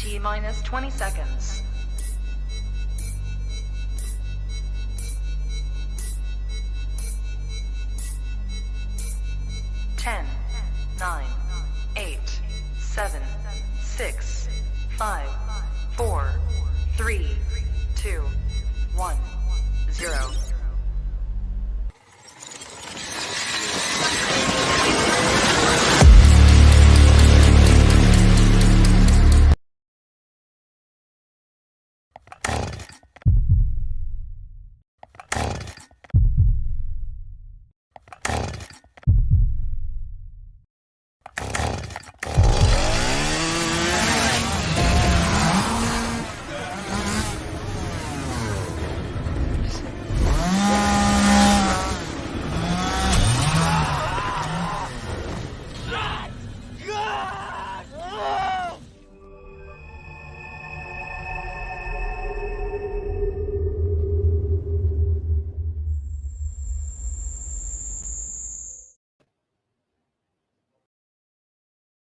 T-minus 20 seconds. 10, 9, 8, 7, 6, 5, 4, 3, 2, 1, 0.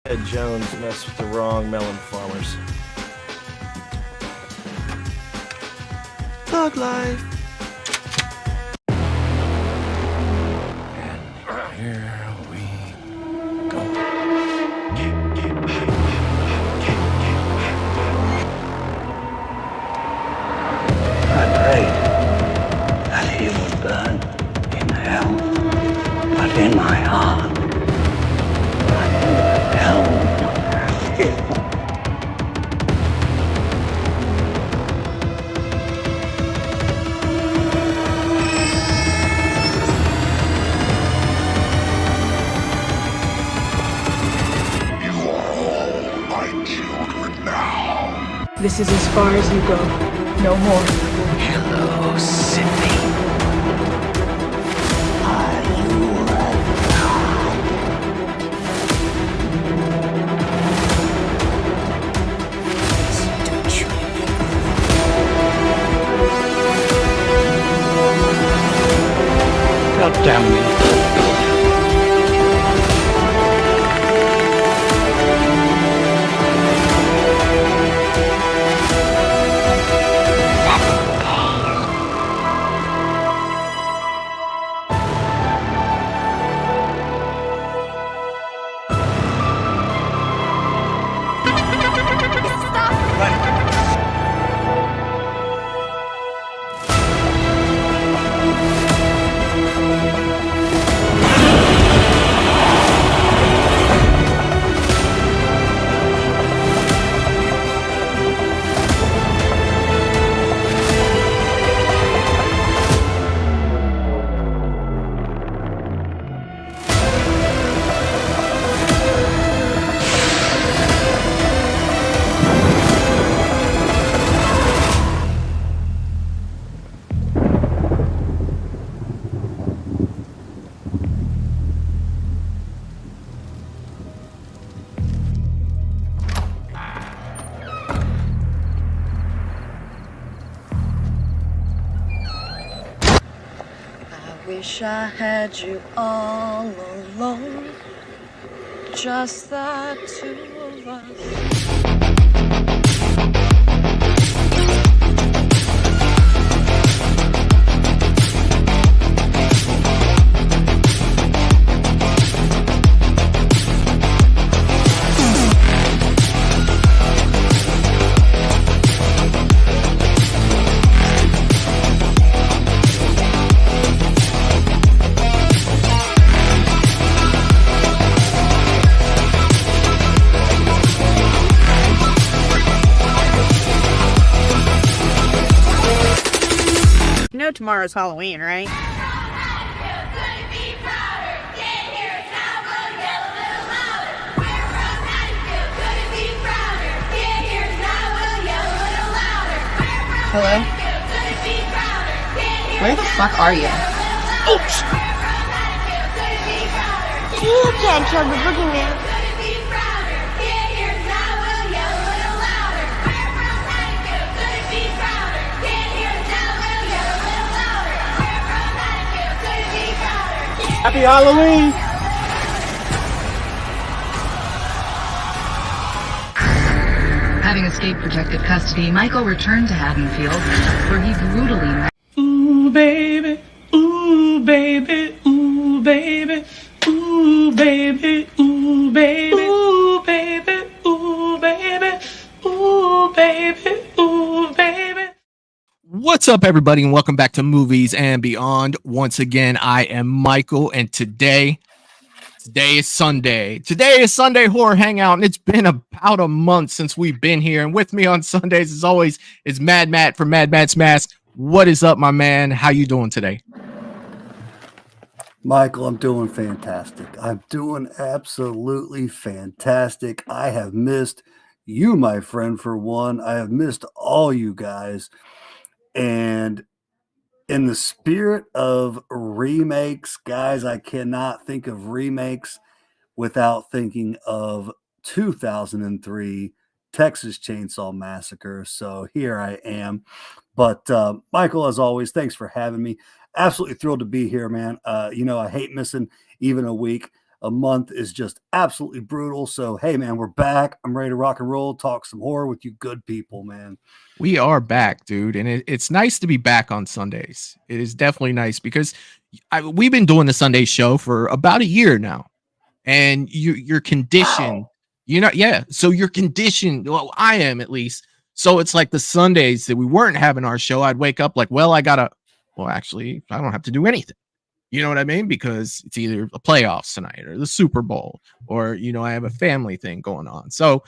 Ed Jones messed with the wrong melon farmers. Thug life. And here we go. I prayed that he would burn in hell, but in my heart. This is as far as you go. No more. Hello, Sydney. Are you God damn you. Wish I had you all alone, just the two of us. You know tomorrow's Halloween, right? Hello? Where the fuck are you? Oops! You can't kill the boogeyman. Happy Halloween! Having escaped protective custody, Michael returned to Haddonfield, where he brutally... Ooh, baby. Ooh, baby. Ooh, baby. Ooh, baby. Ooh, baby. Ooh, baby. Ooh, baby. Ooh, baby. Ooh, baby. What's up, everybody, and welcome back to Movies and Beyond. Once again, I am Michael, and today is Sunday. Today is Sunday Horror Hangout, and it's been about a month since we've been here. And with me on Sundays, as always, is Mad Matt from Mad Matt's Mask. What is up, my man? How you doing today? Michael, I'm doing fantastic. I'm doing absolutely fantastic. I have missed you, my friend, for one. I have missed all you guys. And in the spirit of remakes, guys, I cannot think of remakes without thinking of 2003 Texas Chainsaw Massacre. So here I am. But Michael, as always, thanks for having me. Absolutely thrilled to be here, man. I hate missing even a week. A month is just absolutely brutal. So, hey, man, we're back. I'm ready to rock and roll, talk some horror with you good people, man. We are back, dude. And it's nice to be back on Sundays. It is definitely nice because we've been doing the Sunday show for about a year now. And you're conditioned. Wow. So you're conditioned. Well, I am at least. So it's like the Sundays that we weren't having our show, I'd wake up like, well, actually, I don't have to do anything. You know what I mean? Because it's either the playoffs tonight or the Super Bowl, or, I have a family thing going on. So,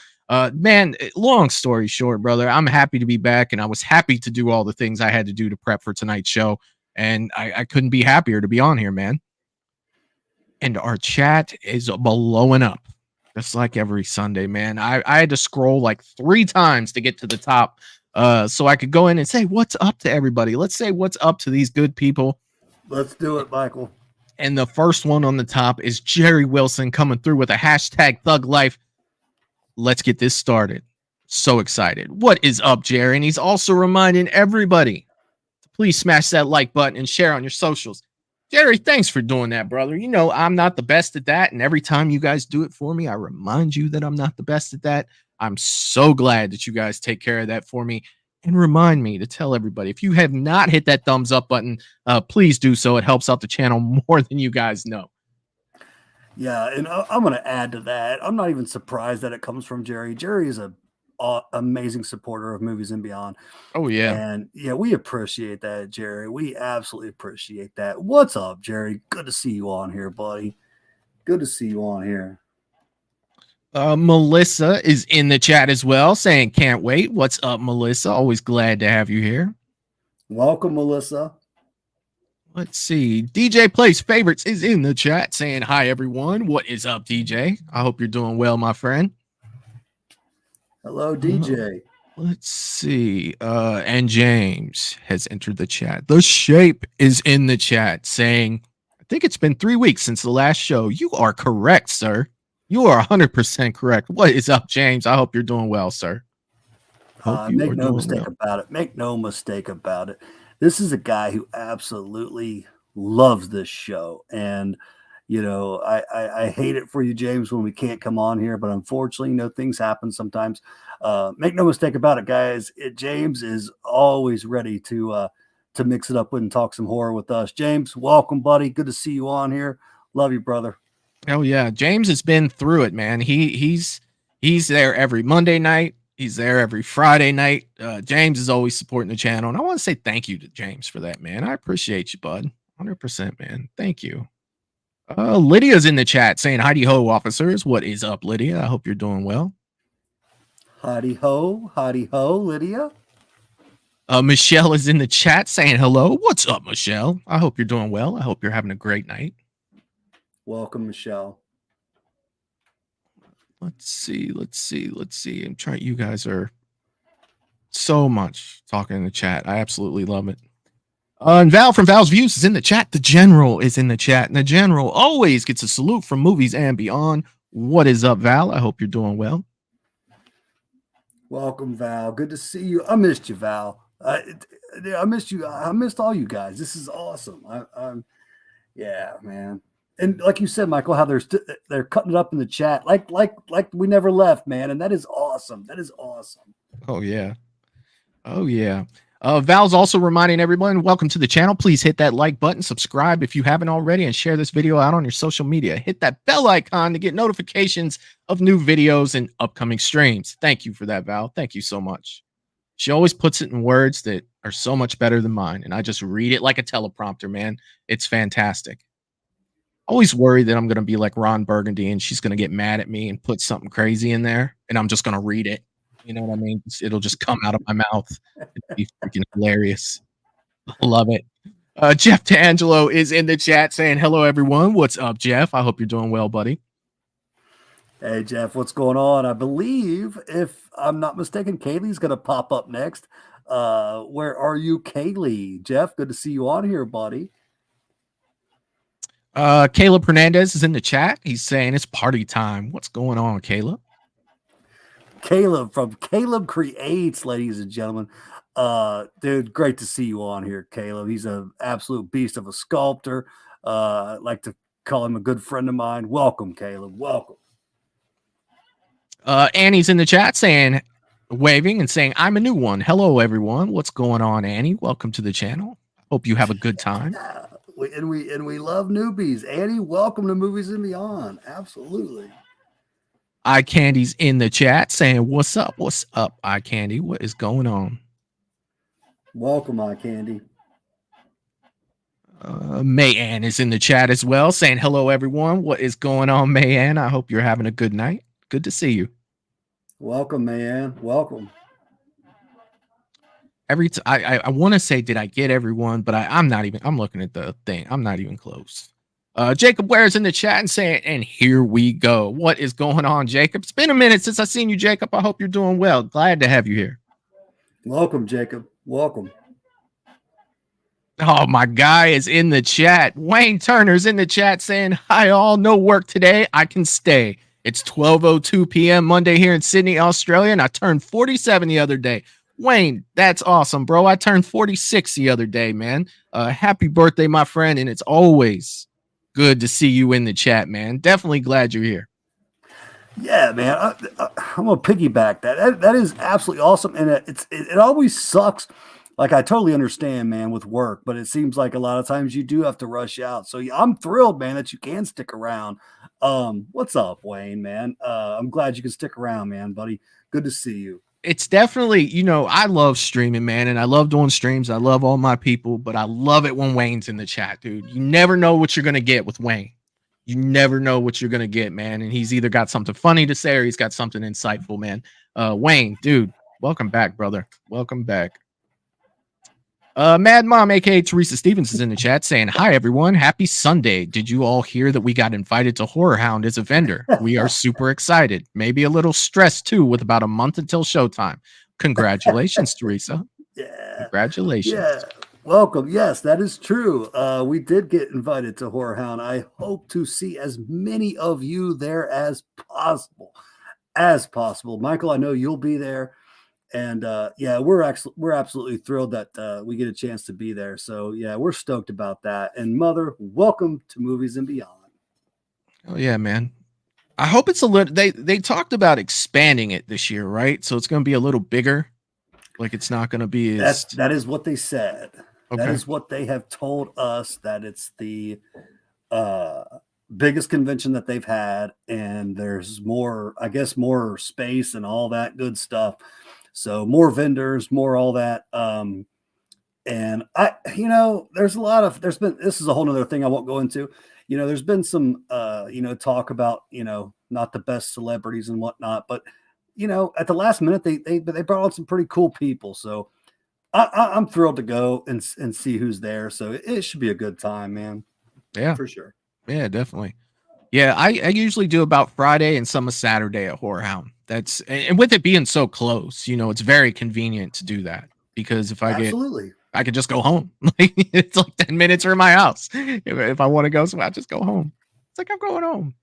man, long story short, brother, I'm happy to be back, and I was happy to do all the things I had to do to prep for tonight's show. And I couldn't be happier to be on here, man. And our chat is blowing up. Just like every Sunday, man. I had to scroll like 3 times to get to the top so I could go in and say what's up to everybody. Let's say what's up to these good people. Let's do it, Michael. And the first one on the top is Jerry Wilson coming through with a hashtag Thug Life. Let's get this started. So excited. What is up, Jerry? And he's also reminding everybody to please smash that like button and share on your socials. Jerry, thanks for doing that, brother. I'm not the best at that. And every time you guys do it for me, I remind you that I'm not the best at that. I'm so glad that you guys take care of that for me. And remind me to tell everybody, if you have not hit that thumbs up button, please do so. It helps out the channel more than you guys know. Yeah, and I'm going to add to that. I'm not even surprised that it comes from Jerry. Jerry is an amazing supporter of Movies and Beyond. Oh, yeah. And, yeah, we appreciate that, Jerry. We absolutely appreciate that. What's up, Jerry? Good to see you on here, buddy. Good to see you on here. Melissa is in the chat as well, saying can't wait. What's up, Melissa? Always glad to have you here. Welcome, Melissa. Let's see. DJ Plays Favorites is in the chat saying hi, everyone. What is up, DJ? I hope you're doing well, my friend. Hello, DJ. Let's see. And James has entered the chat. The Shape is in the chat saying, I think it's been 3 weeks since the last show. You are correct, sir. You are 100% correct. What is up, James? I hope you're doing well, sir. Make no mistake about it. Make no mistake about it. This is a guy who absolutely loves this show. And, I hate it for you, James, when we can't come on here. But unfortunately, things happen sometimes. Make no mistake about it, guys. James is always ready to mix it up and talk some horror with us. James, welcome, buddy. Good to see you on here. Love you, brother. Oh yeah, James has been through it, man. He's there every Monday night. He's there every Friday night. James is always supporting the channel, and I want to say thank you to James for that, man. I appreciate you, bud. 100%, man. Thank you. Lydia's in the chat saying howdy ho, officers. What is up, Lydia? I hope you're doing well. Howdy ho, Lydia. Michelle is in the chat saying hello. What's up, Michelle? I hope you're doing well. I hope you're having a great night. Welcome, Michelle. Let's see. I'm trying. You guys are so much talking in the chat. I absolutely love it. And Val from Val's Views is in the chat. The General is in the chat. And the General always gets a salute from Movies and Beyond. What is up, Val? I hope you're doing well. Welcome, Val. Good to see you. I missed you, Val. I missed you. I missed all you guys. This is awesome. Yeah, man. And like you said, Michael, how they're cutting it up in the chat, like we never left, man, and that is awesome. That is awesome. Oh yeah. Oh yeah. Val's also reminding everyone, welcome to the channel. Please hit that like button, subscribe if you haven't already, and share this video out on your social media. Hit that bell icon to get notifications of new videos and upcoming streams. Thank you for that, Val. Thank you so much. She always puts it in words that are so much better than mine, and I just read it like a teleprompter, man. It's fantastic. Always worried that I'm going to be like Ron Burgundy and she's going to get mad at me and put something crazy in there, and I'm just going to read it. You know what I mean? It'll just come out of my mouth. It'd be freaking hilarious. Love it. Jeff D'Angelo is in the chat saying, hello, everyone. What's up, Jeff? I hope you're doing well, buddy. Hey, Jeff, what's going on? I believe, if I'm not mistaken, Kaylee's going to pop up next. Where are you, Kaylee? Jeff, good to see you on here, buddy. Caleb Hernandez is in the chat. He's saying it's party time. What's going on, Caleb? Caleb from Caleb Creates, ladies and gentlemen. Dude, great to see you on here, Caleb. He's an absolute beast of a sculptor. I like to call him a good friend of mine. Welcome, Caleb. Welcome. Annie's in the chat saying, waving and saying, I'm a new one. Hello, everyone. What's going on, Annie? Welcome to the channel. Hope you have a good time. Yeah, we love newbies. Annie, welcome to Movies and Beyond. Absolutely. Eye Candy's in the chat saying, what's up? What's up, Eye Candy? What is going on? Welcome, Eye Candy. Mayanne is in the chat as well saying, hello, everyone. What is going on, Mayanne? I hope you're having a good night. Good to see you. Welcome, Mayanne. Welcome. I want to say, did I get everyone? But I'm not even, I'm looking at the thing. I'm not even close. Jacob Ware's in the chat and saying, and here we go. What is going on, Jacob? It's been a minute since I've seen you, Jacob. I hope you're doing well. Glad to have you here. Welcome, Jacob. Welcome. Oh, my guy is in the chat. Wayne Turner's in the chat saying, hi, all. No work today. I can stay. It's 12:02 p.m. Monday here in Sydney, Australia, and I turned 47 the other day. Wayne, that's awesome, bro. I turned 46 the other day, man. Happy birthday, my friend, and it's always good to see you in the chat, man. Definitely glad you're here. Yeah, man. I'm gonna piggyback that. That is absolutely awesome, and it always sucks. Like, I totally understand, man, with work, but it seems like a lot of times you do have to rush out. So yeah, I'm thrilled, man, that you can stick around. What's up, Wayne, man? I'm glad you can stick around, man, buddy. Good to see you. It's definitely, you know, I love streaming, man, and I love doing streams. I love all my people, but I love it when Wayne's in the chat, dude. You never know what you're going to get with Wayne. You never know what you're going to get, man. And he's either got something funny to say or he's got something insightful, man. Wayne, dude, welcome back, brother. Welcome back. Mad Mom, aka Teresa Stevens, is in the chat saying, hi, everyone. Happy Sunday. Did you all hear that we got invited to Horror Hound as a vendor? We are super excited. Maybe a little stressed, too, with about a month until showtime. Congratulations, Teresa. Yeah. Congratulations. Yeah. Welcome. Yes, that is true. We did get invited to Horror Hound. I hope to see as many of you there as possible. Michael, I know you'll be there. And yeah, we're absolutely thrilled that we get a chance to be there. So yeah, we're stoked about that. And Mother, welcome to Movies and Beyond. Oh yeah, man. I hope it's a little. They talked about expanding it this year, right? So it's going to be a little bigger. Like, it's not going to be as. That is what they said. Okay. That is what they have told us, that it's the biggest convention that they've had, and there's more, I guess, more space and all that good stuff. So more vendors, more all that. And there's been, this is a whole nother thing I won't go into. There's been some, talk about, not the best celebrities and whatnot, but, at the last minute, they brought on some pretty cool people. So I'm thrilled to go and see who's there. So it should be a good time, man. Yeah, for sure. Yeah, definitely. Yeah, I usually do about Friday and some of Saturday at Horror Hound. And with it being so close, it's very convenient to do that, because if I could just go home. It's like 10 minutes from my house. If I want to go, so I just go home. It's like, I'm going home.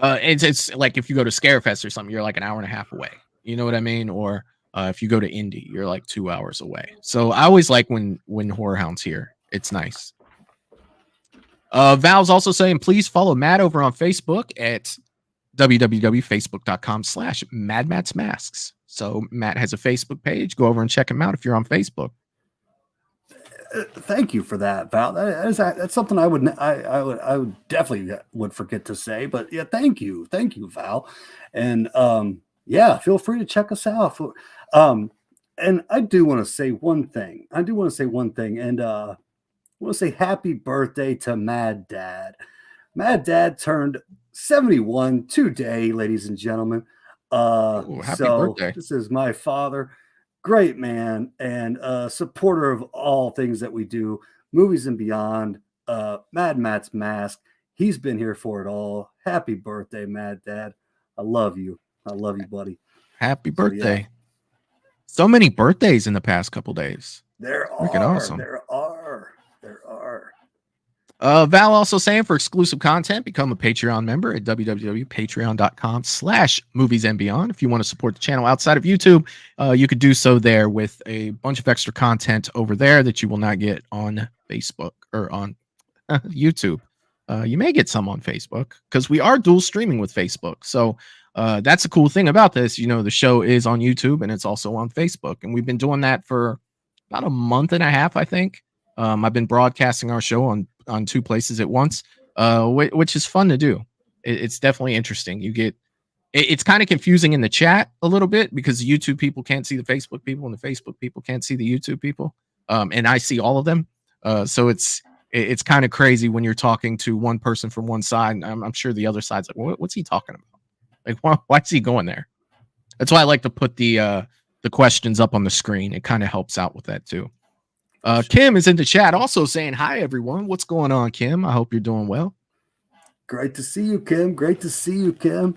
It's like if you go to Scarefest or something, you're like an hour and a half away. You know what I mean? Or if you go to Indy, you're like 2 hours away. So I always like when Horror Hound's here. It's nice. Val's also saying, please follow Matt over on Facebook at www.facebook.com/MadMatsMasks. So Matt has a Facebook page. Go over and check him out if you're on Facebook. Thank you for that, Val. That's something I would definitely would forget to say, but yeah, thank you, Val, and yeah, feel free to check us out. And I do want to say one thing. And I want to say happy birthday to Mad Dad. Mad Dad turned 71 today, ladies and gentlemen. Happy birthday! This is my father. Great man and supporter of all things that we do, Movies and Beyond, Mad Matt's Mask. He's been here for it all. Happy birthday, Mad Dad. I love you. I love you, buddy. Happy birthday. Yeah. So many birthdays in the past couple days. There are. Awesome. There are. Val also saying, for exclusive content, become a Patreon member at www.patreon.com/moviesandbeyond. If you want to support the channel outside of YouTube, you could do so there with a bunch of extra content over there that you will not get on Facebook or on YouTube. You may get some on Facebook because we are dual streaming with Facebook. So that's a cool thing about this. You know, the show is on YouTube and it's also on Facebook. And we've been doing that for about a month and a half, I think. I've been broadcasting our show on two places at once, which is fun to do. It's definitely interesting. You get it's kind of confusing in the chat a little bit because the YouTube people can't see the Facebook people and the Facebook people can't see the YouTube people. And I see all of them. So it's kind of crazy when you're talking to one person from one side. And I'm sure the other side's like, what's he talking about? Like, why is he going there? That's why I like to put the questions up on the screen. It kind of helps out with that too. Kim is in the chat also saying, hi, everyone. What's going on, Kim? I hope you're doing well. Great to see you, Kim. Great to see you, Kim.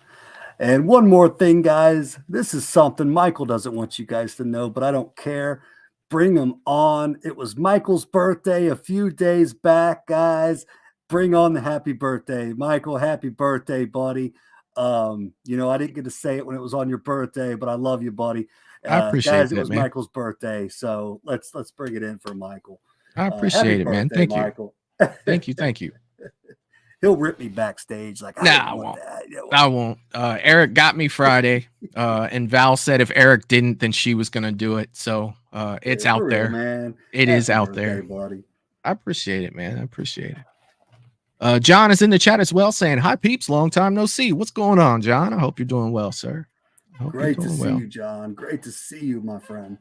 And one more thing, guys. This is something Michael doesn't want you guys to know, but I don't care. Bring him on. It was Michael's birthday a few days back, guys. Bring on the happy birthday. Michael, happy birthday, buddy. You know, I didn't get to say it when it was on your birthday, but I love you, buddy. I appreciate guys, it, was man. Michael's birthday, so let's bring it in for Michael. I appreciate it, man. Thank Michael. you. Thank you. He'll rip me backstage like I won't. I won't. Eric got me Friday, and Val said if Eric didn't, then she was gonna do it. So it's out there, man. It is out there, buddy. I appreciate it, man. I appreciate it. John is in the chat as well, saying, hi, peeps. Long time no see. What's going on, John? I hope you're doing well, sir. Great to see you, John. Great to see you, my friend.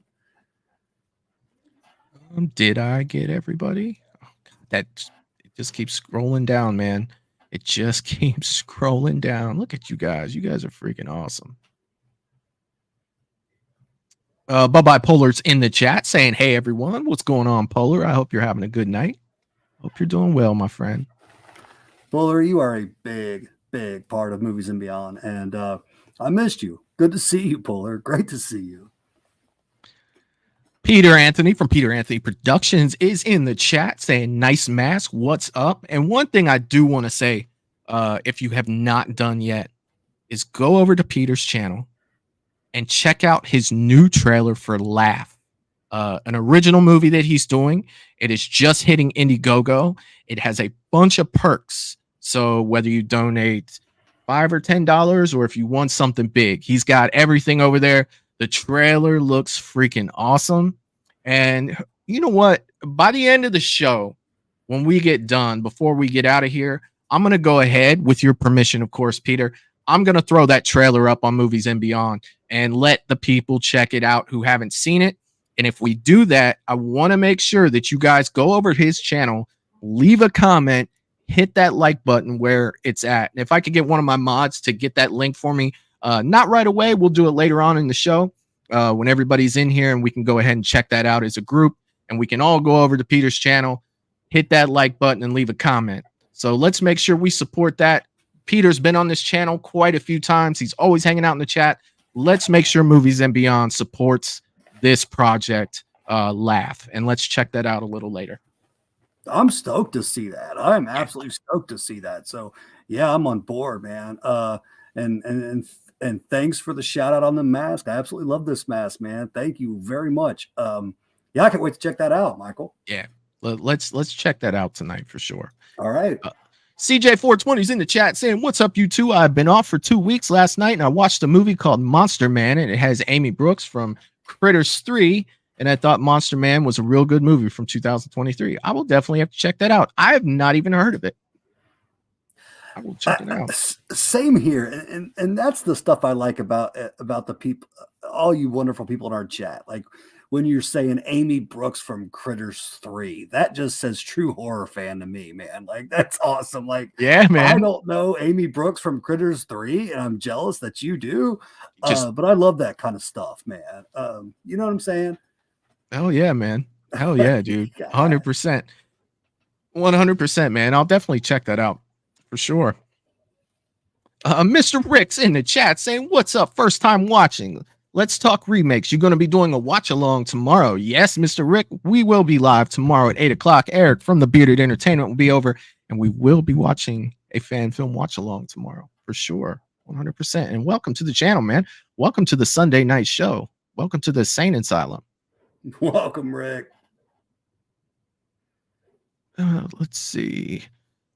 Did I get everybody? Oh, God, it just keeps scrolling down, man. It just keeps scrolling down. Look at you guys. You guys are freaking awesome. Bye-bye Polar's in the chat saying, hey, everyone. What's going on, Polar? I hope you're having a good night. Hope you're doing well, my friend. Polar, you are a big part of Movies and Beyond, and I missed you. Good to see you, Polar. Great to see you. Peter Anthony from Peter Anthony Productions is in the chat saying, nice mask. What's up? And one thing I do want to say, if you have not done yet, is go over to Peter's channel and check out his new trailer for Laugh, an original movie that he's doing. It is just hitting Indiegogo. It has a bunch of perks. So whether you donate $5 or $10, or if you want something big, he's got everything over there. The trailer looks freaking awesome. And you know what? By the end of the show, when we get done, before we get out of here, I'm going to go ahead, with your permission, of course, Peter. I'm going to throw that trailer up on Movies and Beyond and let the people check it out who haven't seen it. And if we do that, I want to make sure that you guys go over his channel, leave a comment, hit that like button where it's at. And if I could get one of my mods to get that link for me, not right away, we'll do it later on in the show when everybody's in here, and we can go ahead and check that out as a group, and we can all go over to Peter's channel, hit that like button, and leave a comment. So let's make sure we support that. Peter's been on this channel quite a few times. He's always hanging out in the chat. Let's make sure Movies and Beyond supports this project, Laugh, and let's check that out a little later. I'm stoked to see that. I'm absolutely stoked to see that. So yeah, I'm on board, man. And thanks for the shout out on the mask. I absolutely love this mask, man. Thank you very much. Yeah, I can't wait to check that out, Michael. Yeah, Let's check that out tonight for sure. All right. CJ420 is in the chat saying, "What's up, you two? I've been off for 2 weeks last night, and I watched a movie called Monster Man, and it has Amy Brooks from Critters 3, and I thought Monster Man was a real good movie from 2023. I will definitely have to check that out. I have not even heard of it. I will check it out. Same here, and that's the stuff I like about the people, all you wonderful people in our chat. Like when you're saying Amy Brooks from Critters 3, that just says true horror fan to me, man. Like that's awesome. Like, yeah, man. I don't know Amy Brooks from Critters 3, and I'm jealous that you do. But I love that kind of stuff, man. You know what I'm saying? Hell yeah, man. Hell yeah, dude. 100%. 100%, man. I'll definitely check that out for sure. Mr. Rick's in the chat saying, "What's up? First time watching. Let's talk remakes. You're going to be doing a watch along tomorrow." Yes, Mr. Rick, we will be live tomorrow at 8 o'clock. Eric from the Bearded Entertainment will be over, and we will be watching a fan film watch along tomorrow for sure. 100%. And welcome to the channel, man. Welcome to the Sunday night show. Welcome to the Sane Asylum. Welcome, Rick. Let's see.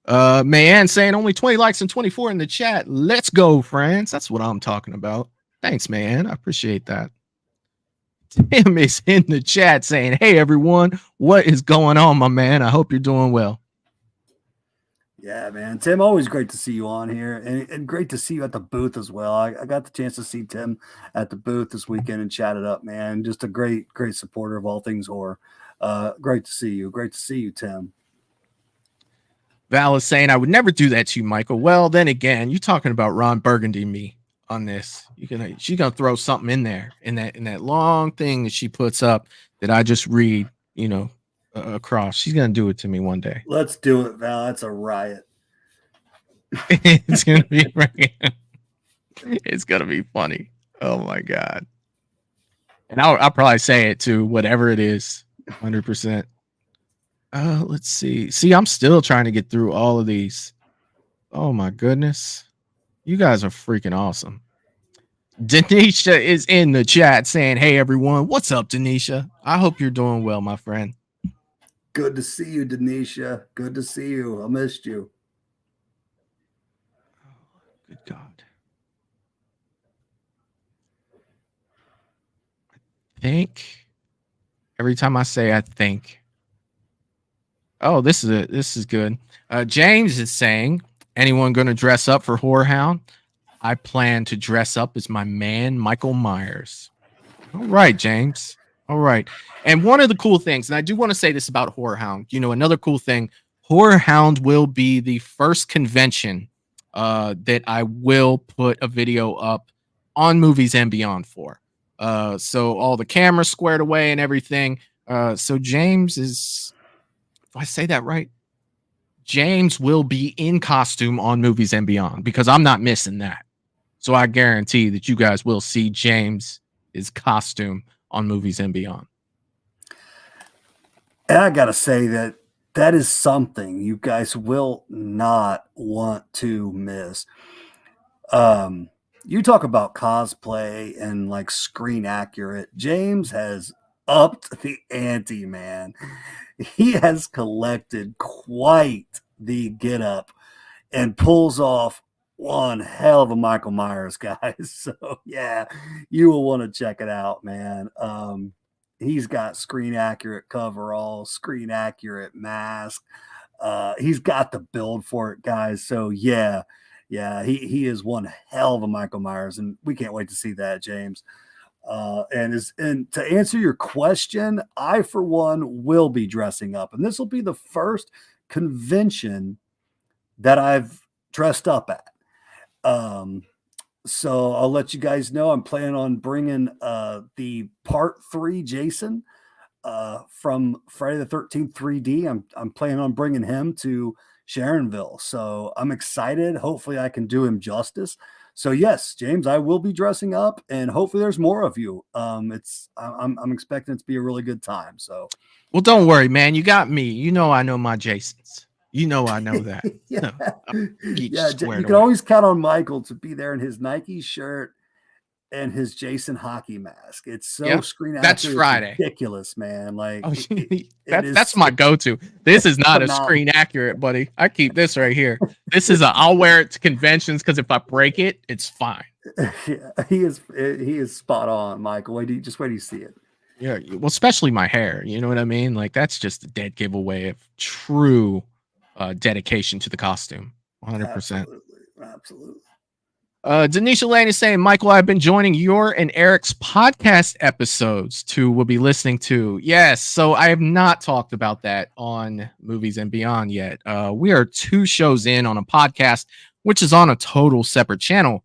Mayanne saying only 20 likes and 24 in the chat. Let's go, friends. That's what I'm talking about. Thanks, man. I appreciate that. Tim is in the chat saying, "Hey, everyone. What is going on, my man? I hope you're doing well." Yeah, man. Tim, always great to see you on here, and great to see you at the booth as well. I got the chance to see Tim at the booth this weekend and chat it up, man. Just a great supporter of all things horror. Great to see you. Great to see you, Tim. Val is saying, "I would never do that to you, Michael." Well, then again, you're talking about Ron Burgundy me on this. She's gonna throw something in there in that long thing that she puts up that I just read, across. She's gonna do it to me one day. Let's do it, Val. That's a riot. It's gonna be it's gonna be funny. Oh my god. And I'll probably say it too, whatever it is, 100%. Let's see. I'm still trying to get through all of these. Oh my goodness. You guys are freaking awesome. Denisha is in the chat saying, "Hey everyone, what's up, Denisha? I hope you're doing well, my friend." Good to see you, Denisha. Good to see you. I missed you. Good God. I think every time I say I think. Oh, this is good. James is saying, "Anyone going to dress up for Horror Hound? I plan to dress up as my man, Michael Myers." All right, James. All right. And one of the cool things, and I do want to say this about Horror Hound, another cool thing, Horror Hound will be the first convention that I will put a video up on Movies and Beyond for. So all the cameras squared away and everything. So James is, if I say that right, James will be in costume on Movies and Beyond because I'm not missing that. So I guarantee that you guys will see James' costume on Movies and Beyond. And I gotta say that is something you guys will not want to miss. You talk about cosplay and like screen accurate. James has upped the ante, man. He has collected quite the get up and pulls off one hell of a Michael Myers, guys. So yeah, you will want to check it out, man. He's got screen accurate coverall, screen accurate mask. He's got the build for it, guys. So yeah, he is one hell of a Michael Myers, and we can't wait to see that, James. And to answer your question, I for one will be dressing up, and this will be the first convention that I've dressed up at. So I'll let you guys know I'm planning on bringing the Part 3 Jason from Friday the 13th 3D. I'm planning on bringing him to Sharonville. So I'm excited. Hopefully I can do him justice. So yes, James, I will be dressing up, and hopefully there's more of you. I'm expecting it to be a really good time. So, well, don't worry, man. You got me. I know my Jasons. I know that. Yeah, you can always count on Michael to be there in his Nike shirt, and his Jason hockey mask. It's so Yep. screen That's accurate, Friday. it's ridiculous, man. Like Oh, it that's is my go-to. This is not a phenomenal. screen accurate, buddy. I keep this right here. This is I'll wear it to conventions because if I break it, it's fine. Yeah, he is spot on, Michael. Wait till you see it. Yeah, well, especially my hair. You know what I mean? Like that's just a dead giveaway of true dedication to the costume. 100%. Absolutely. Denisha Lane is saying, Michael, I've been joining your and Eric's podcast episodes we'll be listening to. Yes, so I have not talked about that on Movies and Beyond yet. We are 2 shows in on a podcast, which is on a total separate channel.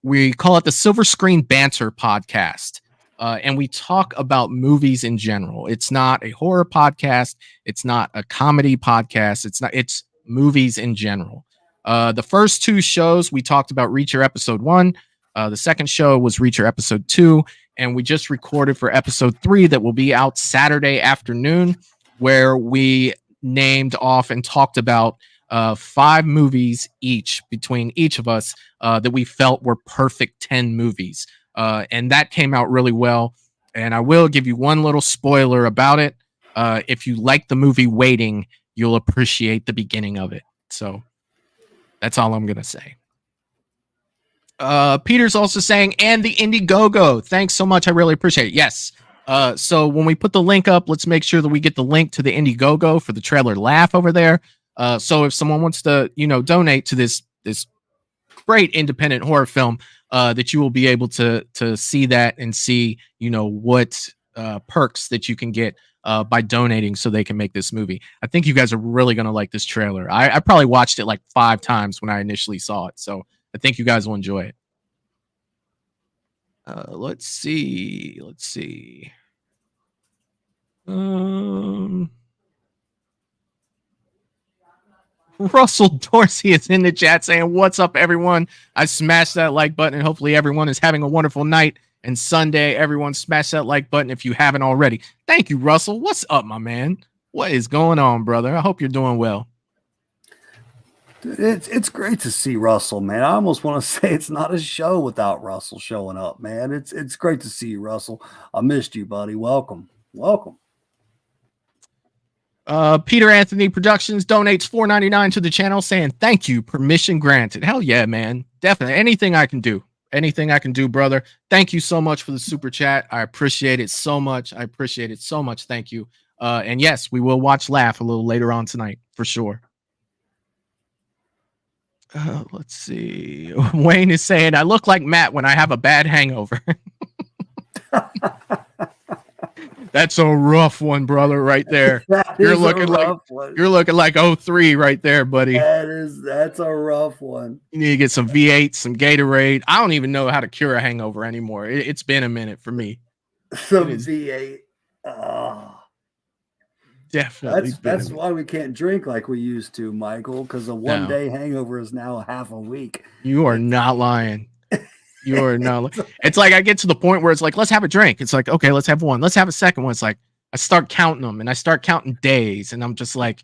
We call it the Silver Screen Banter Podcast. And we talk about movies in general. It's not a horror podcast. It's not a comedy podcast. It's movies in general. The first 2 shows we talked about Reacher episode 1. The second show was Reacher episode 2. And we just recorded for episode 3 that will be out Saturday afternoon, where we named off and talked about 5 movies each between each of us that we felt were perfect 10 movies. And that came out really well. And I will give you one little spoiler about it. If you like the movie Waiting, you'll appreciate the beginning of it. So that's all I'm going to say. Peter's also saying, and the Indiegogo. Thanks so much. I really appreciate it. Yes. So when we put the link up, let's make sure that we get the link to the Indiegogo for the trailer laugh over there. So if someone wants to, donate to this great independent horror film, that you will be able to see that and see, what perks that you can get by donating so they can make this movie. I think you guys are really going to like this trailer. I probably watched it like 5 times when I initially saw it. So I think you guys will enjoy it. Let's see. Russell Dorsey is in the chat saying, what's up, everyone? I smashed that like button, and hopefully everyone is having a wonderful night. And Sunday, everyone smash that like button if you haven't already. Thank you, Russell. What's up, my man? What is going on, brother? I hope you're doing well. It's great to see Russell, man. I almost want to say it's not a show without Russell showing up, man. It's great to see you, Russell. I missed you, buddy. Welcome. Peter Anthony Productions donates $4.99 to the channel saying, thank you, permission granted. Hell yeah, man. Definitely. Anything I can do, brother. Thank you so much for the super chat. I appreciate it so much. Thank you. And yes, we will watch Laugh a little later on tonight for sure. Let's see. Wayne is saying, I look like Matt when I have a bad hangover. That's a rough one, brother, right there. You're looking like 03 right there, buddy. That's a rough one. You need to get some V8, some Gatorade. I don't even know how to cure a hangover anymore. It's been a minute for me. Some V8. Oh. Definitely. That's why we can't drink like we used to, Michael, because a one-day hangover is now a half a week. You are not lying. It's like I get to the point where it's like, let's have a drink. It's like, okay, let's have one. Let's have a second one. It's like I start counting them and I start counting days, and I'm just like,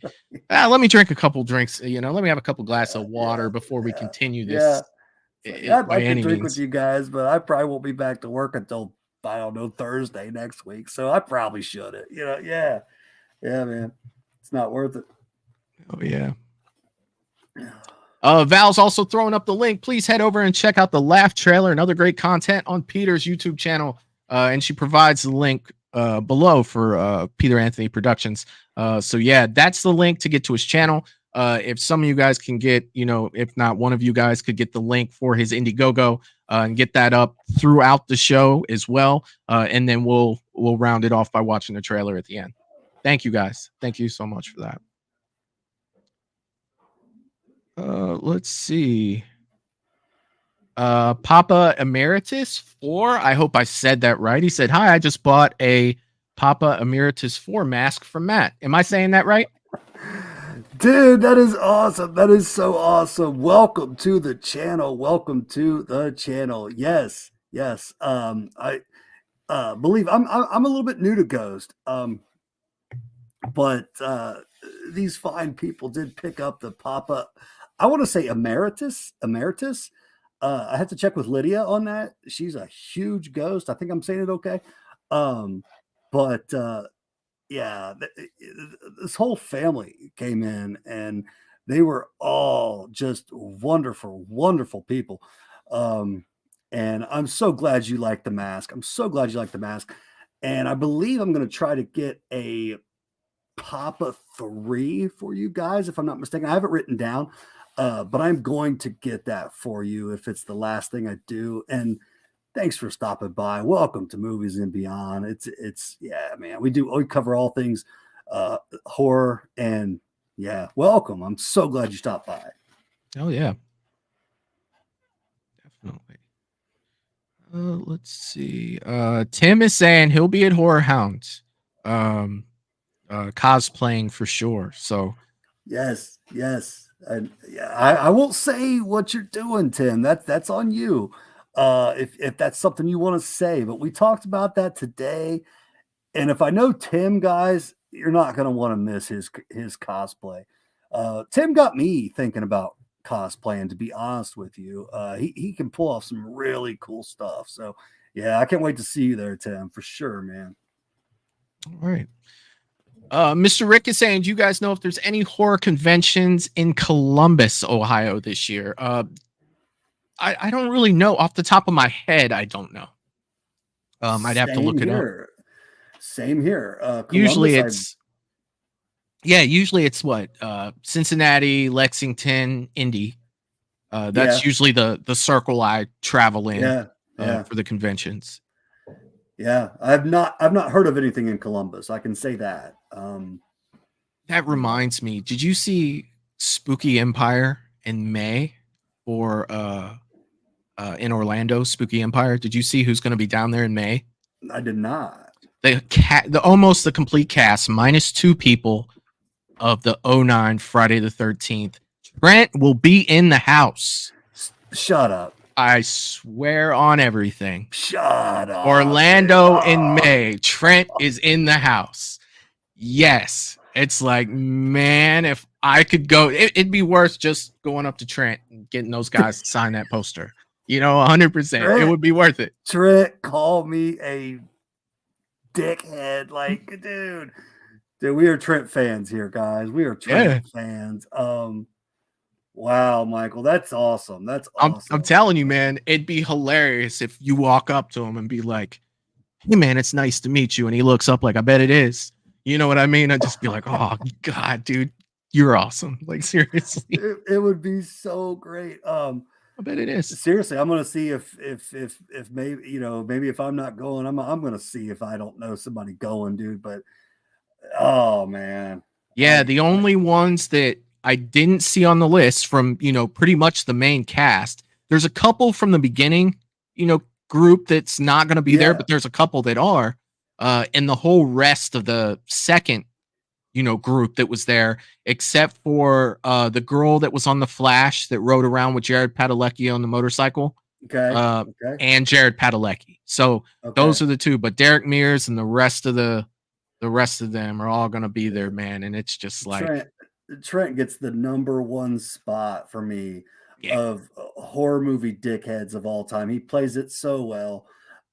let me drink a couple drinks. Let me have a couple glasses of water before we continue this. I'd like to drink with you guys, but I probably won't be back to work until, I don't know, Thursday next week. So I probably shouldn't. Yeah, man, it's not worth it. Oh yeah. Val's also throwing up the link. Please head over and check out the Laugh trailer and other great content on Peter's YouTube channel. And she provides the link below for Peter Anthony Productions. So yeah, that's the link to get to his channel. If some of you guys can get, if not one of you guys could get the link for his Indiegogo and get that up throughout the show as well. And then we'll round it off by watching the trailer at the end. Thank you guys. Thank you so much for that. Let's see. Papa Emeritus 4. I hope I said that right. He said, hi, I just bought a Papa Emeritus 4 mask from Matt. Am I saying that right? Dude, that is awesome. That is so awesome. Welcome to the channel. Yes. I believe I'm a little bit new to Ghost. But these fine people did pick up the Papa, I want to say Emeritus. I have to check with Lydia on that. She's a huge ghost. I think I'm saying it okay. But yeah, this whole family came in and they were all just wonderful, wonderful people. And I'm so glad you like the mask. I'm so glad you like the mask. And I believe I'm going to try to get a Papa 3 for you guys, if I'm not mistaken. I have it written down, but I'm going to get that for you if it's the last thing I do. And thanks for stopping by. Welcome to Movies and Beyond. It's yeah, man. We cover all things horror, and yeah, welcome. I'm so glad you stopped by. Oh yeah, definitely. Let's see. Tim is saying he'll be at Horror Hounds, cosplaying for sure. So yes. And yeah, I won't say what you're doing, Tim. That's on you. If that's something you want to say, but we talked about that today. And if I know Tim, guys, you're not going to want to miss his cosplay. Tim got me thinking about cosplaying, to be honest with you. He can pull off some really cool stuff. So yeah, I can't wait to see you there, Tim, for sure, man. All right. Mr. Rick is saying, do you guys know if there's any horror conventions in Columbus, Ohio this year? I don't really know off the top of my head. I don't know. I'd have to look it up. Same here. Columbus, usually it's what? Cincinnati, Lexington, Indy. That's usually the circle I travel in for the conventions. Yeah, I've not heard of anything in Columbus. I can say that. That reminds me, did you see Spooky Empire in May or in Orlando, Spooky Empire? Did you see who's going to be down there in May? I did not. Almost the complete cast, minus 2 people of the 09 Friday the 13th. Trent will be in the house. Shut up. I swear on everything. Shut up. Orlando in May. Trent is in the house. Yes. It's like, man, if I could go, it'd be worth just going up to Trent and getting those guys to sign that poster. 100%. It would be worth it. Trent, call me a dickhead. Like, dude, we are Trent fans here, guys. We are Trent fans. Wow, Michael, that's awesome. That's awesome. I'm telling you, man, it'd be hilarious if you walk up to him and be like, hey, man, it's nice to meet you. And he looks up like, I bet it is. You know what I mean? I'd just be like, oh, God, dude, you're awesome. Like, seriously. It would be so great. I bet it is. Seriously, I'm gonna see if maybe maybe if I'm not going, I'm gonna see if I don't know somebody going, dude. But oh man, yeah, the only ones that I didn't see on the list from pretty much the main cast. There's a couple from the beginning, group that's not going to be there, but there's a couple that are, and the whole rest of the second group that was there, except for the girl that was on the Flash that rode around with Jared Padalecki on the motorcycle. Okay. And Jared Padalecki. So those are the 2, but Derek Mears and the rest of them are all going to be there, man. And it's just like Trent gets the number 1 spot for me of horror movie dickheads of all time. He plays it so well.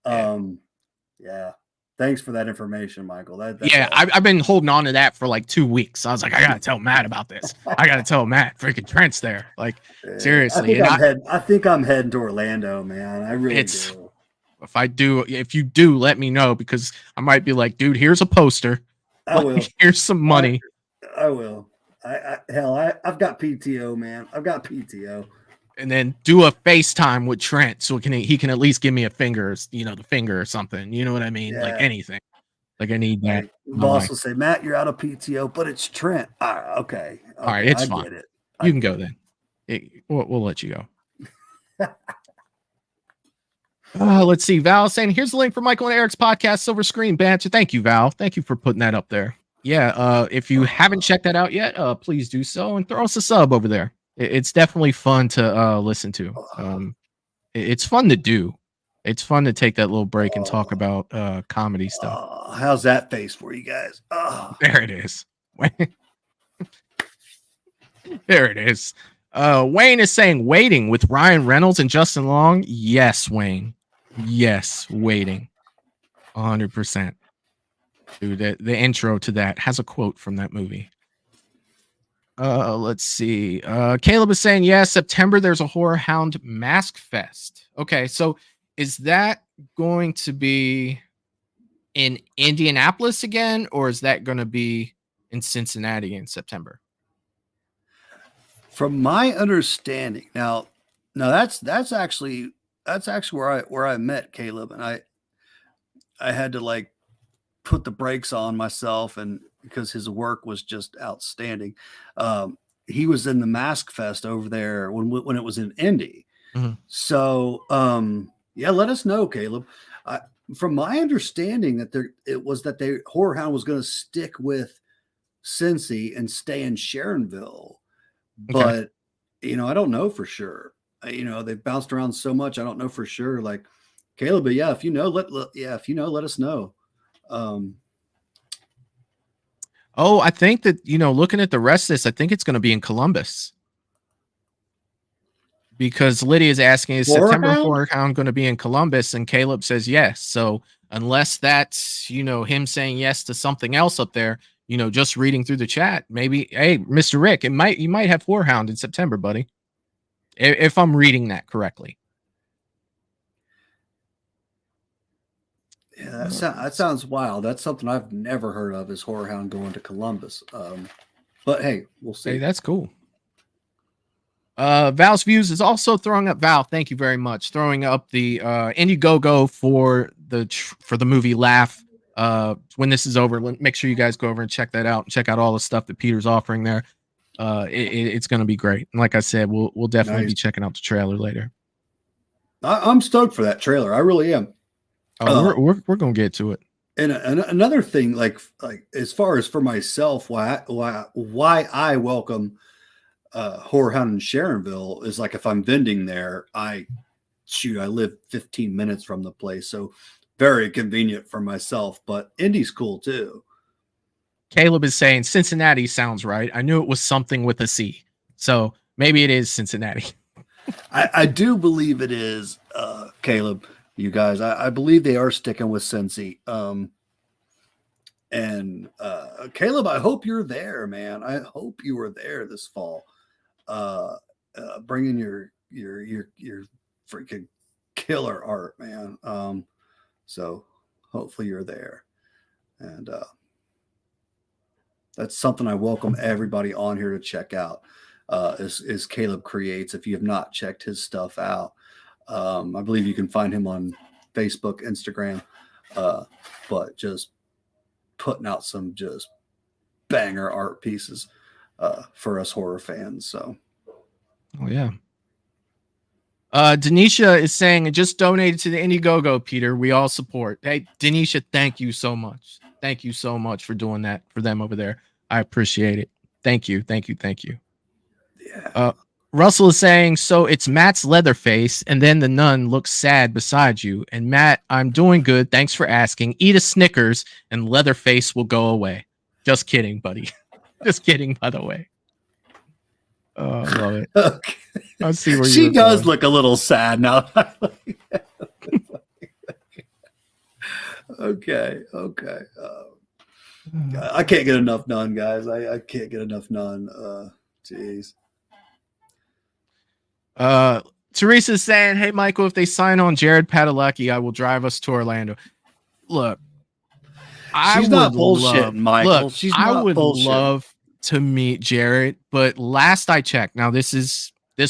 Yeah. Thanks for that information, Michael. That's awesome. I've been holding on to that for like 2 weeks. I was like, I gotta tell Matt about this. I gotta tell Matt. Freaking Trent's there. Like, seriously. I think I'm heading to Orlando, man. I really do. If you do, let me know, because I might be like, dude, here's a poster. I will. Here's some money. I will. I've got PTO, man. I've got PTO. And then do a FaceTime with Trent so he can at least give me a finger, the finger or something. You know what I mean? Yeah. Like anything. Like I need that. Hey, boss will say, Matt, you're out of PTO, but it's Trent. Okay. All right, it's fine. You can go then. We'll let you go. Let's see. Val saying, here's the link for Michael and Eric's podcast, Silver Screen Banter. Thank you, Val. Thank you for putting that up there. Yeah. If you haven't checked that out yet, please do so and throw us a sub over there. It's definitely fun to listen to. It's fun to do. It's fun to take that little break and talk about comedy stuff. How's that face for you guys? There it is. There it is. Wayne is saying Waiting with Ryan Reynolds and Justin Long. Yes, Wayne. Yes, Waiting. 100%. Dude, the intro to that has a quote from that movie. Let's see. Caleb is saying, yeah, September there's a Horror Hound Mask Fest. Okay, so is that going to be in Indianapolis again, or is that going to be in Cincinnati in September? From my understanding, now that's actually where I met Caleb, and I had to like put the brakes on myself, and because his work was just outstanding. He was in the Mask Fest over there when it was in Indy. Mm-hmm. So yeah, let us know, Caleb. From my understanding that Horror Hound was going to stick with Cincy and stay in Sharonville, but I don't know for sure. They've bounced around so much. I don't know for sure. Like Caleb, but yeah, if you know, let us know. I think that, looking at the rest of this, I think it's going to be in Columbus. Because Lydia is asking, is September Horror Hound going to be in Columbus? And Caleb says yes. So unless that's, him saying yes to something else up there, just reading through the chat, maybe, hey, Mr. Rick, you might have Horror Hound in September, buddy. If I'm reading that correctly. Yeah, that sounds wild. That's something I've never heard of, is Horror Hound going to Columbus. But hey, we'll see. Hey, that's cool. Val's Views is also throwing up, Val, thank you very much, throwing up the Indiegogo for the movie Laugh. When this is over, make sure you guys go over and check that out. Check out all the stuff that Peter's offering there. It's going to be great. And like I said, we'll definitely be checking out the trailer later. I'm stoked for that trailer. I really am. We're going to get to it. And another thing, like as far as for myself, why I welcome Horror Hound in Sharonville is, like, if I'm vending there, I live 15 minutes from the place, so very convenient for myself. But Indy's cool too. Caleb is saying Cincinnati sounds right. I knew it was something with a C, so maybe it is Cincinnati. I do believe it is, Caleb. You guys, I believe they are sticking with Cincy. And Caleb, I hope you're there, man. I hope you were there this fall. Bringing your freaking killer art, man. So hopefully you're there, and that's something I welcome everybody on here to check out. Is Caleb Creates. If you have not checked his stuff out, I believe you can find him on Facebook, Instagram, but just putting out some just banger art pieces for us horror fans. So, oh yeah. Denisha is saying, it just donated to the Indiegogo, Peter. We all support. Hey, Denisha, thank you so much. Thank you so much for doing that for them over there. I appreciate it. Thank you. Yeah. Russell is saying, so it's Matt's Leatherface, and then the nun looks sad beside you. And Matt, I'm doing good. Thanks for asking. Eat a Snickers, and Leatherface will go away. Just kidding, buddy. Just kidding, by the way. Oh, I love it. Okay. I see where she does look a little sad now. Okay. I can't get enough Nun, guys. I can't get enough Nun. Jeez. Teresa's saying, hey, Michael, if they sign on Jared Padalecki, I will drive us to Orlando. Look, I would love to meet Jared, but last I checked, now this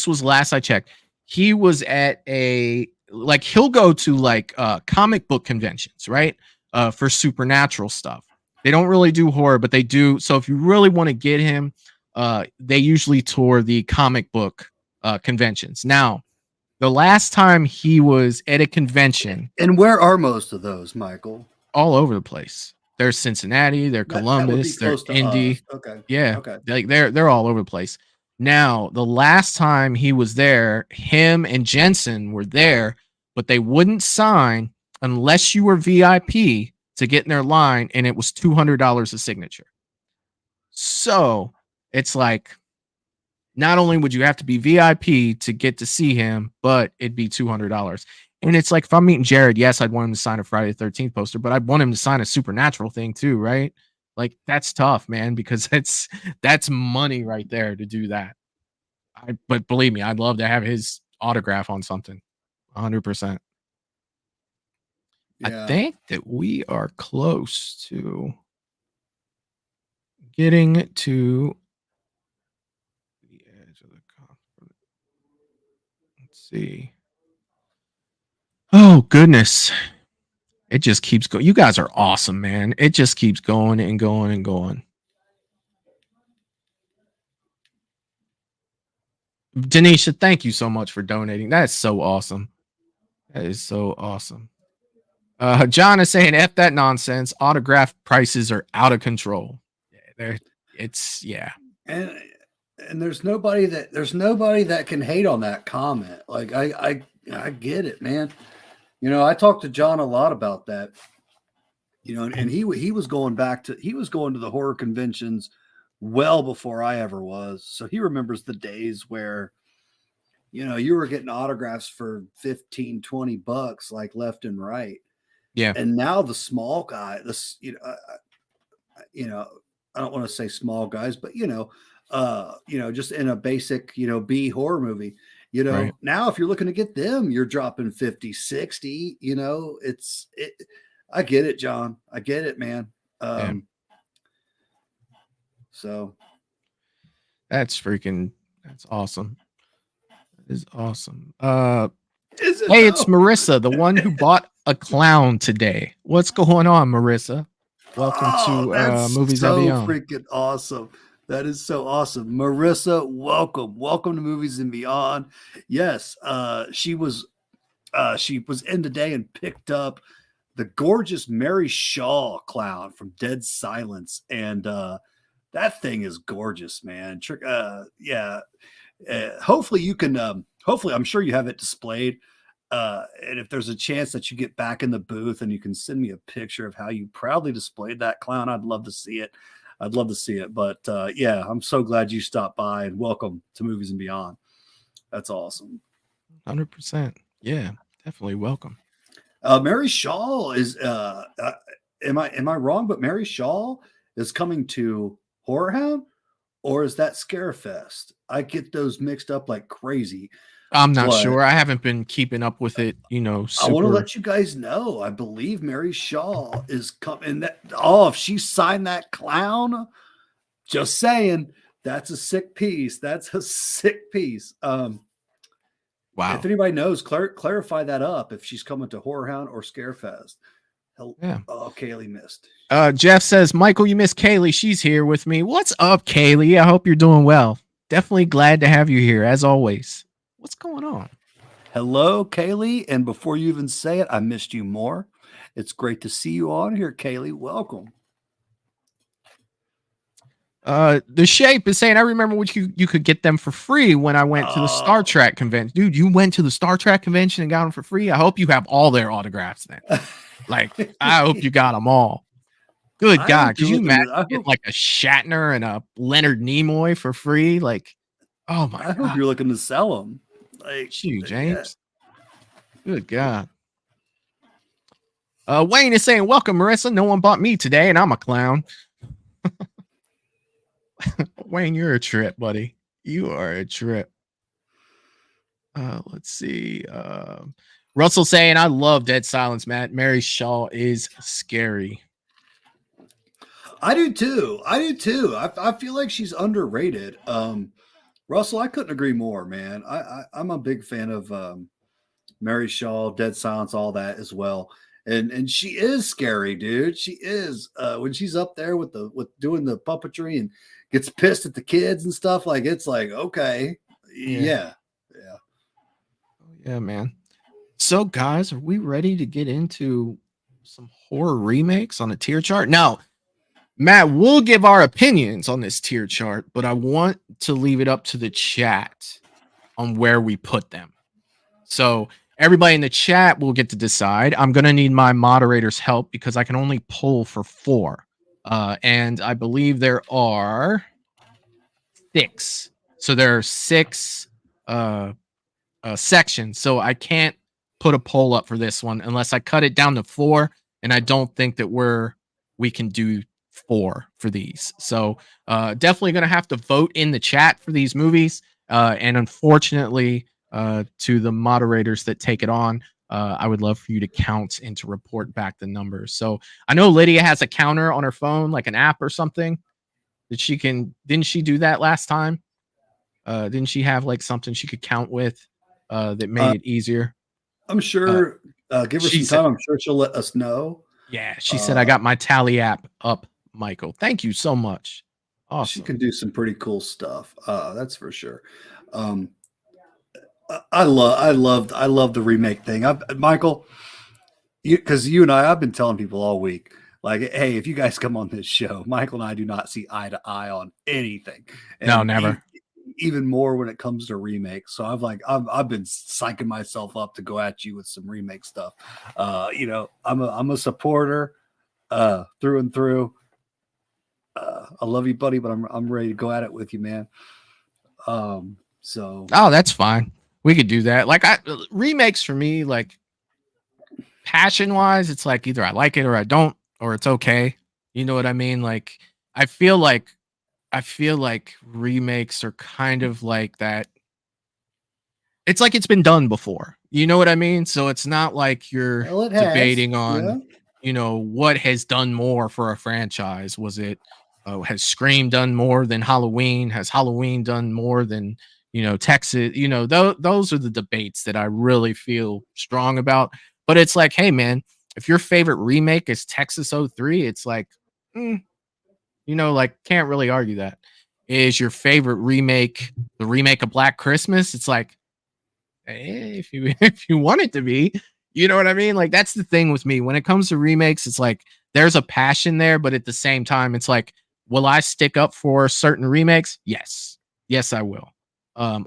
was last I checked, he was at he'll go to comic book conventions, right? For supernatural stuff. They don't really do horror, but they do. So if you really want to get him, they usually tour the comic book conventions. Now, the last time he was at a convention, and where are most of those, Michael? All over the place. There's Cincinnati, they're Columbus, they're Indy. Okay. Yeah. Okay. They're all over the place. Now, the last time he was there, him and Jensen were there, but they wouldn't sign unless you were VIP to get in their line, and it was $200 a signature. So it's like, not only would you have to be VIP to get to see him, but it'd be $200. And it's like, if I'm meeting Jared, yes, I'd want him to sign a Friday the 13th poster, but I'd want him to sign a Supernatural thing too, right? Like, that's tough, man, because that's money right there to do that. But believe me, I'd love to have his autograph on something. 100%. Yeah. I think that we are close to getting to the edge of the conference. Let's see. Oh, goodness. It just keeps going. You guys are awesome, man. It just keeps going and going and going. Denisha, thank you so much for donating. That's so awesome. That is so awesome. John is saying, F that nonsense. Autograph prices are out of control. Yeah. And there's nobody that can hate on that comment. Like I get it, man. You know, I talked to John a lot about that. You know, and he was going to the horror conventions well before I ever was. So he remembers the days where, you know, you were getting autographs for 15, 20 bucks, like left and right. Yeah. And now the small guy, I don't want to say small guys, but just in a basic, B horror movie, Right. Now if you're looking to get them, you're dropping 50, 60, I get it, John. I get it, man. So that's awesome. That is awesome. Is it hey, though? it's Marissa, the one who bought a clown today. What's going on, Marissa? Welcome to that's Movies so and Beyond. freaking awesome. That is so awesome. Marissa, welcome to Movies and Beyond. Yes, she was in today and picked up the gorgeous Mary Shaw clown from Dead Silence, and that thing is gorgeous, man. Hopefully you can. Hopefully, I'm sure you have it displayed. And if there's a chance that you get back in the booth and you can send me a picture of how you proudly displayed that clown, I'd love to see it. But I'm so glad you stopped by, and welcome to Movies and Beyond. That's awesome. 100%. Yeah, definitely welcome. Mary Shaw is am I wrong? But Mary Shaw is coming to Horror Hound, or is that Scarefest? I get those mixed up like crazy. I'm not sure. I haven't been keeping up with it, super. I want to let you guys know. I believe Mary Shaw is coming. If she signed that clown, just saying, that's a sick piece. Wow. If anybody knows, clarify that up. If she's coming to Horror Hound or Scarefest. Yeah. Oh, Kaylee missed. Jeff says, Michael, you missed Kaylee. She's here with me. What's up, Kaylee? I hope you're doing well. Definitely glad to have you here, as always. What's going on? Hello, Kaylee. And before you even say it, I missed you more. It's great to see you on here, Kaylee. Welcome. The Shape is saying, I remember what you could get them for free when I went to the Star Trek convention. Dude, you went to the Star Trek convention and got them for free? I hope you have all their autographs then. Like, I hope you got them all. Good God. Could you imagine get like a Shatner and a Leonard Nimoy for free? Like, oh my God. I hope you're looking to sell them. Like, you, James. Yeah. Good God. Wayne is saying, welcome, Marissa. No one bought me today, and I'm a clown. Wayne, you're a trip, buddy. You are a trip. Let's see. Russell saying, I love Dead Silence, Matt. Mary Shaw is scary. I do too. I feel like she's underrated. Russell, I couldn't agree more, man. I'm a big fan of Mary Shaw, Dead Silence, all that as well. And she is scary, dude. She is. When she's up there with doing the puppetry and gets pissed at the kids and stuff, like, it's like, okay. Yeah, man. So, guys, are we ready to get into some horror remakes on a tier chart? Now, Matt, we'll give our opinions on this tier chart, but I want to leave it up to the chat on where we put them. So everybody in the chat will get to decide. I'm going to need my moderator's help because I can only pull for 4. And I believe there are 6 So there are 6 sections. So I can't put a poll up for this one unless I cut it down to 4. And I don't think that we can do 4 for these. So definitely going to have to vote in the chat for these movies. And unfortunately, to the moderators that take it on, I would love for you to count and to report back the numbers. So I know Lydia has a counter on her phone, like an app or something that didn't she do that last time? Didn't she have like something she could count with that made it easier? I'm sure. Give her some time. I'm sure she'll let us know. Yeah, she said I got my tally app up, Michael. Thank you so much. Awesome. She can do some pretty cool stuff. That's for sure. I love the remake thing. Michael, because you and I've been telling people all week, like, hey, if you guys come on this show, Michael and I do not see eye to eye on anything. And no, never. Even more when it comes to remakes. So I've been psyching myself up to go at you with some remake stuff. I'm a supporter through and through. I love you, buddy, but I'm ready to go at it with you, man. So that's fine. We could do that. Like remakes for me, like passion wise, it's like either I like it or I don't, or it's okay. You know what I mean? Like I feel like remakes are kind of like that. It's like it's been done before. You know what I mean? So it's not like you're debating on, what has done more for a franchise. Was it, has Scream done more than Halloween? Has Halloween done more than, Texas? Those are the debates that I really feel strong about. But it's like, hey, man, if your favorite remake is Texas 03, it's like, can't really argue that. Is your favorite remake the remake of Black Christmas? It's like, hey, if you want it to be, you know what I mean? Like that's the thing with me when it comes to remakes. It's like there's a passion there, but at the same time, it's like, will I stick up for certain remakes? Yes, I will.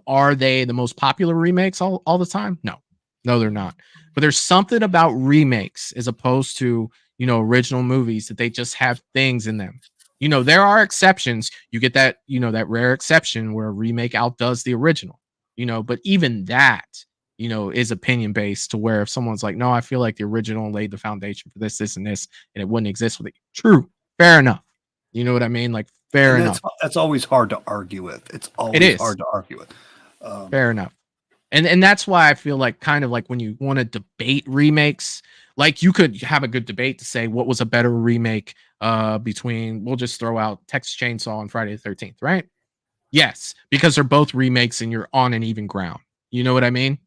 Are they the most popular remakes all the time? No, they're not. But there's something about remakes as opposed to original movies that they just have things in them. There are exceptions. You get that, that rare exception where a remake outdoes the original, but even that, is opinion based to where if someone's like, no, I feel like the original laid the foundation for this, and this, and it wouldn't exist with it. True. Fair enough. You know what I mean? Like fair enough. That's always hard to argue with. It's always hard to argue with. Fair enough. And that's why I feel like kind of like when you want to debate remakes, like you could have a good debate to say what was a better remake between, we'll just throw out Texas Chainsaw and Friday the 13th, right? Yes, because they're both remakes and you're on an even ground. You know what I mean?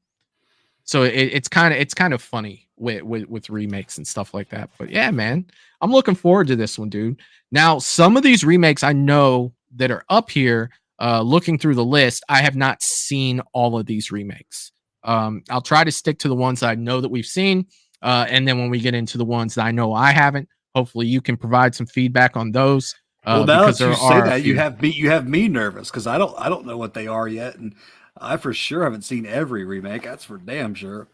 So it's kind of funny with remakes and stuff like that. But yeah, man, I'm looking forward to this one, dude. Now, some of these remakes I know that are up here, looking through the list, I have not seen all of these remakes. I'll try to stick to the ones that I know that we've seen. And then when we get into the ones that I know I haven't, hopefully you can provide some feedback on those. Well, now that you say that, you have me nervous because I don't know what they are yet, and I for sure haven't seen every remake. That's for damn sure.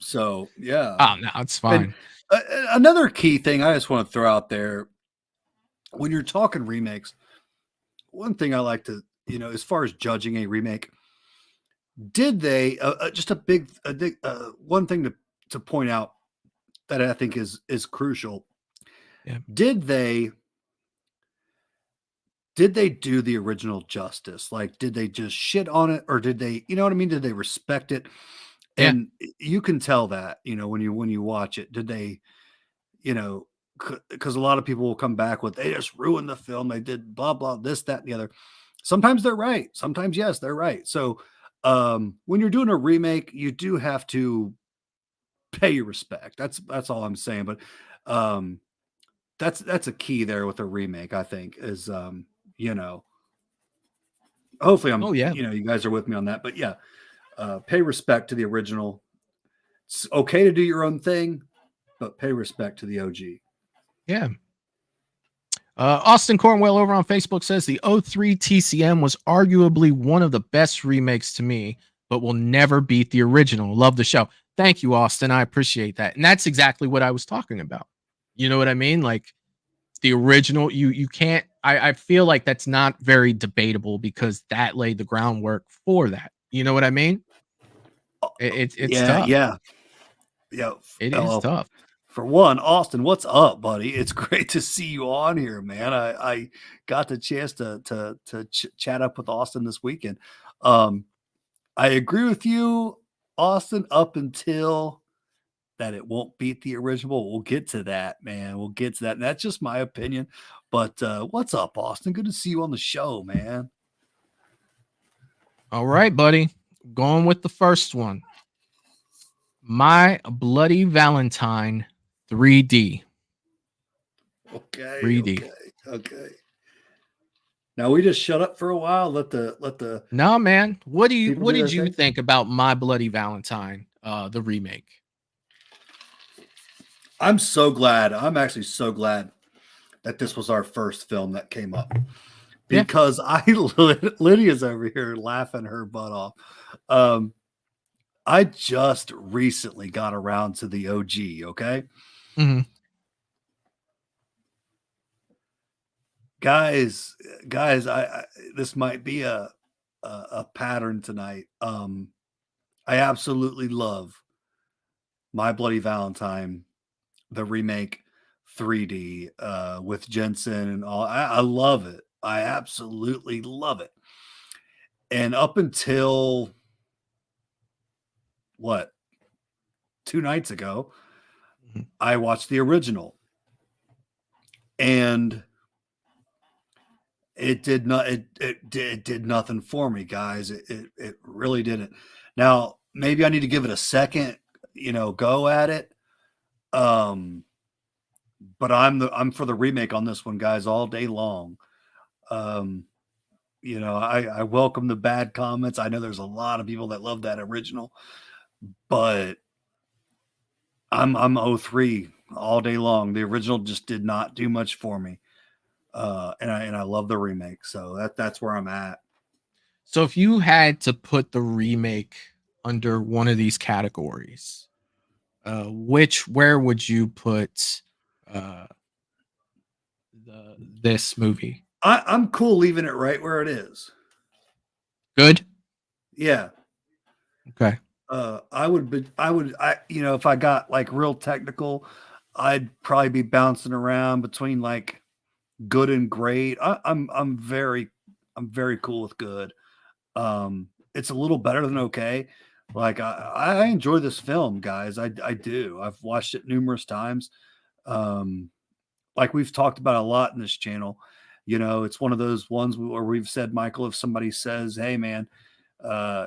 So yeah. Oh no, it's fine. And, another key thing I just want to throw out there when you're talking remakes, one thing I like to, as far as judging a remake, did they just a big one thing to point out that I think is crucial. Yeah. Did they do the original justice? Like, did they just shit on it, or did they, what I mean? Did they respect it? Yeah. And you can tell that, when you watch it, did they, because a lot of people will come back with, they just ruined the film. They did blah, blah, this, that, and the other. Sometimes they're right. Sometimes, yes, they're right. So when you're doing a remake, you do have to pay your respect. That's all I'm saying. But that's a key there with a remake, I think, is hopefully you guys are with me on that. But yeah, pay respect to the original. It's okay to do your own thing, but pay respect to the OG. Yeah. Austin Cornwell over on Facebook says the 03 TCM was arguably one of the best remakes to me, but will never beat the original. Love the show. Thank you, Austin. I appreciate that. And that's exactly what I was talking about. You know what I mean? Like the original, you can't I feel like that's not very debatable because that laid the groundwork for that. You know what I mean? It's Yeah, tough. yeah, yeah. It is Well, tough. for one, Austin, what's up, buddy? It's great to see you on here, man. I got the chance to chat up with Austin this weekend. I agree with you, Austin, up until that it won't beat the original. We'll get to that, man. We'll get to that. And that's just my opinion. But what's up, Austin? Good to see you on the show, man. All right, buddy. Going with the first one. My Bloody Valentine 3D. Okay. 3D. Okay. Now we just shut up for a while. Let the No, man. What people do did their you thing. think about My Bloody Valentine, the remake? I'm so glad. I'm actually so glad that this was our first film that came up because Lydia's over here laughing her butt off. I just recently got around to the OG. Okay, guys, I this might be a pattern tonight. I absolutely love My Bloody Valentine, the remake 3D with Jensen and all. I love it. I absolutely love it. And up until what, 2 nights ago, I watched the original, and it did not. It did nothing for me, guys. It really didn't. Now maybe I need to give it a second, go at it. But I'm for the remake on this one, guys, all day long. I welcome the bad comments. I know there's a lot of people that love that original, but I'm 03 all day long. The original just did not do much for me. And I love the remake. So that's where I'm at. So if you had to put the remake under one of these categories, where would you put this movie? I'm cool leaving it right where it is. Good. Yeah. Okay. If I got like real technical, I'd probably be bouncing around between like good and great. I'm very cool with good. It's a little better than okay. Like I enjoy this film, guys. I do. I've watched it numerous times. Like we've talked about a lot in this channel. It's one of those ones where we've said, Michael, if somebody says, hey man,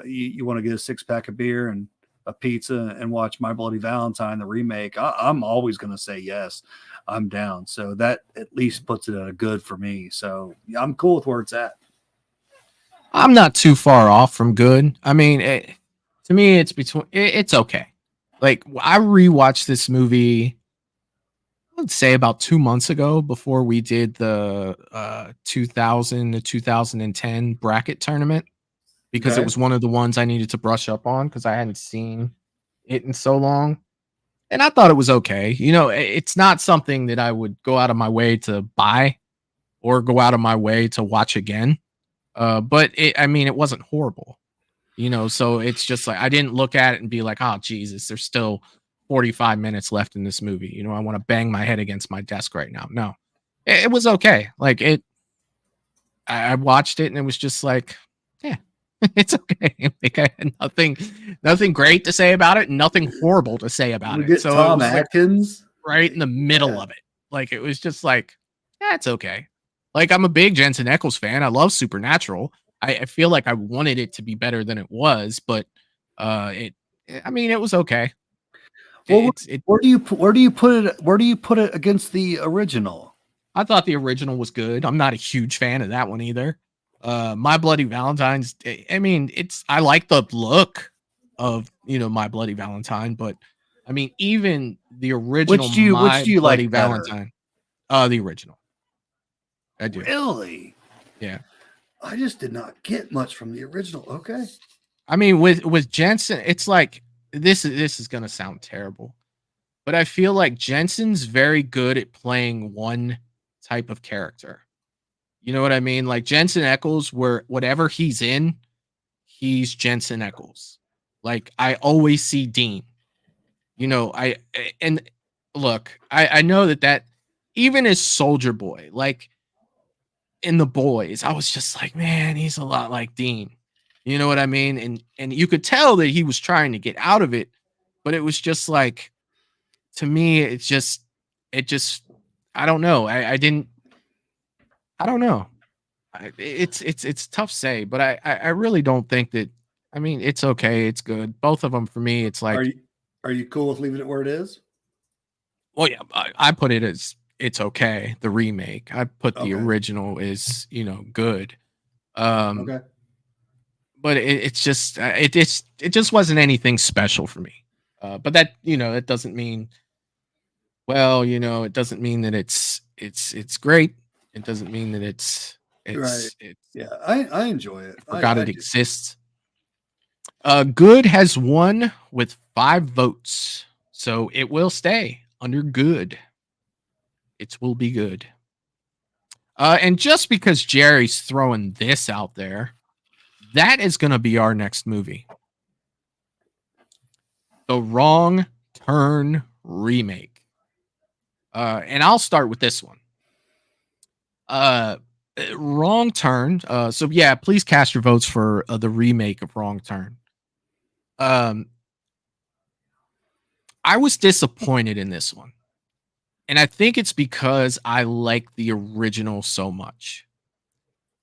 you want to get a 6-pack of beer and a pizza and watch My Bloody Valentine, the remake, I'm always going to say yes. I'm down. So that at least puts it at a good for me. So yeah, I'm cool with where it's at. I'm not too far off from good. I mean, to me, it's okay. Like I rewatched this movie, I would say about 2 months ago before we did the 2000 to 2010 bracket tournament, because it was one of the ones I needed to brush up on because I hadn't seen it in so long. And I thought it was okay. It's not something that I would go out of my way to buy or go out of my way to watch again. But it wasn't horrible, so it's just like I didn't look at it and be like, oh Jesus, there's still 45 minutes left in this movie. I want to bang my head against my desk right now. No, it was okay. Like I watched it and it was just like, yeah, it's okay. Like I had nothing great to say about it, and nothing horrible to say about it. So Tom it was Atkins right in the middle of it. Like it was just like, yeah, it's okay. Like I'm a big Jensen Ackles fan. I love Supernatural. I feel like I wanted it to be better than it was, but it was okay. Well, where do you put it? Where do you put it against the original? I thought the original was good. I'm not a huge fan of that one either. My Bloody Valentine's. I like the look of My Bloody Valentine, but even the original. Which do you Bloody like better? Valentine? The original. I do. Really? Yeah. I just did not get much from the original. Okay. With Jensen, it's like this is gonna sound terrible, but I feel like Jensen's very good at playing one type of character. You know what I mean? Like Jensen Ackles, where whatever he's in, he's Jensen Ackles. Like I always see Dean. You know, and look, I know that even as Soldier Boy, like in The Boys, I was just like, man, he's a lot like Dean. You know what I mean? And you could tell that he was trying to get out of it, but it was just like, to me, it just I don't know. I don't know. It's tough to say, but I really don't think that. I mean, it's okay, it's good. Both of them for me, it's Are like, you cool with leaving it where it is? well, yeah, I put it as it's okay. The remake, I put the Okay. original is good. Um, Okay. but it's just it just wasn't anything special for me. But that it doesn't mean it doesn't mean that it's great. It doesn't mean that Right. it's Yeah, I enjoy it. forgot I it do. exists. Good has won with 5 votes, so it will stay under good. It will be good. And just because Jerry's throwing this out there, that is going to be our next movie. The Wrong Turn remake. And I'll start with this one. Wrong Turn. So yeah, please cast your votes for the remake of Wrong Turn. I was disappointed in this one. And I think it's because I like the original so much.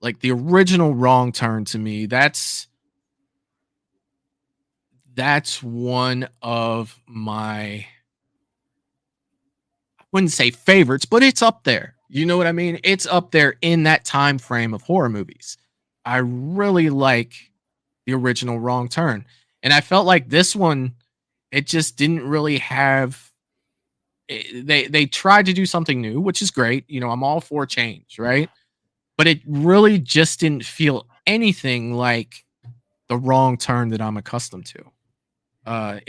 Like the original Wrong Turn to me, that's one of my, I wouldn't say favorites, but it's up there. You know what I mean? It's up there in that time frame of horror movies. I really like the original Wrong Turn. And I felt like this one, it just didn't really have, they tried to do something new, which is great. I'm all for change, right? But it really just didn't feel anything like the Wrong Turn that I'm accustomed to. I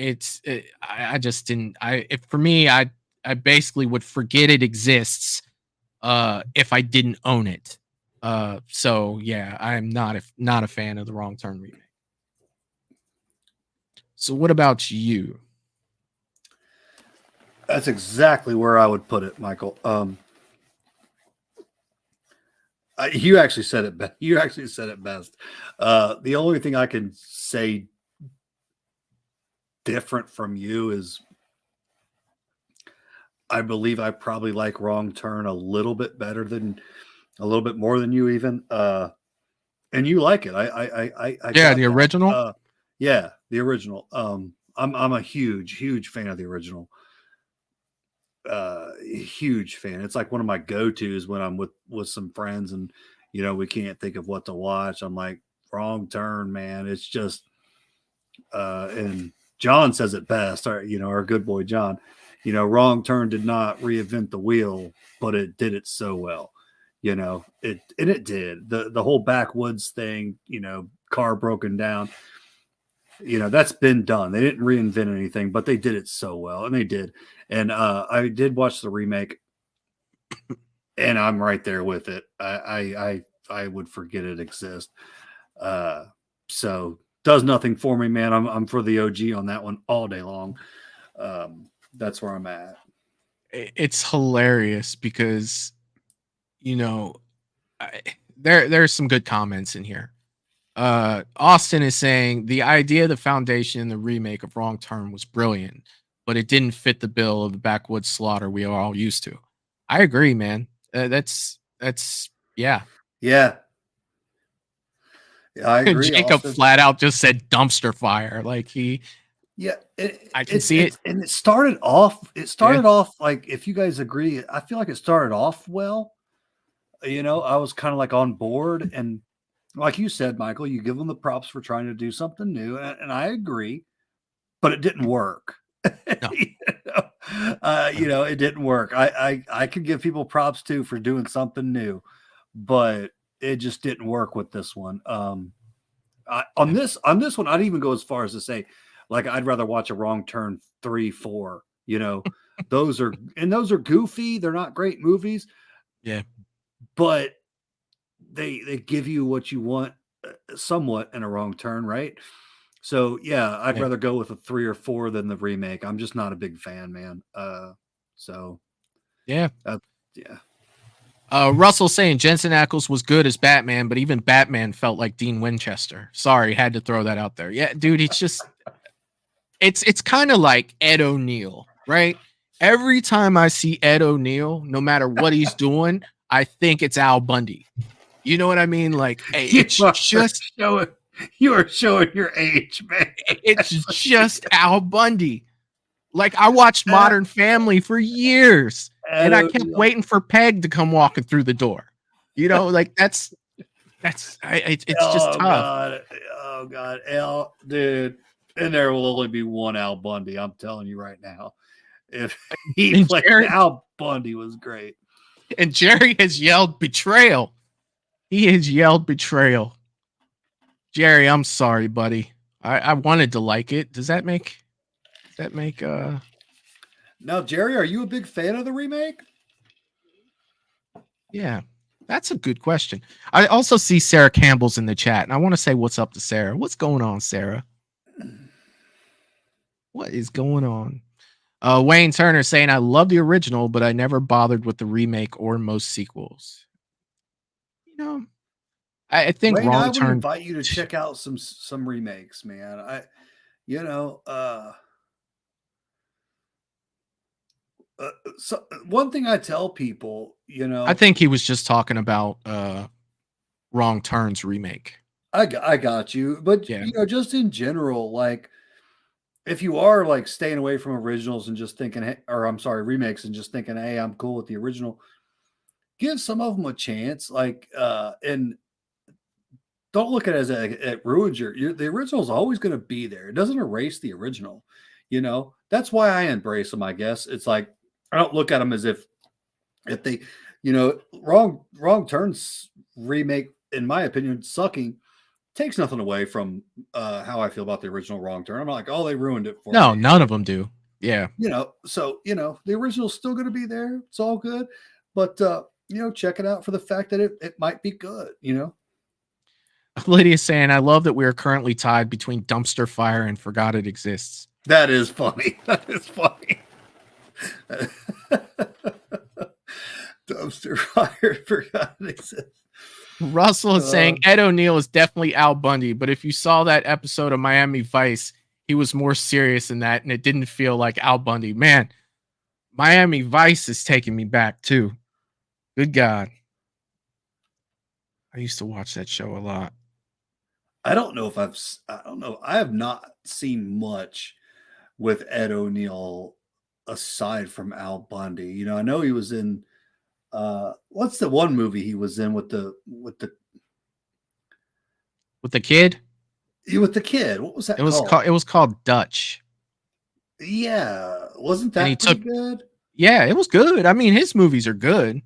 just didn't. For me, I basically would forget it exists if I didn't own it. So yeah, I'm not a fan of the Wrong Turn remake. So what about you? That's exactly where I would put it, Michael. You actually said it best. You actually said it best. The only thing I can say different from you is I believe I probably like Wrong Turn a little bit more than you even. And you like it. I Yeah, got the that. original. Yeah, the original. I'm a huge fan of the original. Huge fan. It's like one of my go-tos when I'm with some friends and we can't think of what to watch. I'm like, Wrong Turn, man. It's just and John says it best, our good boy John. Wrong Turn did not reinvent the wheel, but it did it so well. It did. The whole backwoods thing, car broken down. That's been done. They didn't reinvent anything, but they did it so well, and they did. And I did watch the remake, and I'm right there with it. I would forget it exists. So does nothing for me, man. I'm for the OG on that one all day long. That's where I'm at. It's hilarious because there's some good comments in here. Austin is saying the idea, the foundation, and the remake of Wrong Turn was brilliant, but it didn't fit the bill of the backwoods slaughter we are all used to. I agree, man. That's yeah. Yeah. I agree. Jacob Austin. flat out just said dumpster fire. Like Yeah, I can see it. And it started off like, if you guys agree, I feel like it started off well. I was kind of like on board, and like you said, Michael, you give them the props for trying to do something new, and I agree, but it didn't work. No. It didn't work. I could give people props too for doing something new, but it just didn't work with this one. On this one, I'd even go as far as to say, like, I'd rather watch a Wrong Turn 3, 4. Those are goofy. They're not great movies. Yeah, but they give you what you want somewhat in a wrong turn, right? So yeah, I'd Yeah. rather go with a 3 or 4 than the remake. I'm just not a big fan, man. So Yeah. yeah. Russell saying Jensen Ackles was good as Batman, but even Batman felt like Dean Winchester. Sorry, had to throw that out there. Yeah, dude, it's kind of like Ed O'Neill, right? Every time I see Ed O'Neill, no matter what he's doing, I think it's Al Bundy. You know what I mean? Like, it's just you are showing your age, man. It's just Al Bundy. Like, I watched Modern Family for years, and I kept waiting for Peg to come walking through the door. You know, like it's just tough. Oh God, Al, dude, and there will only be one Al Bundy. I'm telling you right now. If he played Al Bundy was great. And Jerry has yelled betrayal. He has yelled betrayal. Jerry, I'm sorry, buddy. I wanted to like it. Does that make Now, Jerry, are you a big fan of the remake? Yeah, that's a good question. I also see Sarah Campbell's in the chat, and I want to say what's up to Sarah. What's going on, Sarah? What is going on? Wayne Turner saying, I love the original, but I never bothered with the remake or most sequels. You know, I think Wayne, Wrong I would Turn. invite you to check out some remakes, man. So one thing I tell people, I think he was just talking about Wrong Turns remake. I got you, but just in general, like if you are like staying away from originals and just thinking, remakes and just thinking, hey, I'm cool with the original, give some of them a chance. Like, and don't look at it as it ruins the original is always going to be there. It doesn't erase the original. That's why I embrace them. I guess it's like I don't look at them as if they, Wrong Turns remake, in my opinion, sucking. Takes nothing away from how I feel about the original Wrong Turn. I'm not like, oh, they ruined it for me. No, none of them do. Yeah. So the original's still going to be there. It's all good. But, check it out for the fact that it might be good, Lydia's saying, I love that we are currently tied between Dumpster Fire and Forgot It Exists. That is funny. That is funny. Dumpster Fire, Forgot It Exists. Russell is saying Ed O'Neill is definitely Al Bundy, but if you saw that episode of Miami Vice, he was more serious than that, and it didn't feel like Al Bundy. Man, Miami Vice is taking me back too. Good God. I used to watch that show a lot. I don't know. I have not seen much with Ed O'Neill aside from Al Bundy. I know he was in what's the one movie he was in with the kid? With the kid. What was that? It was called Dutch. Yeah. Wasn't that good? Yeah, it was good. I mean, his movies are good.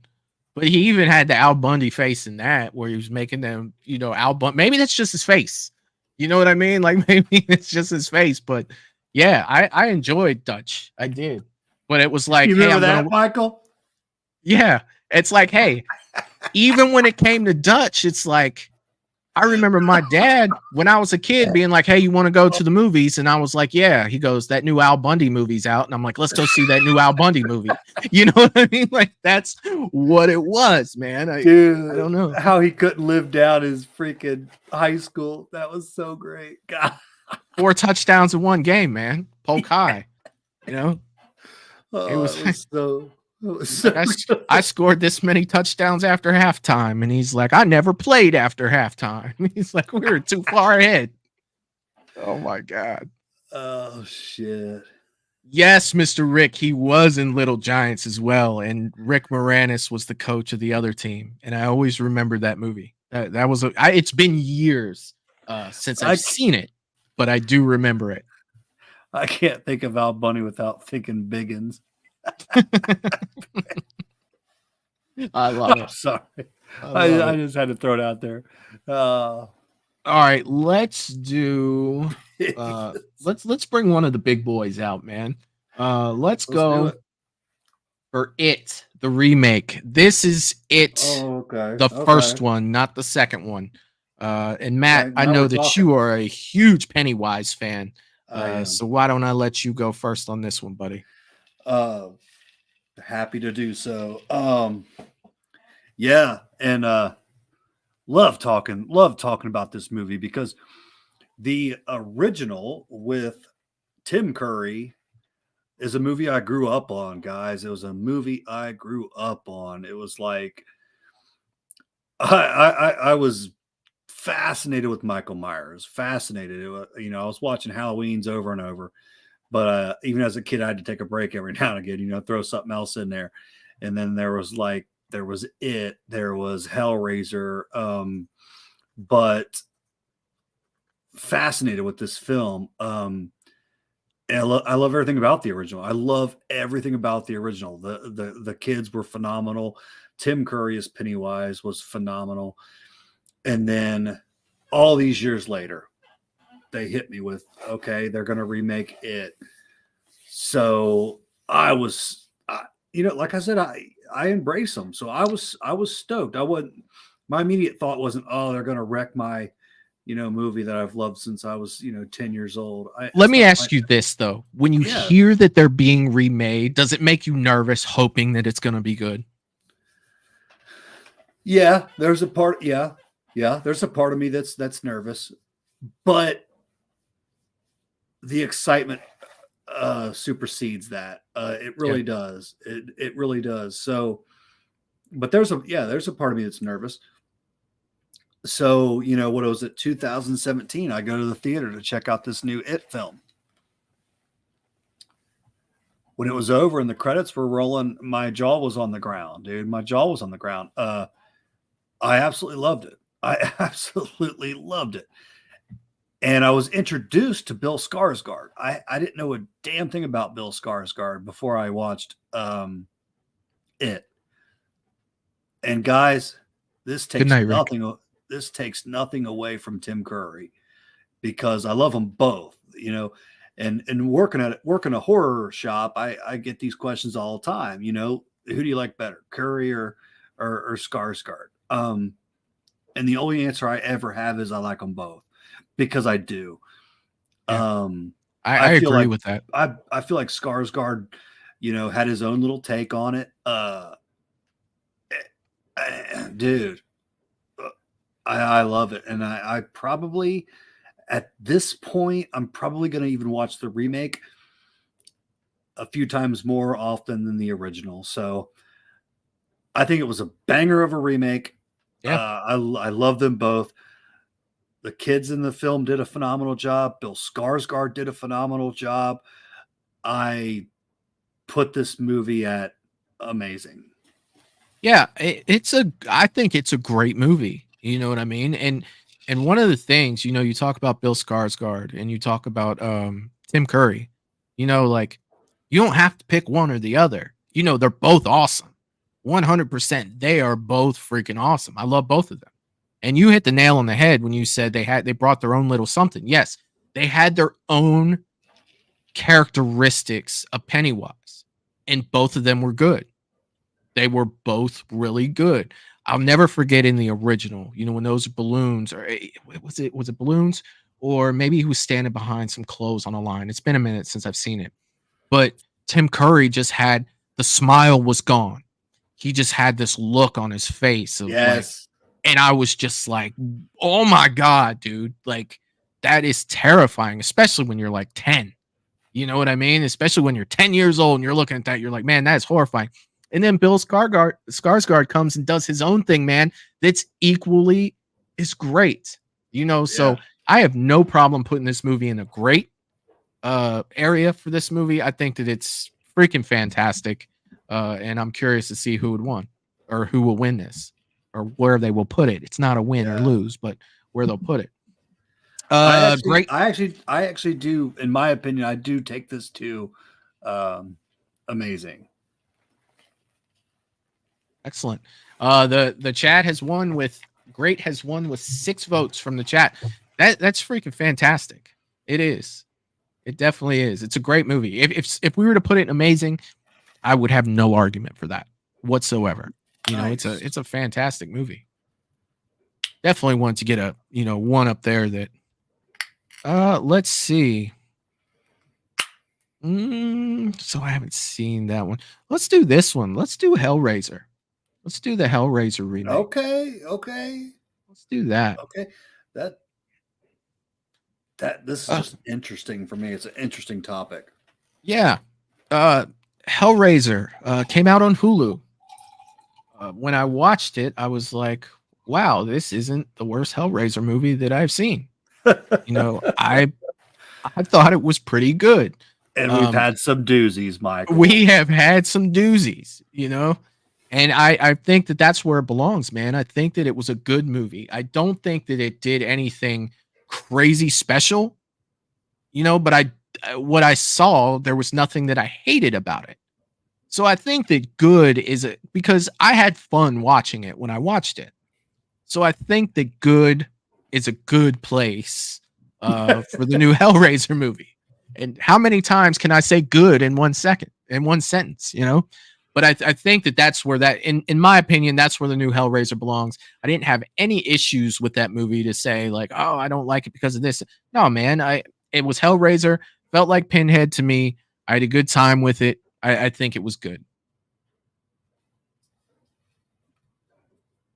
But he even had the Al Bundy face in that, where he was making them, Al Bundy. Maybe that's just his face. You know what I mean? Like, maybe it's just his face. But yeah, I enjoyed Dutch. I did. But it was like, you remember that, Michael? Yeah. It's like, hey, even when it came to Dutch, it's like, I remember my dad when I was a kid being like, hey, you want to go to the movies? And I was like, yeah. He goes, that new Al Bundy movie's out. And I'm like, let's go see that new Al Bundy movie. You know what I mean? Like, that's what it was, man. Dude, I don't know how he couldn't live down his freaking high school. That was so great. God. 4 touchdowns in one game, man. Polk High. It was so I scored this many touchdowns after halftime, and he's like, I never played after halftime. He's like, we were too far ahead. Oh my God. Oh shit. Yes, Mr. Rick, he was in Little Giants as well, and Rick Moranis was the coach of the other team, and I always remembered that movie. That was it's been years since I've seen it, but I do remember it. I can't think of Al Bundy without thinking Biggins. I love it. Sorry. I just had to throw it out there. All right, let's do let's bring one of the big boys out, man. Let's go. for It, the remake. This is It, okay. the first one, not the second one. And Matt, Okay, I now know we're that talking. you are a huge Pennywise fan. I am. So why don't I let you go first on this one, buddy? Happy to do so. Yeah, and love talking about this movie because the original with Tim Curry is a movie I grew up on, guys. It was a movie I grew up on. It was like I was fascinated with Michael Myers. Fascinated. I was watching Halloween's over and over, but even as a kid, I had to take a break every now and again. Throw something else in there, and then there was It, there was Hellraiser, but fascinated with this film. And I love everything about the original. I love everything about the original. The kids were phenomenal. Tim Curry as Pennywise was phenomenal. And then all these years later, they hit me with, okay, they're going to remake It. So I was, like I said, I embrace them. So I was stoked. My immediate thought wasn't, oh, they're going to wreck my, movie that I've loved since I was, 10 years old. Let me ask you this though. When you hear that they're being remade, does it make you nervous hoping that it's going to be good? Yeah, there's a part. Yeah. There's a part of me that's nervous, but the excitement supersedes that. It really does. It really does. So, but there's a part of me that's nervous. So, what was it? 2017, I go to the theater to check out this new It film. When it was over and the credits were rolling, my jaw was on the ground, dude. My jaw was on the ground. I absolutely loved it. And I was introduced to Bill Skarsgård. I didn't know a damn thing about Bill Skarsgård before I watched It. And guys, this takes nothing. This takes nothing away from Tim Curry because I love them both. And working a horror shop, I get these questions all the time. Who do you like better, Curry or Skarsgård? And the only answer I ever have is I like them both because I do. Yeah. I agree with that. I feel like Skarsgård, had his own little take on it. Dude, I love it. And I probably, at this point, I'm probably going to even watch the remake a few times more often than the original. So I think it was a banger of a remake. Yeah. I love them both. The kids in the film did a phenomenal job. Bill Skarsgård did a phenomenal job. I put this movie at amazing. Yeah, I think it's a great movie. You know what I mean? And one of the things, you talk about Bill Skarsgård and you talk about Tim Curry, you don't have to pick one or the other. They're both awesome. 100%. They are both freaking awesome. I love both of them. And you hit the nail on the head when you said they brought their own little something. Yes, they had their own characteristics of Pennywise, and both of them were good. They were both really good. I'll never forget in the original, when those balloons, or was it balloons, or maybe he was standing behind some clothes on a line. It's been a minute since I've seen it, but Tim Curry just had the smile was gone. He just had this look on his face of and I was just like, oh my God, dude, that is terrifying, especially when you're 10. You know what I mean? Especially when you're 10 years old and you're looking at that, you're like, man, that is horrifying. And then Bill Skarsgård comes and does his own thing, man. That's equally is great. So I have no problem putting this movie in a great area for this movie. I think that it's freaking fantastic. And I'm curious to see who would win or who will win this or where they will put it. It's not a win or lose, but where they'll put it. Great. I actually do, in my opinion, I do take this to amazing. Excellent. The chat has won with 6 votes from the chat. That's freaking fantastic. It is. It definitely is. It's a great movie. If we were to put it in amazing, I would have no argument for that whatsoever. You know, Nice. it's a fantastic movie. Definitely want to get a, one up there that let's see. So I haven't seen that one. Let's do this one. Let's do Hellraiser. Let's do the Hellraiser remake. Okay. Let's do that. Okay. This is just interesting for me. It's an interesting topic. Yeah. Hellraiser came out on Hulu. When I watched it, I was like, wow, this isn't the worst Hellraiser movie that I've seen. I thought it was pretty good. And we've had some doozies, Mike. We have had some doozies, and I think that that's where it belongs, man. I think that it was a good movie. I don't think that it did anything crazy special, but what I saw, there was nothing that I hated about it. So I think that good is because I had fun watching it when I watched it. So I think that good is a good place for the new Hellraiser movie. And how many times can I say good in one sentence, But I think that that's where in my opinion, that's where the new Hellraiser belongs. I didn't have any issues with that movie to say like, oh, I don't like it because of this. No, man, it was Hellraiser, felt like Pinhead to me. I had a good time with it. I think it was good.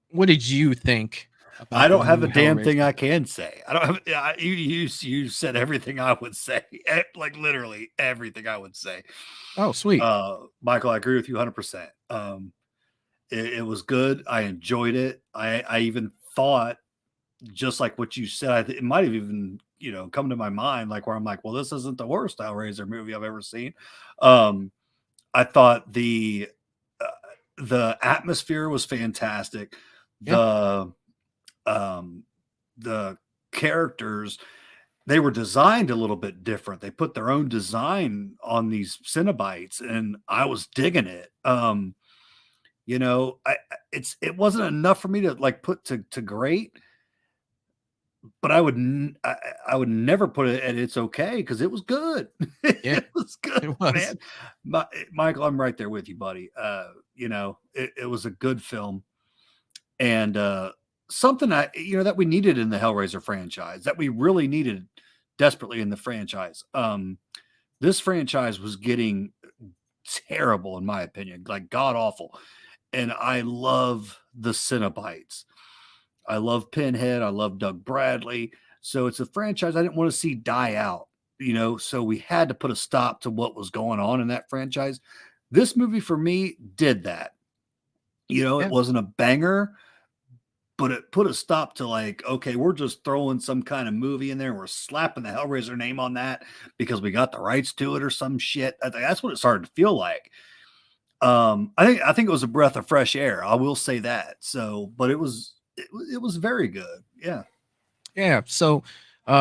What did you think? I don't have a damn thing I can say. I don't have. You said everything I would say, like literally everything I would say. Oh, sweet, Michael. I agree with you 100%. It was good. I enjoyed it. I even thought, just like what you said, it might have even come to my mind, like where I'm like, well, this isn't the worst Hellraiser movie I've ever seen. I thought the atmosphere was fantastic. Yeah. The characters, they were designed a little bit different. They put their own design on these Cenobites, and I was digging it. It wasn't enough for me to like put to great, but I would never put it at it's okay because it was good. Yeah, it was good, it was. man. Michael, I'm right there with you, buddy. It was a good film, and something that we needed in the Hellraiser franchise, that we really needed desperately in the franchise. This franchise was getting terrible, in my opinion, like god awful. And I love the Cenobites. I love Pinhead. I love Doug Bradley. So it's a franchise I didn't want to see die out, so we had to put a stop to what was going on in that franchise. This movie for me did that. It wasn't a banger, but it put a stop to like, okay, we're just throwing some kind of movie in there. And we're slapping the Hellraiser name on that because we got the rights to it or some shit. I think that's what it started to feel like. I think it was a breath of fresh air. I will say that. So, but it was very good. Yeah. Yeah. So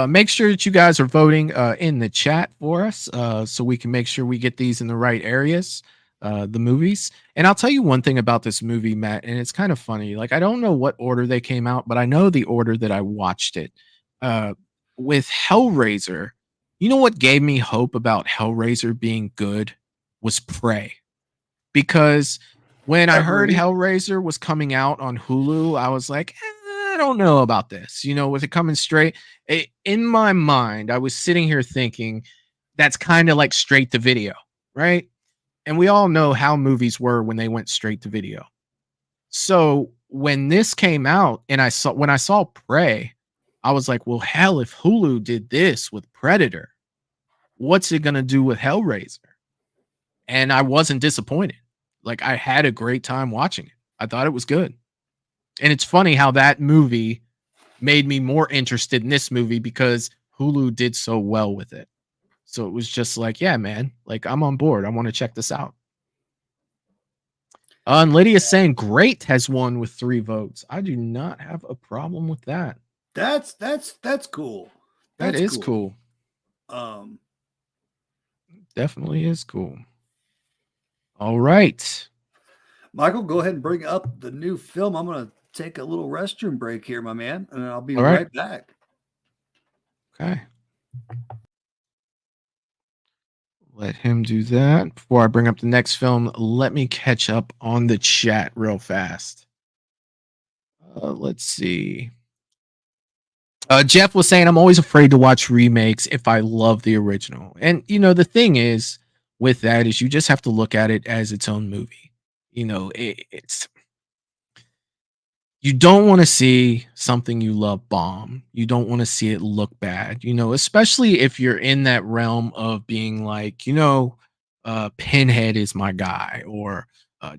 make sure that you guys are voting in the chat for us so we can make sure we get these in the right areas. The movies. And I'll tell you one thing about this movie, Matt, and it's kind of funny. Like, I don't know what order they came out, but I know the order that I watched it. With Hellraiser, you know what gave me hope about Hellraiser being good was Prey. Because when I heard Hellraiser was coming out on Hulu, I was like, I don't know about this. With it coming straight in my mind, I was sitting here thinking that's kind of like straight to video, right? And we all know how movies were when they went straight to video. So when this came out and when I saw Prey, I was like, well, hell, if Hulu did this with Predator, what's it going to do with Hellraiser? And I wasn't disappointed. Like, I had a great time watching it. I thought it was good. And it's funny how that movie made me more interested in this movie because Hulu did so well with it. So it was just like, yeah, man, like I'm on board. I want to check this out. And Lydia's saying great has won with 3 votes. I do not have a problem with that. That's cool. That is cool. Definitely is cool. All right. Michael, go ahead and bring up the new film. I'm going to take a little restroom break here, my man, and I'll be right back. Okay. Let him do that. Before I bring up the next film, let me catch up on the chat real fast. Let's see. Jeff was saying, I'm always afraid to watch remakes if I love the original. And, the thing is with that is you just have to look at it as its own movie. It's you don't want to see something you love bomb. You don't want to see it look bad, especially if you're in that realm of being like, Pinhead is my guy, or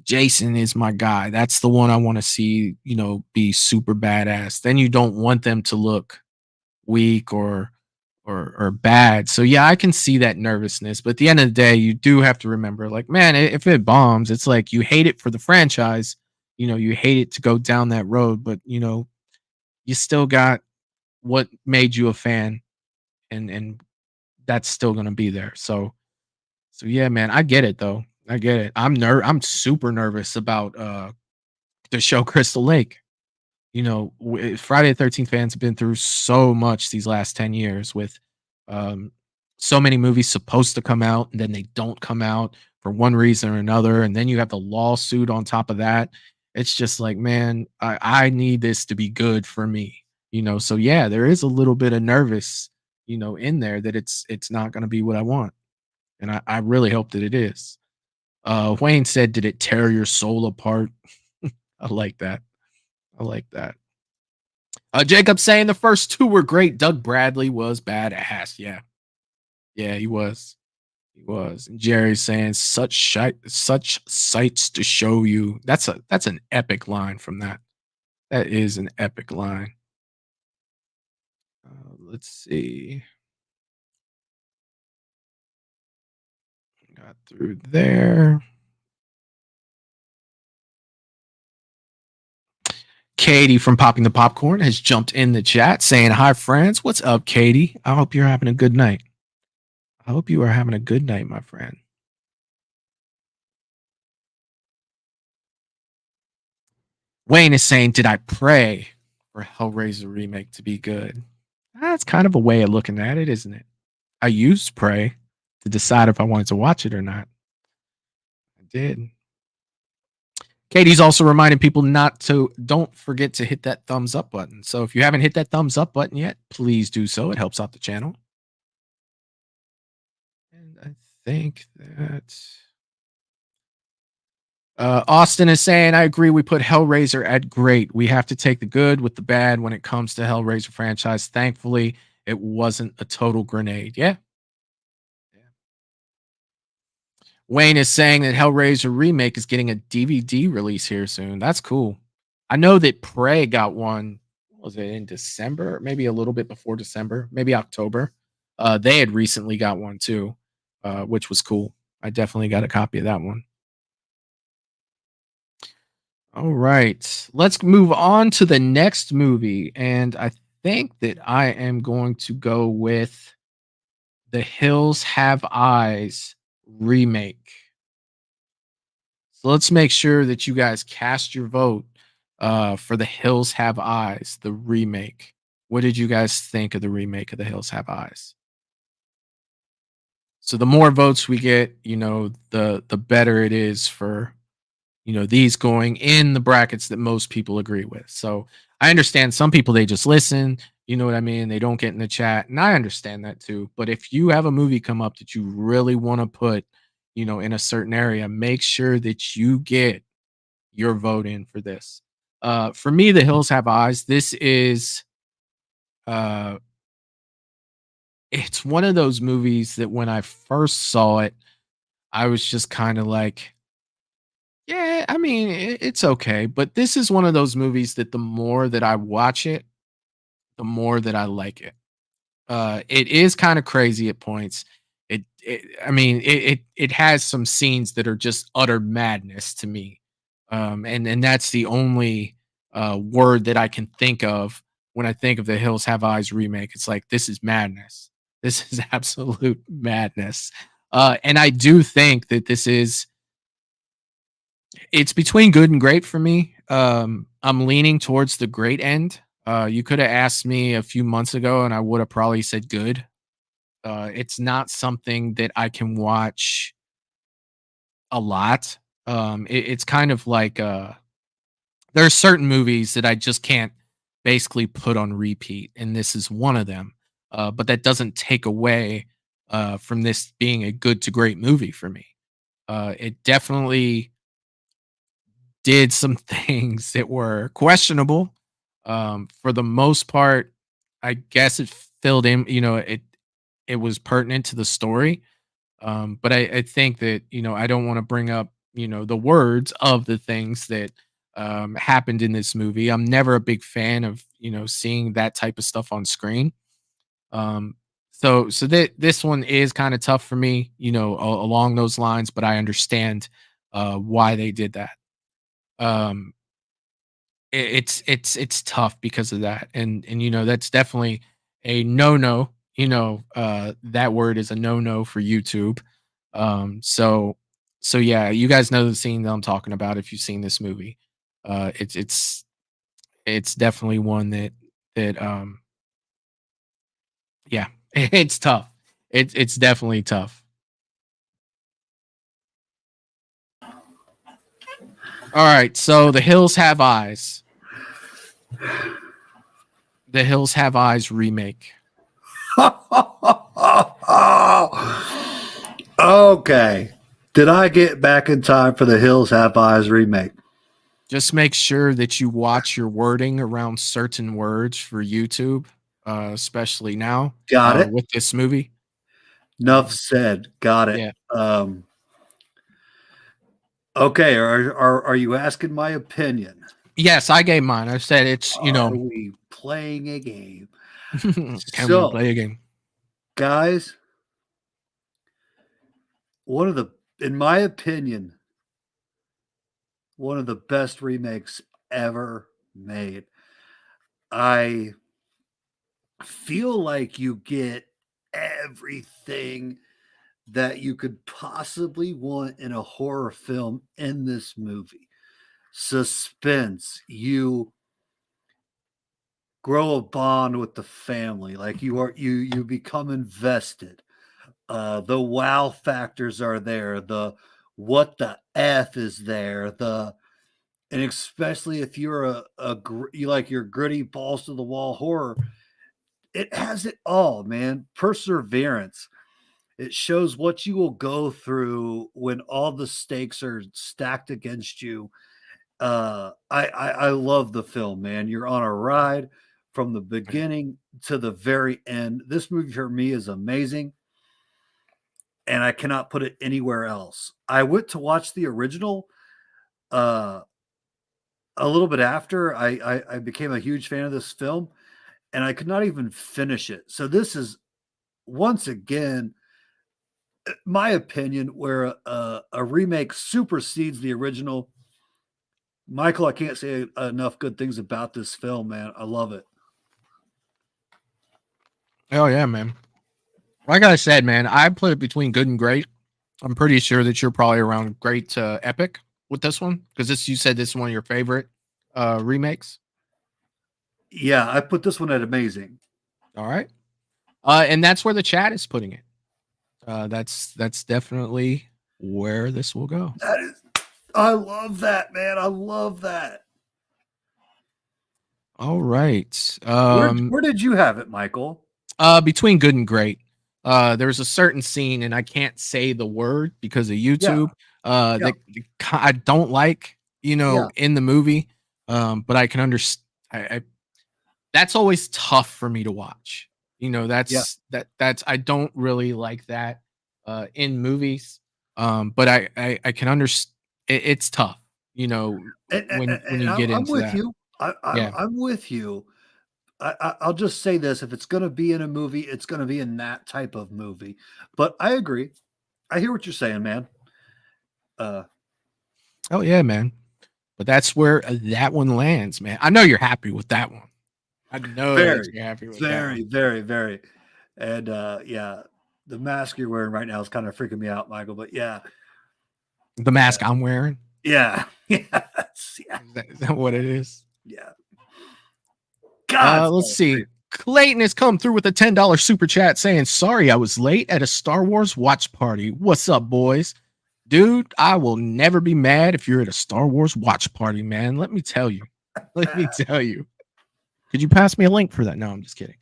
Jason is my guy. That's the one I want to see, be super badass. Then you don't want them to look weak or bad. So yeah, I can see that nervousness. But at the end of the day, you do have to remember, like, man, if it bombs, it's like you hate it for the franchise. You hate it to go down that road, but you still got what made you a fan, and that's still gonna be there. So yeah, man, I get it though. I get it. I'm super nervous about the show Crystal Lake. Friday the 13th fans have been through so much these last 10 years with um, so many movies supposed to come out and then they don't come out for one reason or another. And then you have the lawsuit on top of that. It's just like, man, I need this to be good for me. So yeah, there is a little bit of nervous, in there that it's not going to be what I want. And I really hope that it is. Wayne said, did it tear your soul apart? I like that. I like that. Jacob saying the first two were great. Doug Bradley was badass. Yeah. Yeah, he was. He was. And Jerry's saying such sights to show you. That's an epic line from that. That is an epic line. Let's see. Got through there. Katie from Popping the Popcorn has jumped in the chat saying, hi, friends. What's up, Katie? I hope you're having a good night. I hope you are having a good night, my friend. Wayne is saying, did I pray for Hellraiser remake to be good? That's kind of a way of looking at it, isn't it? I used pray to decide if I wanted to watch it or not. I did. Katie's also reminding people don't forget to hit that thumbs up button. So if you haven't hit that thumbs up button yet, please do so. It helps out the channel. And I think that Austin is saying, I agree. We put Hellraiser at great. We have to take the good with the bad when it comes to Hellraiser franchise. Thankfully, it wasn't a total grenade. Yeah. Wayne is saying that Hellraiser remake is getting a DVD release here soon. That's cool. I know that Prey got one. Was it in December? Maybe a little bit before December, maybe October. They had recently got one too, which was cool. I definitely got a copy of that one. All right, let's move on to the next movie. And I think that I am going to go with The Hills Have Eyes remake. So let's make sure that you guys cast your vote for The Hills Have Eyes, the remake. What did you guys think of the remake of The Hills Have Eyes? So the more votes we get, the better it is for, these going in the brackets that most people agree with. So I understand some people, they just listen, you know what I mean? They don't get in the chat. And I understand that too. But if you have a movie come up that you really want to put, in a certain area, make sure that you get your vote in for this. For me, The Hills Have Eyes. This is, it's one of those movies that when I first saw it, I was just kind of like, yeah, I mean, it's okay. But this is one of those movies that the more that I watch it, the more that I like it. It is kind of crazy at points. It has some scenes that are just utter madness to me. And that's the only word that I can think of when I think of The Hills Have Eyes remake. It's like, this is madness. This is absolute madness. And I do think that it's between good and great for me. I'm leaning towards the great end. You could have asked me a few months ago and I would have probably said good. It's not something that I can watch a lot. It's kind of like there are certain movies that I just can't basically put on repeat, and this is one of them. But that doesn't take away from this being a good to great movie for me. It definitely did some things that were questionable. For the most part, I guess it filled in. It was pertinent to the story. But I think that I don't want to bring up the words of the things that happened in this movie. I'm never a big fan of seeing that type of stuff on screen. Um, so that this one is kind of tough for me, along those lines. But I understand why they did that. Um, it's tough because of that, and that's definitely a no no. That word is a no no for YouTube. So yeah, you guys know the scene that I'm talking about if you've seen this movie. It's definitely one that yeah, it's tough. It's definitely tough. All right, so The Hills Have Eyes. The Hills Have Eyes remake. Okay. Did I get back in time for the Hills Have Eyes remake? Just make sure that you watch your wording around certain words for YouTube, especially now. Got it. With this movie. Enough said. Got it. Yeah. Okay. Are you asking my opinion? Yes, I gave mine. I said it's Are we playing a game? Can we play a game? Guys, in my opinion, one of the best remakes ever made. I feel like you get everything that you could possibly want in a horror film in this movie. Suspense, you grow a bond with the family, like you become invested. The wow factors are there, the what the F is there, and especially if you're you like your gritty balls to the wall horror, it has it all, man. Perseverance. It shows what you will go through when all the stakes are stacked against you. I love the film, man. You're on a ride from the beginning to the very end. This movie for me is amazing, and I cannot put it anywhere else. I went to watch the original a little bit after I became a huge fan of this film, and I could not even finish it. So this is once again my opinion where a remake supersedes the original. Michael, I can't say enough good things about this film, man. I love it. Oh yeah, man. Like I said, man, I put it between good and great. I'm pretty sure that you're probably around great to epic with this one because you said this is one of your favorite remakes. Yeah, I put this one at amazing. All right, and that's where the chat is putting it. That's definitely where this will go. I love that, man. I love that. All right. Where did you have it, Michael? Between good and great. There's a certain scene, and I can't say the word because of YouTube. That I don't like, in the movie. But I can understand. That's always tough for me to watch. That's I don't really like that in movies. But I can understand. It's tough. When you get into with that. You. I'm with you. I'll just say this: if it's going to be in a movie, it's going to be in that type of movie. But I agree. I hear what you're saying, man. Oh yeah, man. But that's where that one lands, man. I know you're happy with that one. I know that you're happy with that one. Very, very. And yeah, the mask you're wearing right now is kind of freaking me out, Michael. But yeah, the mask I'm wearing. Yeah, yes, yeah. Is that what it is? Yeah. God, let's see. Clayton has come through with a $10 super chat saying, sorry, I was late at a Star Wars watch party. What's up, boys? Dude, I will never be mad if you're at a Star Wars watch party, man. Let me tell you. Let me tell you. Could you pass me a link for that? No, I'm just kidding.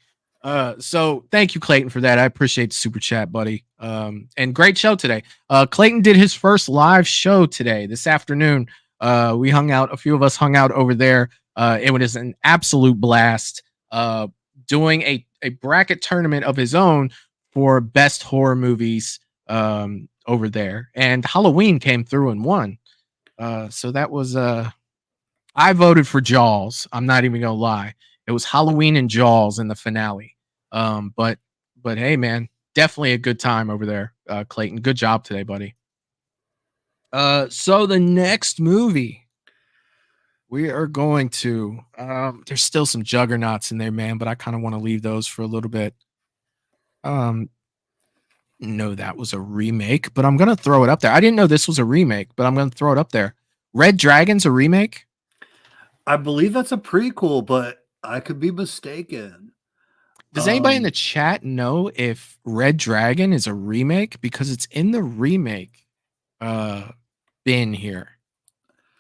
So thank you, Clayton, for that. I appreciate the super chat, buddy. And great show today. Clayton did his first live show today, this afternoon. We hung out, a few of us hung out over there. It was an absolute blast. Doing a bracket tournament of his own for best horror movies over there. And Halloween came through and won. So that was I voted for Jaws. I'm not even gonna lie. It was Halloween and Jaws in the finale. But hey, man, definitely a good time over there, Clayton. Good job today, buddy. So the next movie we are going to there's still some juggernauts in there, man, but I kind of want to leave those for a little bit. No, that was a remake, but I'm gonna throw it up there. I didn't know this was a remake, but I'm gonna throw it up there. Red Dragon's a remake? I believe that's a prequel, but I could be mistaken. Does anybody in the chat know if Red Dragon is a remake? Because it's in the remake bin here.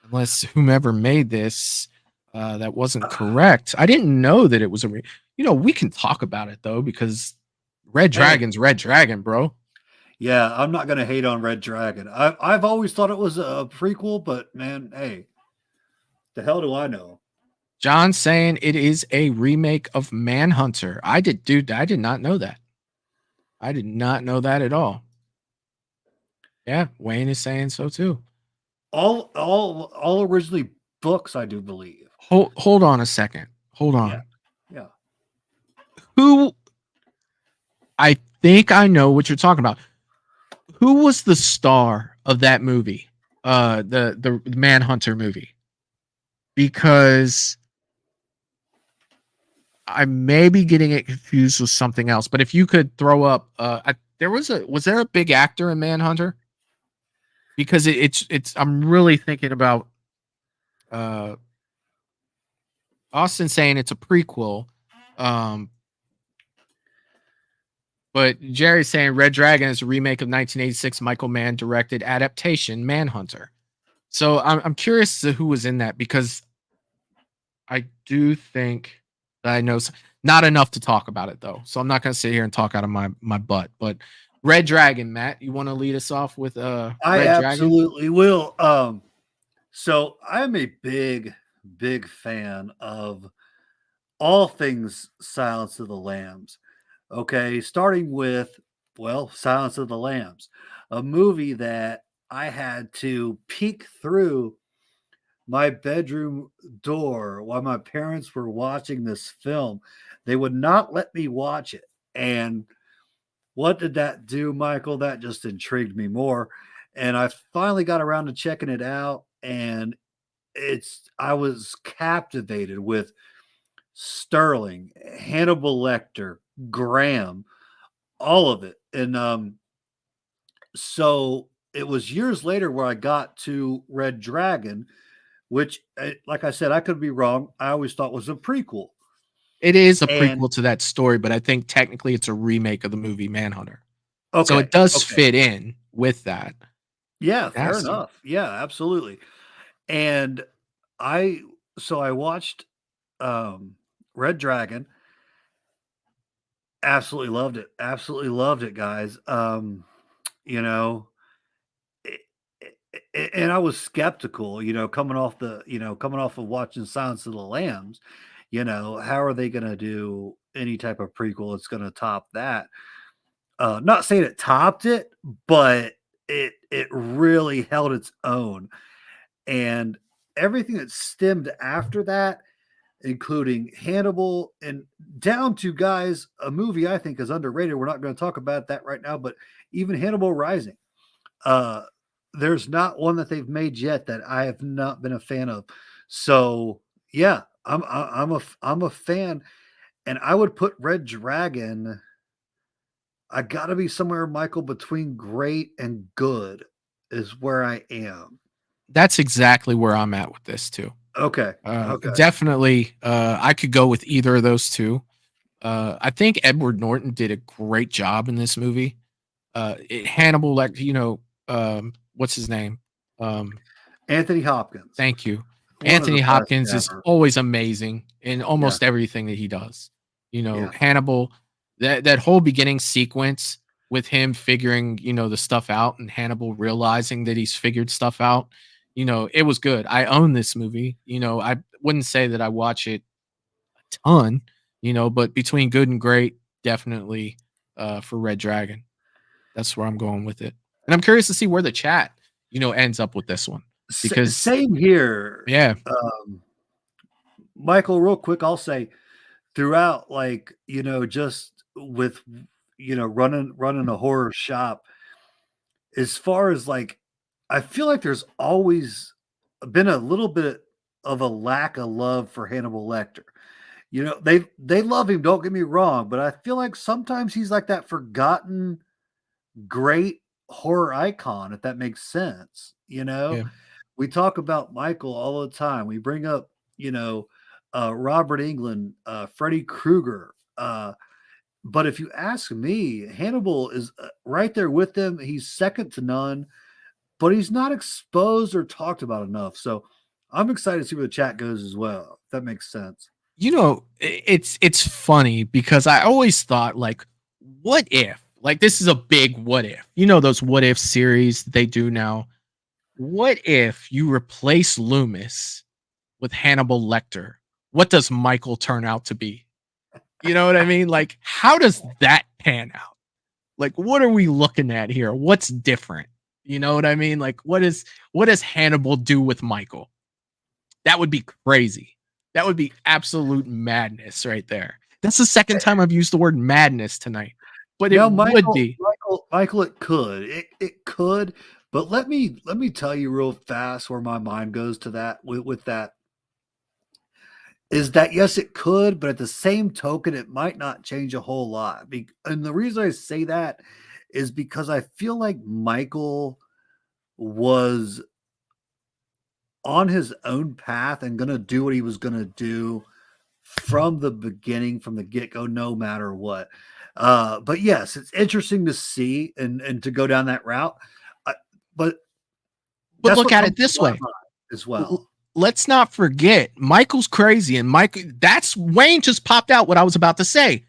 Unless whomever made this that wasn't correct. I didn't know that it was a we can talk about it though, because Red Dragon's Red Dragon, bro. Yeah, I'm not gonna hate on Red Dragon. I've always thought it was a prequel, but man, hey, the hell do I know? John saying it is a remake of Manhunter. I did not know that. I did not know that at all. Yeah, Wayne is saying so too. All originally books, I do believe. Hold on a second. Hold on. Yeah. Who? I think I know what you're talking about. Who was the star of that movie? The Manhunter movie. Because I may be getting it confused with something else. But if you could throw up, was there a big actor in Manhunter? Because it's I'm really thinking about Austin saying it's a prequel. But Jerry's saying Red Dragon is a remake of 1986 Michael Mann directed adaptation Manhunter. So I'm curious to who was in that, because I do think that I know not enough to talk about it though. So I'm not going to sit here and talk out of my butt. But Red Dragon, Matt, you want to lead us off with I Red absolutely will. So I'm a big fan of all things Silence of the Lambs. Okay, starting with Silence of the Lambs, a movie that I had to peek through my bedroom door while my parents were watching this film. They would not let me watch it. And what did that do, Michael? That just intrigued me more. And I finally got around to checking it out. And I was captivated with Sterling, Hannibal Lecter, Graham, all of it. And so it was years later where I got to Red Dragon, which, like I said, I could be wrong. I always thought was a prequel. It is a prequel to that story, but I think technically it's a remake of the movie Manhunter. Okay, so it does fit in with that. Yeah, fair enough. Yeah, absolutely. And I watched Red Dragon. Absolutely loved it. Absolutely loved it, guys. And I was skeptical, coming off of watching Silence of the Lambs. How are they going to do any type of prequel that's going to top that? Not saying it topped it, but it really held its own. And everything that stemmed after that, including Hannibal and down to, guys, a movie I think is underrated. We're not going to talk about that right now, but even Hannibal Rising. There's not one that they've made yet that I have not been a fan of. So yeah, I'm a fan, and I would put Red Dragon. I got to be somewhere, Michael, between great and good is where I am. That's exactly where I'm at with this too. Okay. Definitely. I could go with either of those two. I think Edward Norton did a great job in this movie. Hannibal, like what's his name? Anthony Hopkins. Thank you. One of the Anthony best Hopkins is ever. always amazing in Yeah. almost everything that he does. Yeah. Hannibal, that whole beginning sequence with him figuring, the stuff out and Hannibal realizing that he's figured stuff out, it was good. I own this movie. I wouldn't say that I watch it a ton, but between good and great, definitely for Red Dragon. That's where I'm going with it. And I'm curious to see where the chat, ends up with this one. Because same here. Yeah. Michael, real quick, I'll say throughout, just with running a horror shop, as far as I feel like there's always been a little bit of a lack of love for Hannibal Lecter. They love him, don't get me wrong, but I feel like sometimes he's like that forgotten great horror icon, if that makes sense. Yeah. We talk about Michael all the time. We bring up, Robert Englund, Freddy Krueger. But if you ask me, Hannibal is right there with them. He's second to none, but he's not exposed or talked about enough. So I'm excited to see where the chat goes as well. If that makes sense. It's funny because I always thought, what if? This is a big what if. Those what if series they do now. What if you replace Loomis with Hannibal Lecter? What does Michael turn out to be? You know what I mean? How does that pan out? What are we looking at here? What's different? You know what I mean? What does Hannibal do with Michael? That would be crazy. That would be absolute madness right there. That's the second time I've used the word madness tonight. But it would be. Michael, it could. It could. But let me tell you real fast where my mind goes to that with that. Is that yes, it could, but at the same token, it might not change a whole lot. And the reason I say that is because I feel like Michael was on his own path and going to do what he was going to do from the beginning, from the get-go, no matter what. But yes, it's interesting to see and to go down that route. But look at it this way as well. Let's not forget Michael's crazy, and that's Wayne just popped out what I was about to say.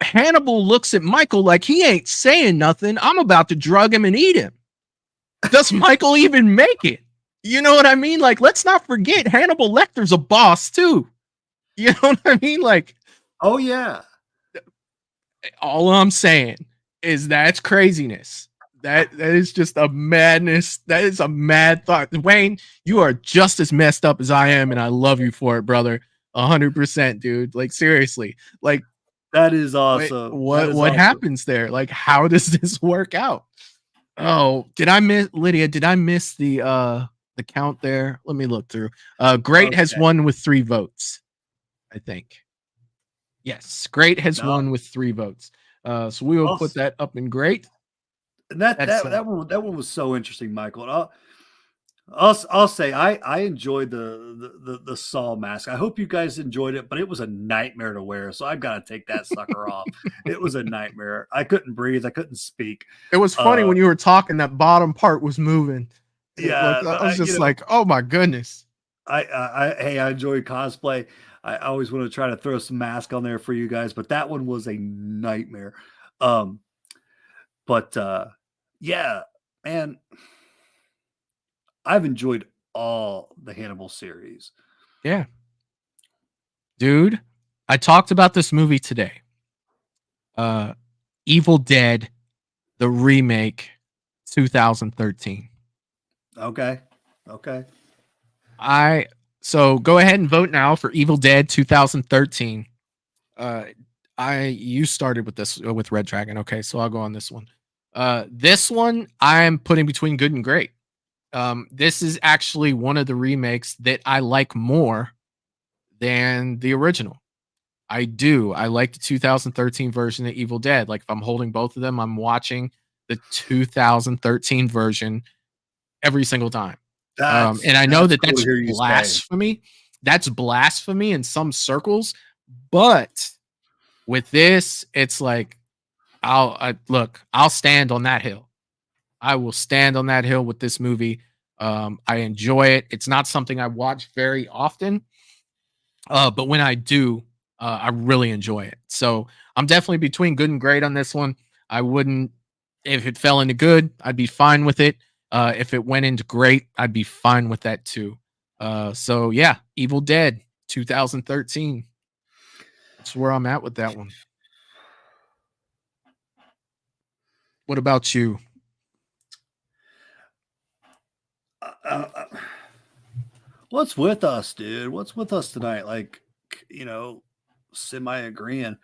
Hannibal looks at Michael like he ain't saying nothing. I'm about to drug him and eat him. Does Michael even make it? You know what I mean? Let's not forget Hannibal Lecter's a boss too. You know what I mean? Oh yeah. All I'm saying is that's craziness. That is just a madness. That is a mad thought. Wayne, you are just as messed up as I am, and I love you for it, brother. 100%, dude. Seriously. That is awesome. What happens there? How does this work out? Oh, did I miss Lydia? Did I miss the count there? Let me look through. Great has won with 3 votes, I think. Yes, Great has won with 3 votes. So we will put that up in Great. And that one was so interesting, Michael. And I'll say I enjoyed the Saw mask. I hope you guys enjoyed it, but it was a nightmare to wear. So I've got to take that sucker off. It was a nightmare. I couldn't breathe. I couldn't speak. It was funny when you were talking. That bottom part was moving. Yeah, I was just oh my goodness. I enjoy cosplay. I always want to try to throw some mask on there for you guys, but that one was a nightmare. Yeah, man, I've enjoyed all the Hannibal series. Yeah. Dude, I talked about this movie today. Evil Dead, the remake, 2013. Okay. So go ahead and vote now for Evil Dead 2013. You started with this with Red Dragon. Okay, so I'll go on this one. This one I'm putting between good and great. This is actually one of the remakes that I like more than the original. I do. I like the 2013 version of Evil Dead. If I'm holding both of them, I'm watching the 2013 version every single time. And I know that's blasphemy. That's blasphemy in some circles, but With this, it's like I'll stand on that hill. I will stand on that hill with this movie. I enjoy it. It's not something I watch very often, but when I do, I really enjoy it. So I'm definitely between good and great on this one. I wouldn't, if it fell into good, I'd be fine with it. If it went into great, I'd be fine with that too. So yeah, Evil Dead 2013. That's where I'm at with that one. What about you? What's with us, dude? What's with us tonight? Like, semi agreeing.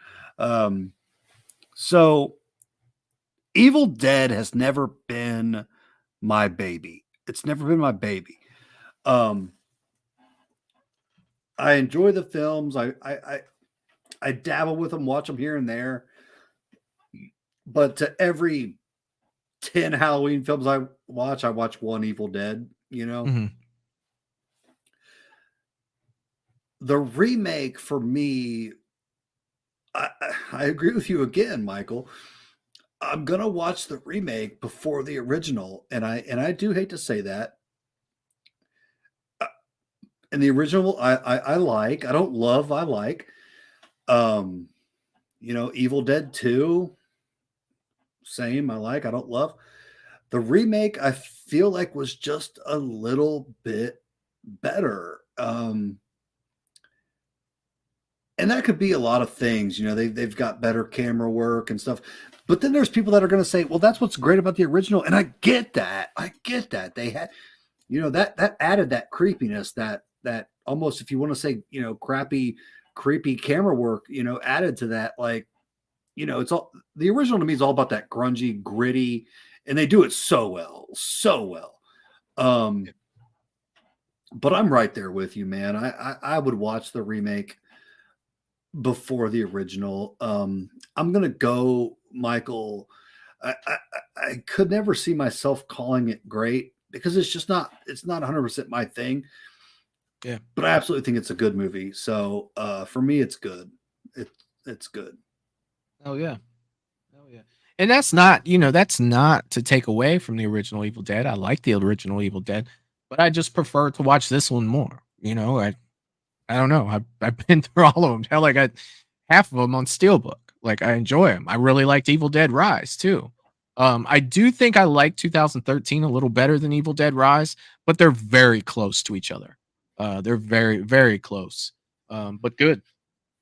So Evil Dead has never been my baby. It's never been my baby. I enjoy the films. I dabble with them, watch them here and there. But to every 10 Halloween films I watch one Evil Dead, Mm-hmm. The remake for me, I agree with you again, Michael. I'm gonna watch the remake before the original, and I do hate to say that. And the original, I like. I don't love. I like. Evil Dead 2, same. I like. I don't love. The remake, I feel like was just a little bit better. And that could be a lot of things. They've got better camera work and stuff. But then there's people that are going to say, well, that's what's great about the original. And I get that. They had, that added that creepiness, that almost, if you want to say, crappy, creepy camera work, added to that. Like, it's all, the original to me is all about that grungy, gritty, and they do it so well. But I'm right there with you, man. I would watch the remake before the original. I'm gonna go, Michael. I could never see myself calling it great because it's not 100% my thing. Yeah, but I absolutely think it's a good movie. So for me, it's good. It's good. Oh yeah. And that's not to take away from the original Evil Dead. I like the original Evil Dead, but I just prefer to watch this one more. I don't know. I've been through all of them. Hell, I got half of them on Steelbook. Like, I enjoy them. I really liked Evil Dead Rise too. I do think I like 2013 a little better than Evil Dead Rise, but they're very close to each other. They're very, very close. But good.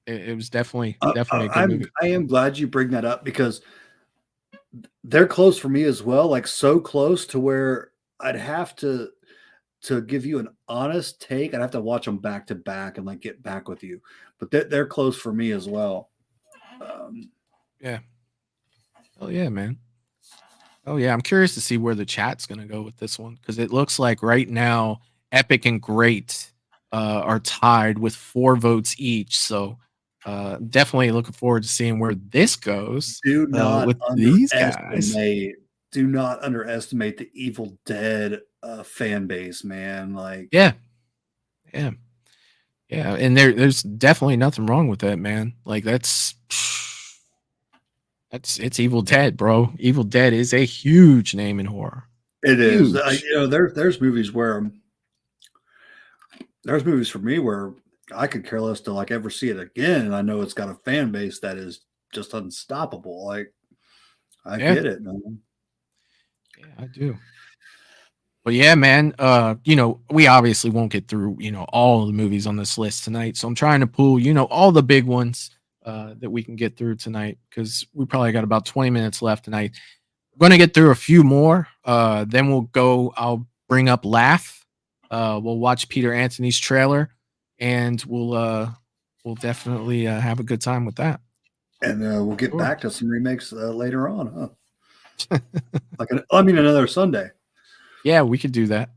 It was definitely a good movie. I am glad you bring that up because they're close for me as well. Like, so close to where I'd have to give you an honest take. I'd have to watch them back to back and like get back with you. But they're close for me as well. Yeah. Oh yeah, man. Oh yeah, I'm curious to see where the chat's gonna go with this one because it looks like right now Epic and Great are tied with 4 votes each. So definitely looking forward to seeing where this goes. Do not with these guys. Do not underestimate the Evil Dead fan base, man. Like, yeah, and there's definitely nothing wrong with that, man. Like it's Evil Dead, bro. Evil Dead is a huge name in horror. It is. There's movies where there's movies for me where I could care less to like ever see it again, and I know it's got a fan base that is just unstoppable. Like, I get it, man. Yeah, I do. But yeah, man, we obviously won't get through, all of the movies on this list tonight. So I'm trying to pull, all the big ones that we can get through tonight because we probably got about 20 minutes left tonight. We're going to get through a few more. Then I'll bring up Laugh. We'll watch Peter Anthony's trailer and we'll definitely have a good time with that. And we'll get back to some remakes later on, huh? Another Sunday. Yeah, we could do that.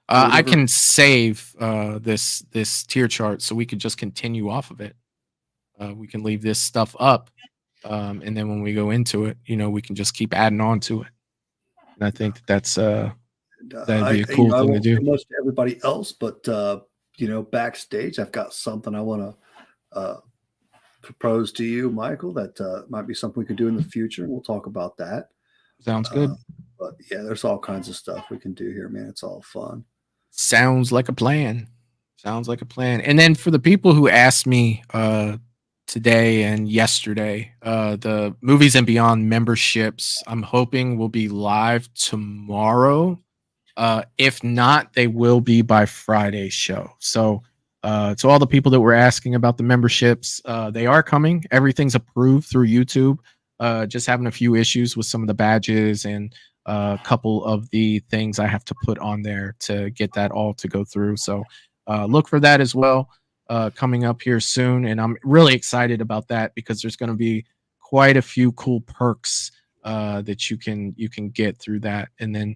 I can save this tier chart so we could just continue off of it. We can leave this stuff up, and then when we go into it, we can just keep adding on to it. And I think that'd be a cool thing to do. Much to everybody else, but backstage, I've got something I want to proposed to you, Michael, that might be something we could do in the future. We'll talk about that. Sounds good. But yeah, there's all kinds of stuff we can do here, man. It's all fun. Sounds like a plan. Sounds like a plan. And then for the people who asked me today and yesterday, the Movies and Beyond memberships, I'm hoping will be live tomorrow. If not, they will be by Friday's show. So to all the people that were asking about the memberships, they are coming. Everything's approved through YouTube. Just having a few issues with some of the badges and a couple of the things I have to put on there to get that all to go through. So look for that as well coming up here soon. And I'm really excited about that because there's going to be quite a few cool perks that you can get through that. And then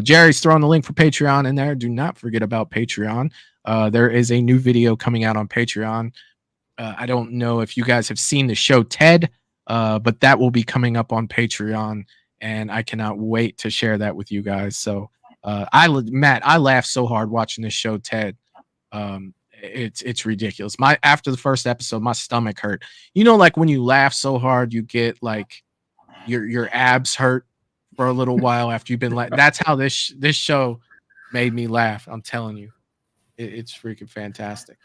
Jerry's throwing the link for Patreon in there. Do not forget about Patreon. There is a new video coming out on Patreon. I don't know if you guys have seen the show Ted, but that will be coming up on Patreon, and I cannot wait to share that with you guys. So Matt, I laughed so hard watching this show Ted. It's ridiculous. After the first episode, my stomach hurt. You know, like when you laugh so hard, you get like your abs hurt for a little while after you've been that's how this show made me laugh. I'm telling you, it's freaking fantastic.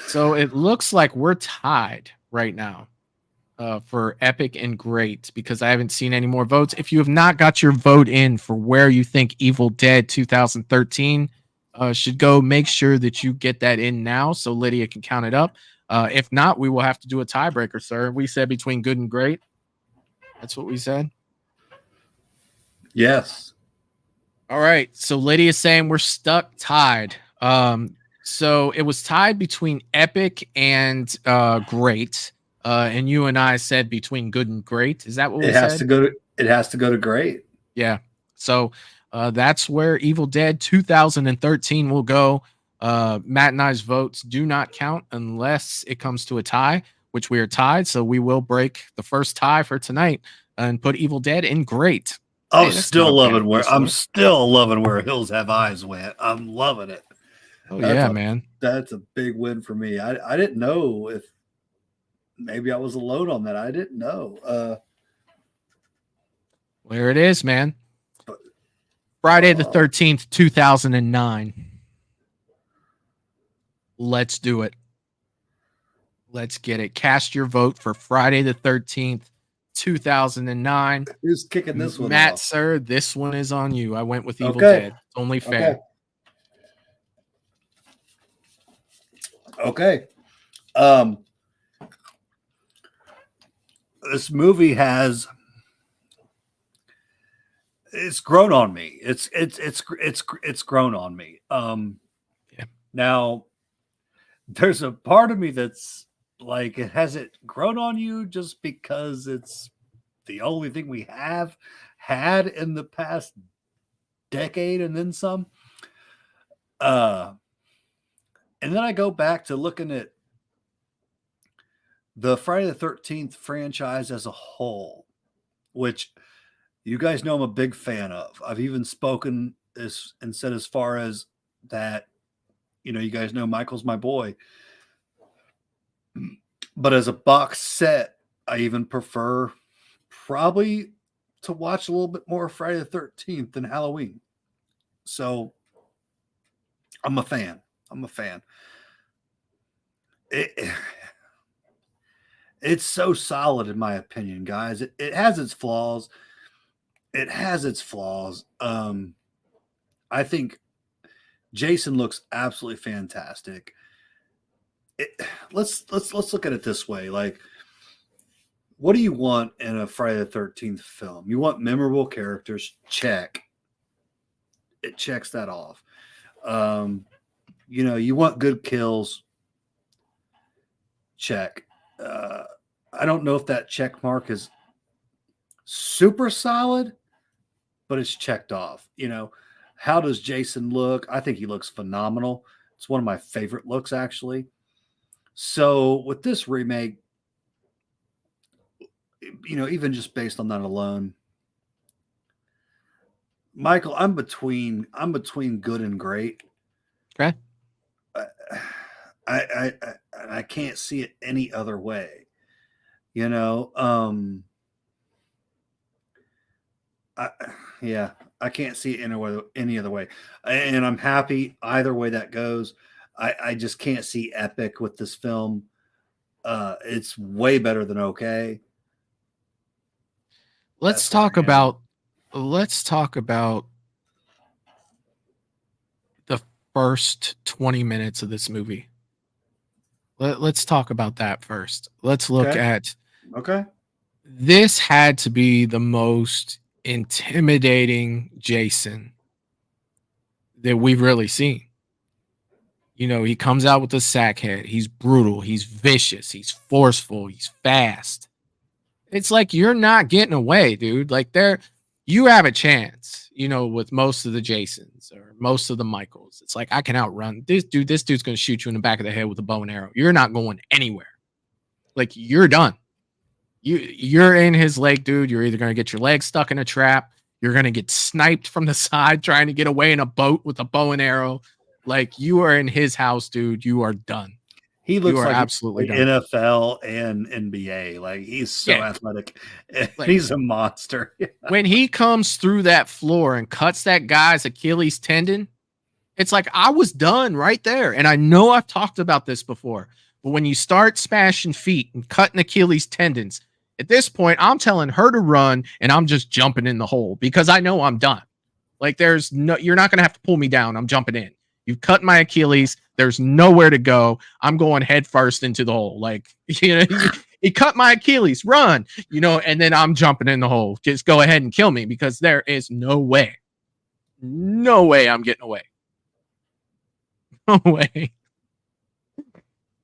So it looks like we're tied right now for epic and great because I haven't seen any more votes. If you have not got your vote in for where you think Evil Dead 2013 should go, make sure that you get that in now so Lydia can count it up. If not, we will have to do a tiebreaker, sir. We said between good and great. That's what we said. Yes. All right. So Lydia's saying we're stuck tied. So it was tied between epic and great. And you and I said between good and great. Is that what we said? It has to go to great. Yeah. So that's where Evil Dead 2013 will go. Matt and I's votes do not count unless it comes to a tie, which we are tied. So we will break the first tie for tonight and put Evil Dead in great. I'm still loving where Hills Have Eyes went. I'm loving it. Oh, man. That's a big win for me. I didn't know if maybe I was alone on that. I didn't know. There it is, man. Friday the 13th, 2009. Let's do it. Let's get it. Cast your vote for Friday the 13th, 2009. Who's kicking this one Matt, off? sir, this one is on you. I went with Evil Dead. It's only fair. Okay. This movie it's grown on me. It's grown on me. Now there's a part of me that's like, has it grown on you just because it's the only thing we have had in the past decade and then some? And then I go back to looking at the Friday the 13th franchise as a whole, which you guys know I'm a big fan of. I've even spoken this and said as far as that, you guys know Michael's my boy. But as a box set, I even prefer probably to watch a little bit more Friday the 13th than Halloween. So I'm a fan. It's so solid in my opinion, guys. It has its flaws. I think Jason looks absolutely fantastic. Let's look at it this way. Like, what do you want in a Friday the 13th film? You want memorable characters. Check. It checks that off. You want good kills. Check. I don't know if that check mark is super solid, but it's checked off. How does Jason look? I think he looks phenomenal. It's one of my favorite looks, actually. So with this remake, even just based on that alone, Michael, I'm between good and great. Okay. and I can't see it any other way. You know, I, yeah, I can't see it any other way, and I'm happy either way that goes. I just can't see epic with this film. It's way better than okay. Let's talk about the first 20 minutes of this movie. Let's talk about that first. Let's look at this had to be the most intimidating Jason that we've really seen. You know, he comes out with a sack head. He's brutal. He's vicious. He's forceful. He's fast. It's like you're not getting away, dude. Like you have a chance, you know, with most of the Jasons or most of the Michaels. It's like I can outrun this dude. This dude's gonna shoot you in the back of the head with a bow and arrow. You're not going anywhere. Like you're done. You're in his leg, dude. You're either gonna get your leg stuck in a trap, you're gonna get sniped from the side trying to get away in a boat with a bow and arrow. Like you are in his house, dude. You are done. He looks like absolutely NFL and NBA. Like he's so athletic. Like, he's a monster. When he comes through that floor and cuts that guy's Achilles tendon, it's like I was done right there. And I know I've talked about this before, but when you start smashing feet and cutting Achilles tendons, at this point, I'm telling her to run and I'm just jumping in the hole because I know I'm done. Like you're not going to have to pull me down. I'm jumping in. You've cut my Achilles. There's nowhere to go. I'm going head first into the hole. Like, you know, he cut my Achilles, run, you know, and then I'm jumping in the hole. Just go ahead and kill me because there is no way I'm getting away. No way.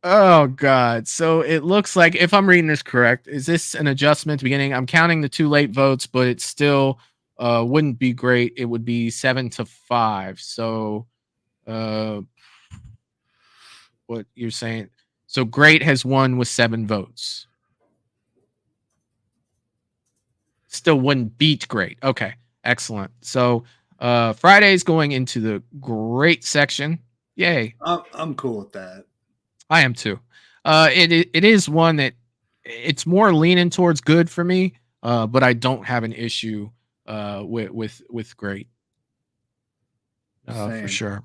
Oh, God. So it looks like, if I'm reading this correct, is this an adjustment beginning? I'm counting the 2 late votes, but it still wouldn't be great. It would be 7-5. So what you're saying? So great has won with 7 votes. Still wouldn't beat great. Okay, excellent. So Friday's going into the great section. Yay. I'm cool with that. I am too. It is one that it's more leaning towards good for me, but I don't have an issue with great. For sure.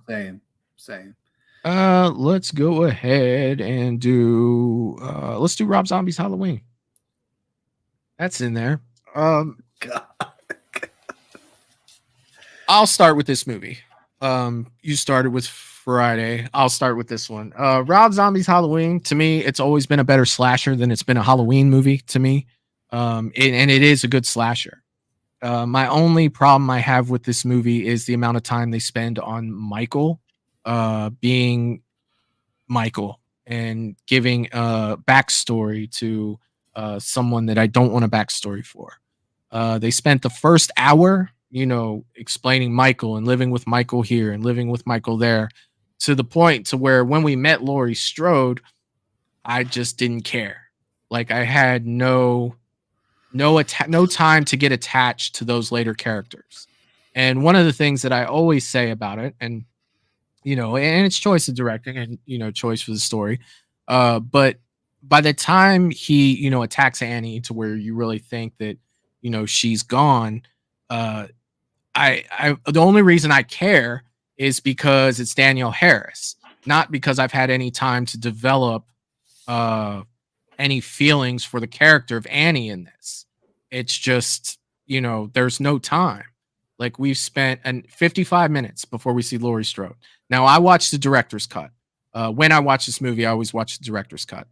Same. Let's go ahead and do let's do Rob Zombie's Halloween. That's in there. God. I'll start with this movie. You started with Friday. I'll start with this one. Rob Zombie's Halloween, to me, it's always been a better slasher than it's been a Halloween movie to me. And it is a good slasher. My only problem I have with this movie is the amount of time they spend on Michael being Michael and giving a backstory to someone that I don't want a backstory for. They spent the first hour, you know, explaining Michael and living with Michael here and living with Michael there, to the point to where when we met Laurie Strode, I just didn't care. Like I had no time to get attached to those later characters. And one of the things that I always say about it, and you know, and it's choice of directing and, you know, choice for the story. But by the time he, you know, attacks Annie to where you really think that, you know, she's gone, I the only reason I care is because it's Danielle Harris, not because I've had any time to develop any feelings for the character of Annie in this. It's just, you know, there's no time. Like we've spent 55 minutes before we see Laurie Strode. Now I watched the director's cut. When I watch this movie, I always watch the director's cut.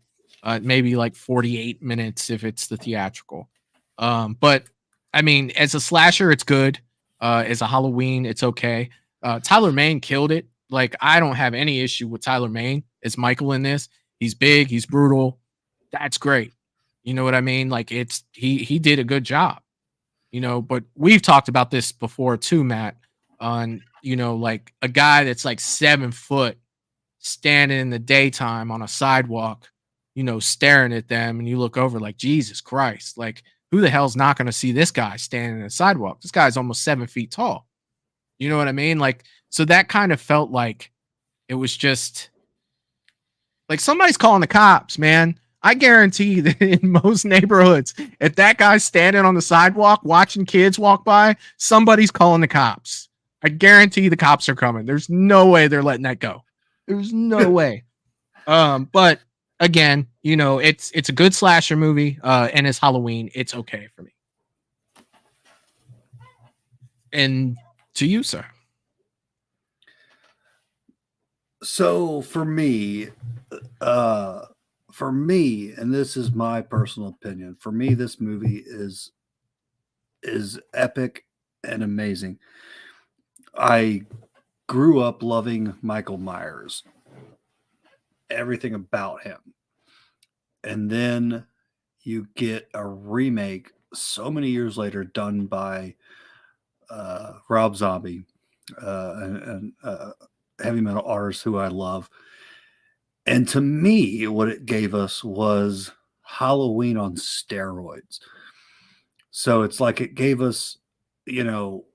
Maybe like 48 minutes if it's the theatrical. But I mean, as a slasher, it's good. As a Halloween, it's okay. Tyler Mane killed it. Like I don't have any issue with Tyler Mane as Michael in this. He's big, he's brutal. That's great. You know what I mean? Like he did a good job. You know, but we've talked about this before too, Matt, on, you know, like a guy that's like 7 foot standing in the daytime on a sidewalk, you know, staring at them, and you look over like, Jesus Christ, like who the hell's not going to see this guy standing in the sidewalk? This guy's almost 7 feet tall. You know what I mean? Like, so that kind of felt like it was just, Like somebody's calling the cops, man. I guarantee that in most neighborhoods, if that guy's standing on the sidewalk watching kids walk by, somebody's calling the cops. I guarantee the cops are coming. There's no way they're letting that go. There's no way. But again, you know, it's a good slasher movie, and it's Halloween. It's okay for me. And to you, sir. So for me, and this is my personal opinion, for me, this movie is epic and amazing. I grew up loving Michael Myers, everything about him. And then you get a remake so many years later done by Rob Zombie, and heavy metal artist who I love. And to me, what it gave us was Halloween on steroids. So it's like it gave us, you know,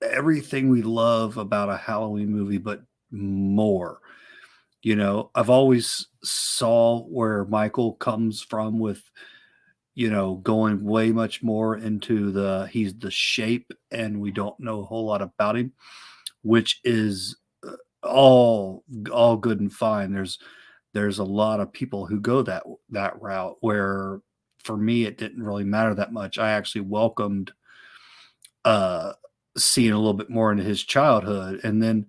everything we love about a Halloween movie, but more. You know, I've always saw where Michael comes from with, you know, going way much more into he's the shape and we don't know a whole lot about him, which is all good and fine. There's a lot of people who go that route, where for me it didn't really matter that much. I actually welcomed seeing a little bit more into his childhood. And then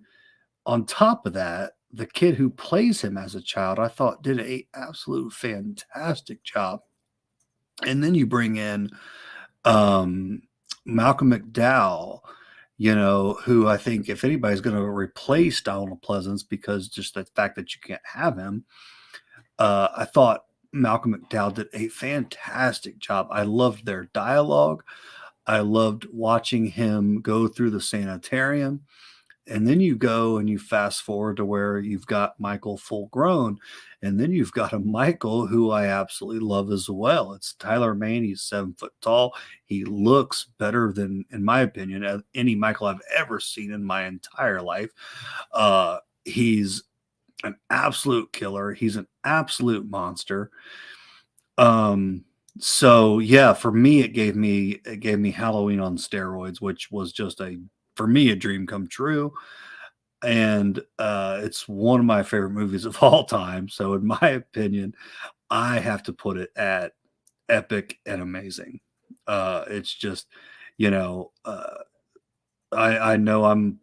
on top of that, the kid who plays him as a child, I thought did a absolute fantastic job. And then you bring in Malcolm McDowell, you know, who I think if anybody's going to replace Donald Pleasance, because just the fact that you can't have him, I thought Malcolm McDowell did a fantastic job. I loved their dialogue. I loved watching him go through the sanitarium. And then you go and you fast forward to where you've got Michael full grown. And then you've got a Michael who I absolutely love as well. It's Tyler Mane. He's 7 foot tall. He looks better than, in my opinion, any Michael I've ever seen in my entire life. He's an absolute killer. He's an absolute monster. So yeah, for me, it gave me Halloween on steroids, which was just for me, a dream come true. And it's one of my favorite movies of all time. So in my opinion, I have to put it at epic and amazing. It's just, you know, I know I'm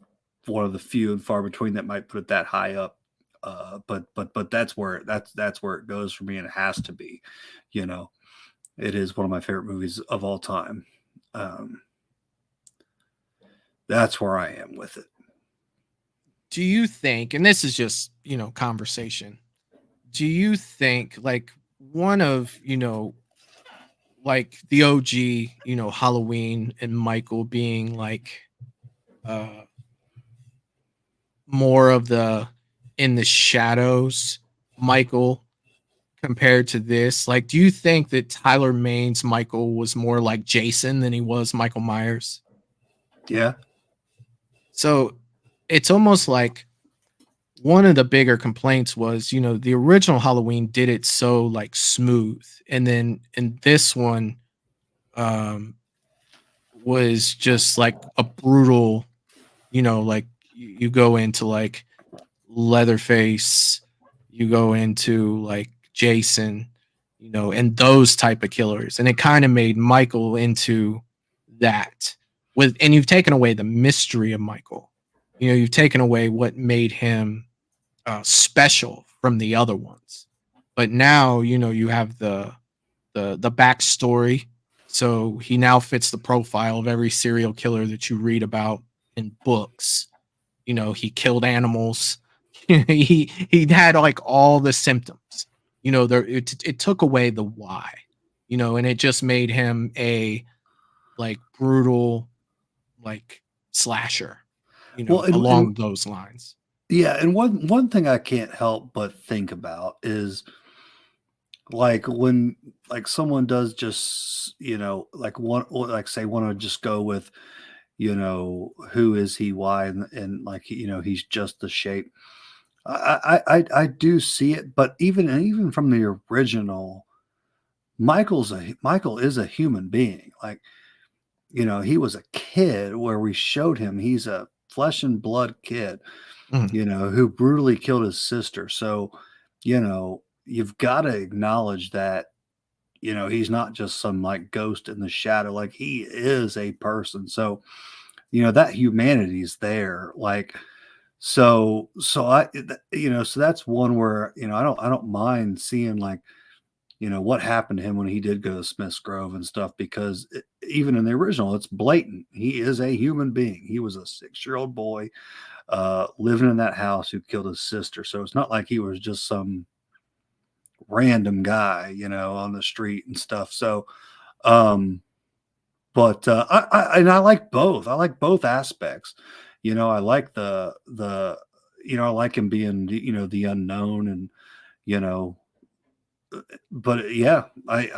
one of the few and far between that might put it that high up. But that's where it goes for me, and it has to be. You know, it is one of my favorite movies of all time. That's where I am with it. Do you think, and this is just, you know, conversation, do you think like one of, you know, like the OG, you know, Halloween and Michael being like more of the in the shadows Michael compared to this? Like, do you think that Tyler Mane's Michael was more like Jason than he was Michael Myers? Yeah. So it's almost like one of the bigger complaints was, you know, the original Halloween did it so like smooth. And then in this one was just like a brutal, you know, like you go into like Leatherface, you go into like Jason, you know, and those type of killers. And it kind of made Michael into that and you've taken away the mystery of Michael. You know, you've taken away what made him special from the other ones. But now, you know, you have the backstory. So he now fits the profile of every serial killer that you read about in books. You know, he killed animals. he had like all the symptoms. You know, it took away the why. You know, and it just made him a like brutal like slasher. You know, along those lines. Yeah, and one thing I can't help but think about is like when like someone does just, you know, like want to just go with, you know, who is he, why, and like, you know, he's just the shape. I do see it, but even from the original, Michael is a human being. Like, he was a kid where we showed him he's a flesh and blood kid, Mhm. who brutally killed his sister. So, you've got to acknowledge that, he's not just some like ghost in the shadow. Like, he is a person. So, that humanity's there. Like, so that's one where, I don't mind seeing, like, what happened to him when he did go to Smith's Grove and stuff, because even in the original, it's blatant. He is a human being. He was a 6-year-old boy living in that house who killed his sister. So it's not like he was just some random guy, on the street and stuff. So, but I like both. I like both aspects. I like I like him being, the unknown, and you know, but yeah, but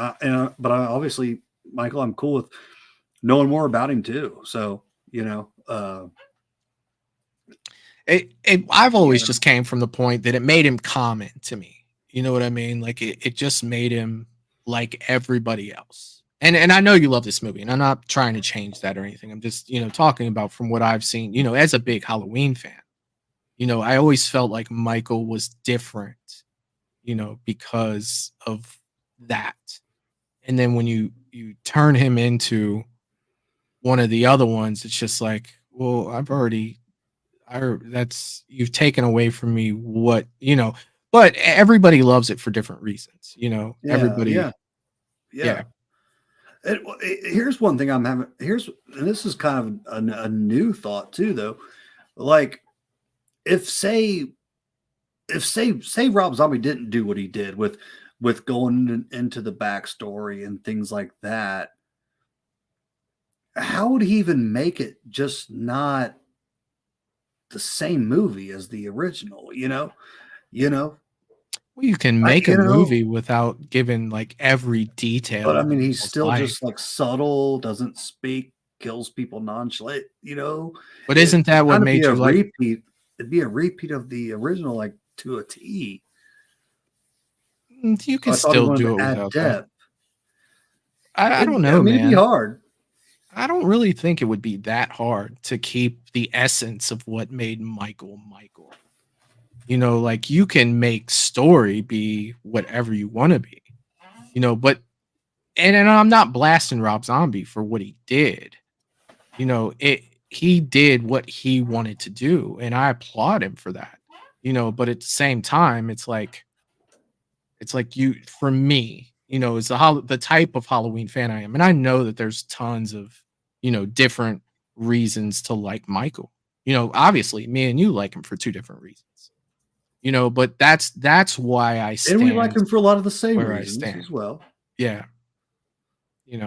I obviously, Michael, I'm cool with knowing more about him too. So, I've always just came from the point that it made him common to me. You know what I mean? Like it just made him like everybody else. And I know you love this movie, and I'm not trying to change that or anything. I'm just, talking about from what I've seen, as a big Halloween fan. I always felt like Michael was different, because of that. And then when you turn him into one of the other ones, it's just like, well, that's you've taken away from me what, but everybody loves it for different reasons, everybody. Yeah. Here's one thing and this is kind of a new thought too, though. Like, if say Rob Zombie didn't do what he did with going into the backstory and things like that, how would he even make it just not the same movie as the original? Well, you can make a movie without giving like every detail. But I of mean, he's people's still life. just like subtle, doesn't speak, kills people nonchalant. But isn't that what made you like? Repeat? It'd be a repeat of the original, like, to a T. You can still do it without that. I don't know, man. It'd be hard. I don't really think it would be that hard to keep the essence of what made Michael Michael. Like, you can make story be whatever you want to be, but and I'm not blasting Rob Zombie for what he did. He did what he wanted to do, and I applaud him for that. But at the same time, it's like for me, it's the type of Halloween fan I am, and I know that there's tons of different reasons to like Michael. Obviously, me and you like him for two different reasons. But that's why I stand. And we like him for a lot of the same reasons as well. Yeah.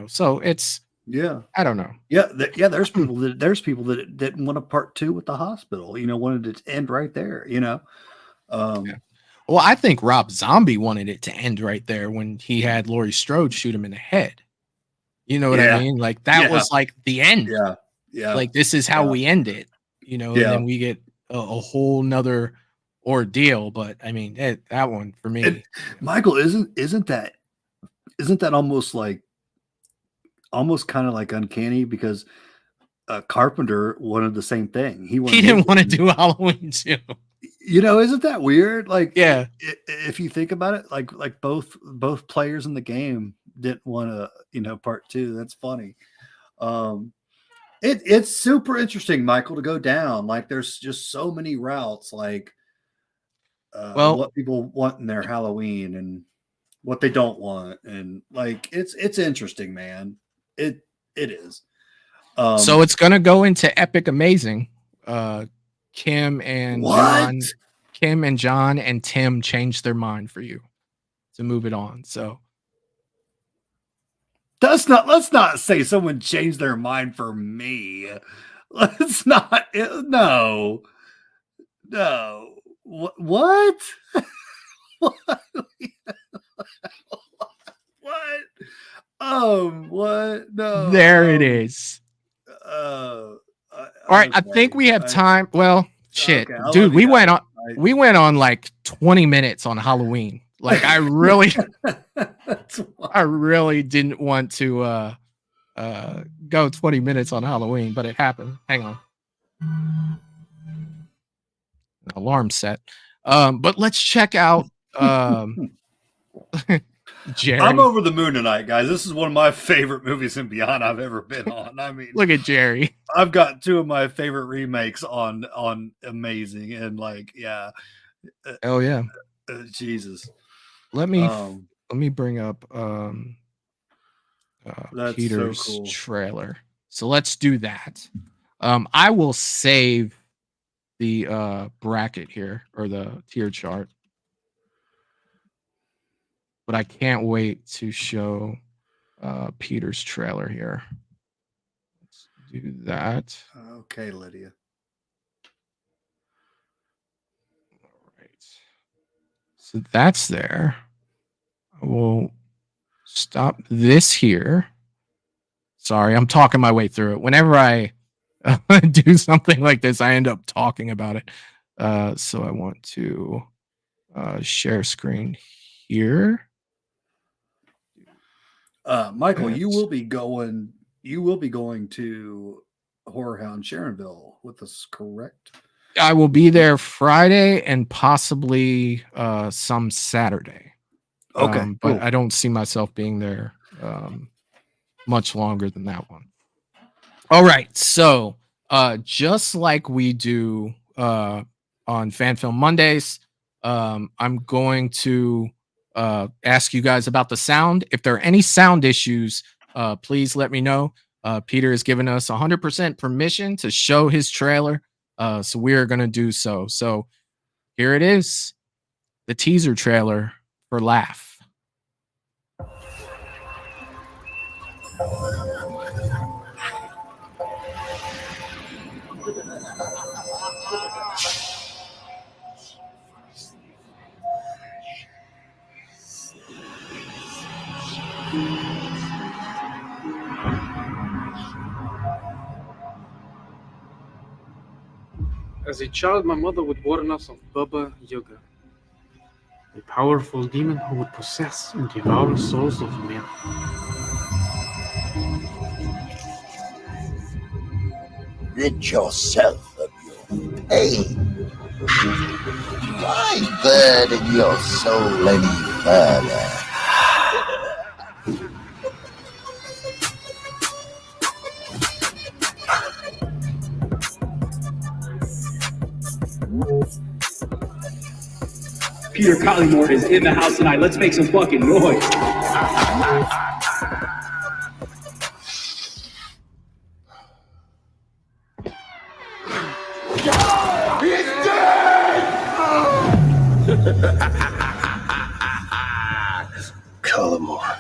So it's, I don't know. Yeah. There's people that didn't want a part 2 with the hospital, wanted it to end right there, Yeah. Well, I think Rob Zombie wanted it to end right there when he had Laurie Strode shoot him in the head. You know what I mean? Like, that was like the end. Yeah. Yeah. Like, this is how we end it, and then we get a whole nother ordeal. But I mean, that one for me. And Michael, isn't that almost kind of like uncanny, because Carpenter wanted the same thing. He didn't want to do Halloween too. Isn't that weird? Like, yeah, if you think about it, like both players in the game didn't want to, part 2. That's funny. It's super interesting, Michael, to go down. Like, there's just so many routes, like, what people want in their Halloween and what they don't want, and like, it's interesting, man. It is. So it's gonna go into Epic Amazing. Kim and John and Tim changed their mind for you to move it on. So let's not say someone changed their mind for me. Let's not. No. What? What? What? No. There it is. All right, I think we have time. Well, shit, okay, dude, we went on. we went on like 20 minutes on Halloween. Like I really didn't want to go 20 minutes on Halloween, but it happened. Hang on. Alarm set. But let's check out Jerry. I'm over the moon tonight, guys. This is one of my favorite movies and beyond I've ever been on. I mean, look at Jerry. I've got two of my favorite remakes on Amazing, and like, yeah. Oh yeah. Jesus. Let me bring up Peter's so cool. trailer. So let's do that. I will save the bracket here, or the tier chart. But I can't wait to show Peter's trailer here. Let's do that. Okay, Lydia. All right. So that's there. I will stop this here. Sorry, I'm talking my way through it. Whenever I do something like this, I end up talking about it. So I want to share screen here. Michael, you will be going to Horror Hound Sharonville with us, correct? I will be there Friday and possibly some Saturday. Okay, but cool. I don't see myself being there much longer than that one. All right, so just like we do on Fan Film Mondays, I'm going to ask you guys about the sound. If there are any sound issues, please let me know. Peter has given us 100% permission to show his trailer, so we are going to do so. So here it is, the teaser trailer for Laugh. As a child, my mother would warn us of Baba Yaga, a powerful demon who would possess and devour souls of men. Rid yourself of your pain. Why burden your soul any further? Peter Collymore is in the house tonight. Let's make some fucking noise. He's dead! Collymore.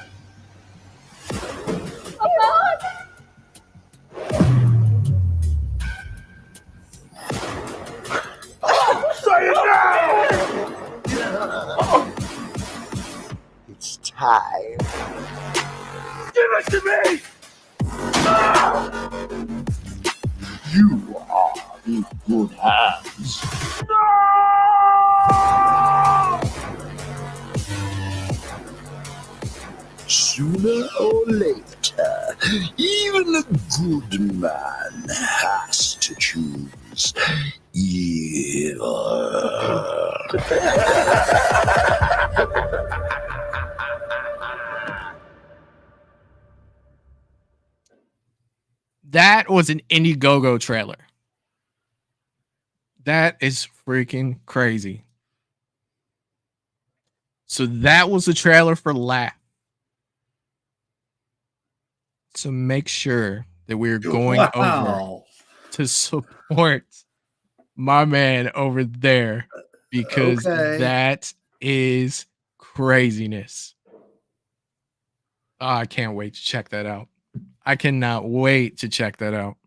Say it now! It's time. Give it to me! You are in good hands. Sooner or later, even a good man has to choose evil. That was an Indiegogo trailer. That is freaking crazy. So that was the trailer for Laugh. So make sure that we're going over to support my man over there, because that is craziness. Oh, I can't wait to check that out. I cannot wait to check that out.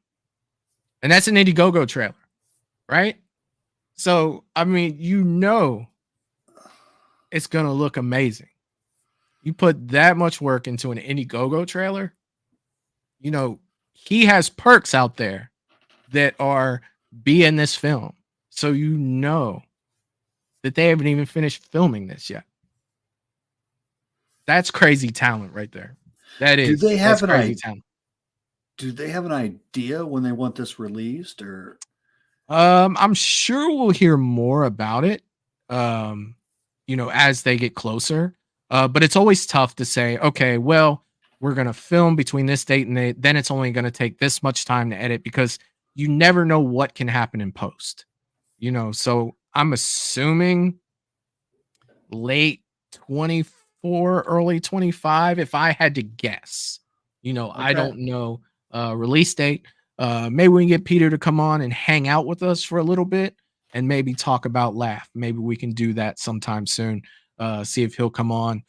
And that's an Indiegogo trailer, right? So, I mean, you know it's going to look amazing. You put that much work into an Indiegogo trailer, you know, he has perks out there that are be in this film. So you know that they haven't even finished filming this yet. That's crazy talent right there. That is. Do they have That's crazy talent. Do they have an idea when they want this released, or? I'm sure we'll hear more about it, as they get closer. But it's always tough to say, okay, well, we're gonna film between this date and then it's only gonna take this much time to edit because you never know what can happen in post. So I'm assuming late 24, early 25, if I had to guess. I don't know release date. Maybe we can get Peter to come on and hang out with us for a little bit and maybe talk about Laugh. Maybe we can do that sometime soon. See if he'll come on,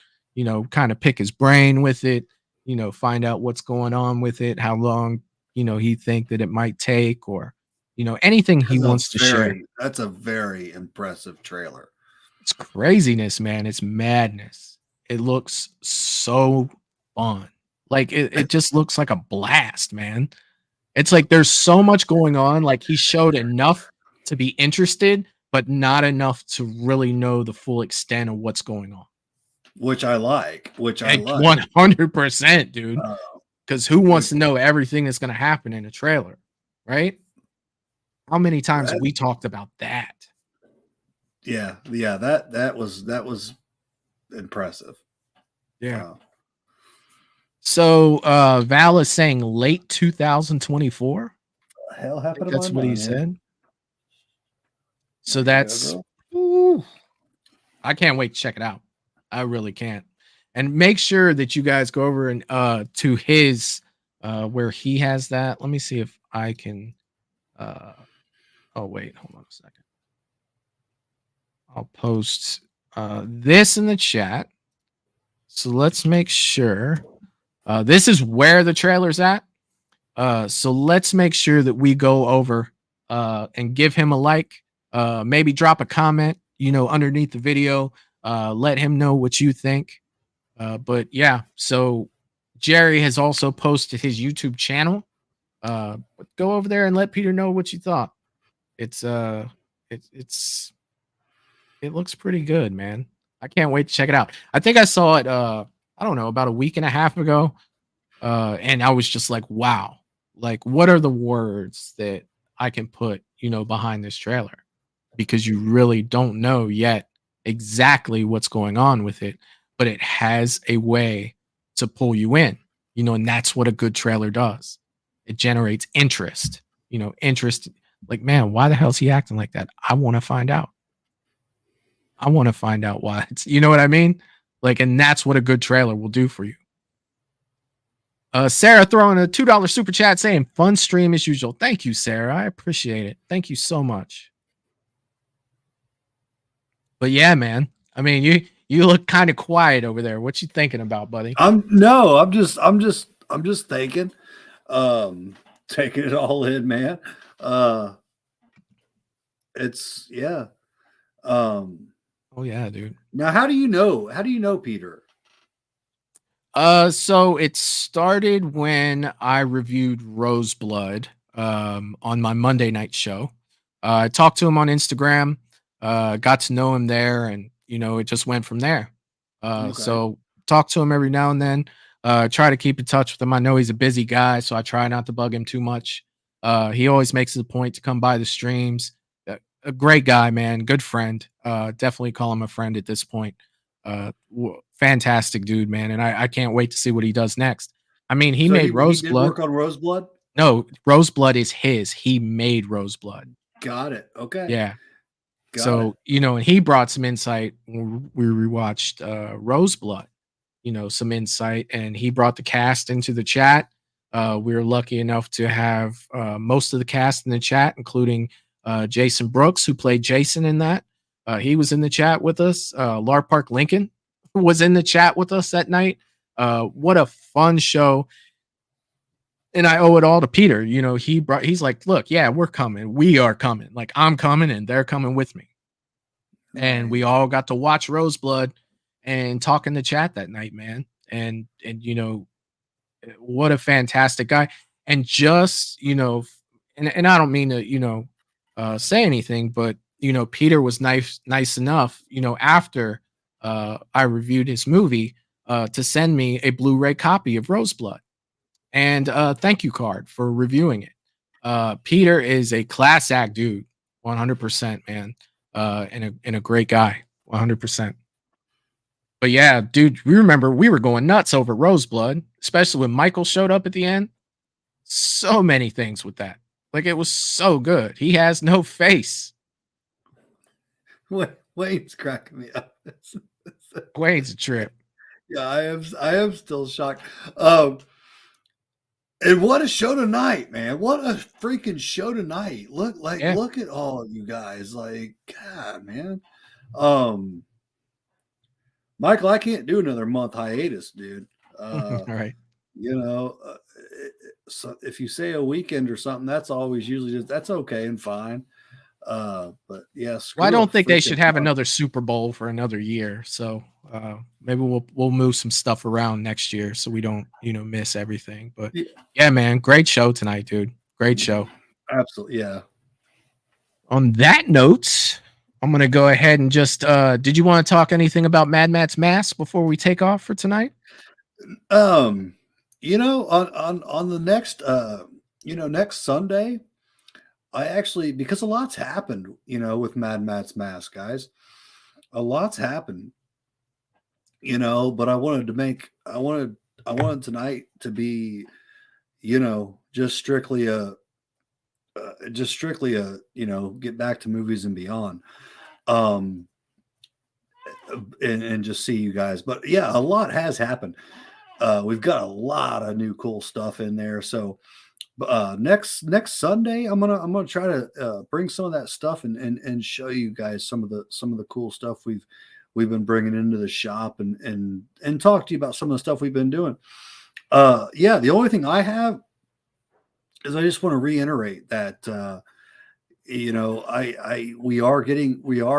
kind of pick his brain with it, find out what's going on with it, how long, he think that it might take, or, anything he wants to share. That's a very impressive trailer. It's craziness, man. It's madness. It looks so fun. Like it just looks like a blast, man. It's like there's so much going on. Like he showed enough to be interested, but not enough to really know the full extent of what's going on. Which I like. 100%, dude. Because who wants to know everything that's going to happen in a trailer, right? How many times have we talked about that? Yeah. That was impressive. Yeah. So Val is saying late 2024. The hell happened? That's what he said. So that's. I can't wait to check it out. I really can't. And make sure that you guys go over and to his where he has that. Let me see if I can. Oh wait, hold on a second. I'll post this in the chat. So let's make sure. This is where the trailer's at. So let's make sure that we go over and give him a like. Maybe drop a comment, underneath the video. Let him know what you think. But yeah, so Jerry has also posted his YouTube channel. Go over there and let Peter know what you thought. It looks pretty good, man. I can't wait to check it out. I think I saw it I don't know, about a week and a half ago. And I was just like, wow, like what are the words that I can put, behind this trailer? Because you really don't know yet exactly what's going on with it, but it has a way to pull you in, and that's what a good trailer does. It generates interest, interest. Like, man, why the hell is he acting like that? I want to find out. I want to find out why. You know what I mean? Like, and that's what a good trailer will do for you. Sarah throwing a $2 super chat saying fun stream as usual. Thank you, Sarah. I appreciate it. Thank you so much. But yeah, man. I mean, you look kind of quiet over there. What you thinking about, buddy? I'm just thinking. Taking it all in, man. It's yeah. Oh yeah, dude. Now, how do you know Peter? So it started when I reviewed Roseblood on my Monday night show. I talked to him on Instagram, got to know him there, and it just went from there. So talk to him every now and then. Try to keep in touch with him. I know he's a busy guy, so I try not to bug him too much. He always makes it a point to come by the streams. A great guy, man. Good friend. Definitely call him a friend at this point. Fantastic dude, man. And I can't wait to see what he does next. I mean, he made Roseblood. He did work on Roseblood? No, Roseblood is his. He made Roseblood. Got it. Okay. Yeah. So, and he brought some insight when we rewatched Roseblood, some insight, and he brought the cast into the chat. We were lucky enough to have most of the cast in the chat, including Jason Brooks, who played Jason in that. He was in the chat with us. Lar Park Lincoln was in the chat with us that night. What a fun show. And I owe it all to Peter. He's like, look, yeah, we're coming. We are coming. Like, I'm coming and they're coming with me. And we all got to watch Roseblood and talk in the chat that night, man. And what a fantastic guy. And just, and I don't mean to, say anything, but Peter was nice enough, after I reviewed his movie, to send me a Blu-ray copy of Roseblood and a thank you card for reviewing it. Peter is a class act dude, 100%, man, and a great guy, 100%. But yeah, dude, we remember we were going nuts over Roseblood, especially when Michael showed up at the end. So many things with that. Like, it was so good. He has no face. Wayne's cracking me up. Wayne's a trip. Yeah, I am still shocked. And what a show tonight, man. What a freaking show tonight. Look at all of you guys. Like, God, man. Michael, I can't do another month hiatus, dude. All right. So if you say a weekend or something, that's always usually that's okay and fine. But yes, I don't think they should have another Super Bowl for another year. So maybe we'll move some stuff around next year so we don't miss everything. But yeah, man, great show tonight, dude. Great show. Absolutely, yeah. On that note, I'm gonna go ahead and just. Did you want to talk anything about Mad Max Mask before we take off for tonight? On the next next Sunday, I actually, because a lot's happened, with Mad Max Mask, guys. A lot's happened. But I wanted tonight to be, just strictly a get back to movies and beyond. And just see you guys. But yeah, a lot has happened. We've got a lot of new cool stuff in there. So next Sunday, I'm gonna try to bring some of that stuff and show you guys some of the cool stuff we've been bringing into the shop and talk to you about some of the stuff we've been doing. Yeah, the only thing I have is I just want to reiterate that we are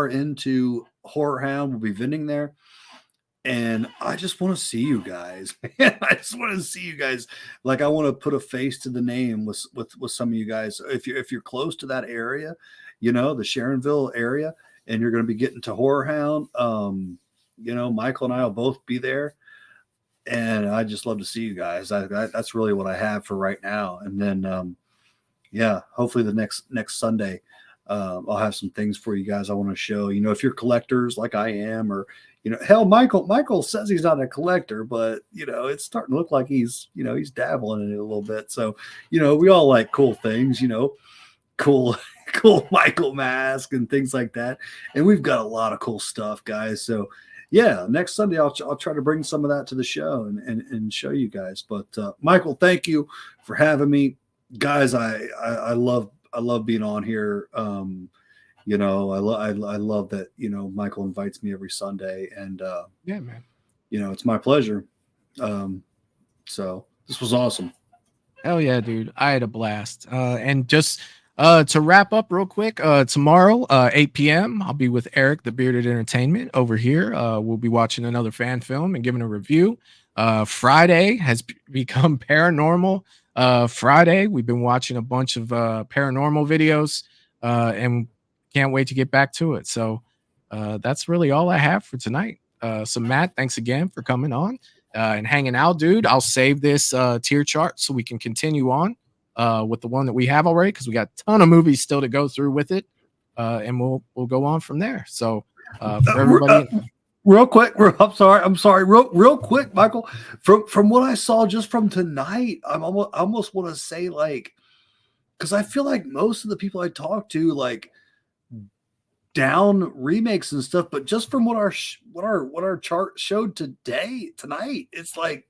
into Horror Hound. We'll be vending there. And I just want to see you guys, man. I just want to see you guys. Like, I want to put a face to the name with some of you guys. If you're close to that area, the Sharonville area, and you're going to be getting to Horror Hound, Michael and I will both be there. And I just love to see you guys. That's really what I have for right now. And then, hopefully the next Sunday, I'll have some things for you guys I want to show. If you're collectors like I am, or hell, Michael says he's not a collector, but it's starting to look like he's dabbling in it a little bit. So we all like cool things, cool Michael mask and things like that. And we've got a lot of cool stuff, guys. So yeah, next Sunday I'll try to bring some of that to the show and show you guys. But Michael, thank you for having me, guys. I love being on here. I love that, Michael invites me every Sunday, and yeah, man, it's my pleasure. So this was awesome. Hell yeah, dude. I had a blast. And just to wrap up real quick, tomorrow, 8 p.m., I'll be with Eric, the Bearded Entertainment over here. We'll be watching another fan film and giving a review. Friday has become Paranormal Friday. We've been watching a bunch of paranormal videos, and can't wait to get back to it. So that's really all I have for tonight. So Matt, thanks again for coming on and hanging out, dude. I'll save this tier chart so we can continue on with the one that we have already, because we got a ton of movies still to go through with it, and we'll go on from there. So for everybody. Real quick, I'm sorry. Real quick, Michael. From what I saw just from tonight, I almost want to say, like, because I feel like most of the people I talk to, like, down remakes and stuff, but just from what our chart showed tonight, it's like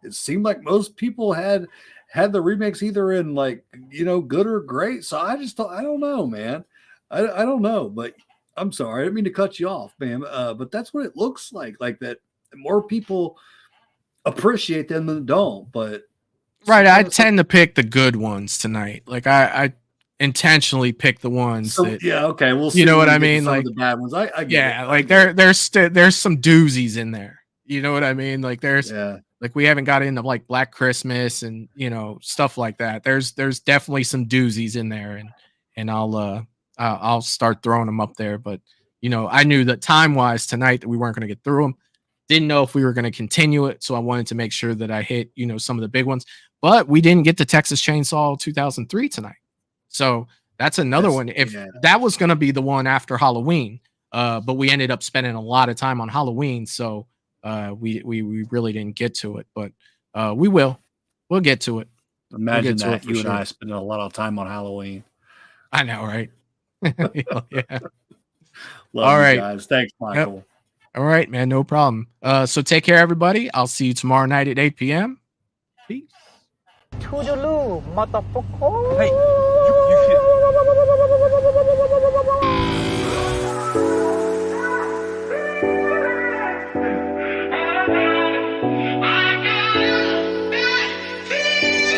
it seemed like most people had the remakes either in, like, good or great. So I just thought, I don't know, man. I don't know, but I'm sorry, I didn't mean to cut you off, man. But that's what it looks like that more people appreciate them than don't. But right, I tend to pick the good ones tonight. Like, I intentionally pick the ones that, yeah, okay, we'll see. You know what I mean? Like the bad ones. I get yeah, it. like there's some doozies in there. You know what I mean? Like there's like we haven't got into like Black Christmas and stuff like that. There's definitely some doozies in there, and I'll I'll start throwing them up there. But you know, I knew that time wise tonight that we weren't going to get through them. Didn't know if we were going to continue it, so I wanted to make sure that I hit, you know, some of the big ones. But we didn't get the Texas Chainsaw 2003 tonight, so that's another one. If that was going to be the one after Halloween, but we ended up spending a lot of time on Halloween, so we really didn't get to it. But we'll get to it. Imagine that you and I spending a lot of time on Halloween. I know, right? Yeah. Love all you right, guys. Thanks, Michael. Yep. All right, man. No problem. So take care, everybody. I'll see you tomorrow night at 8 p.m. Peace. Toodaloo, motherfucker. Hey.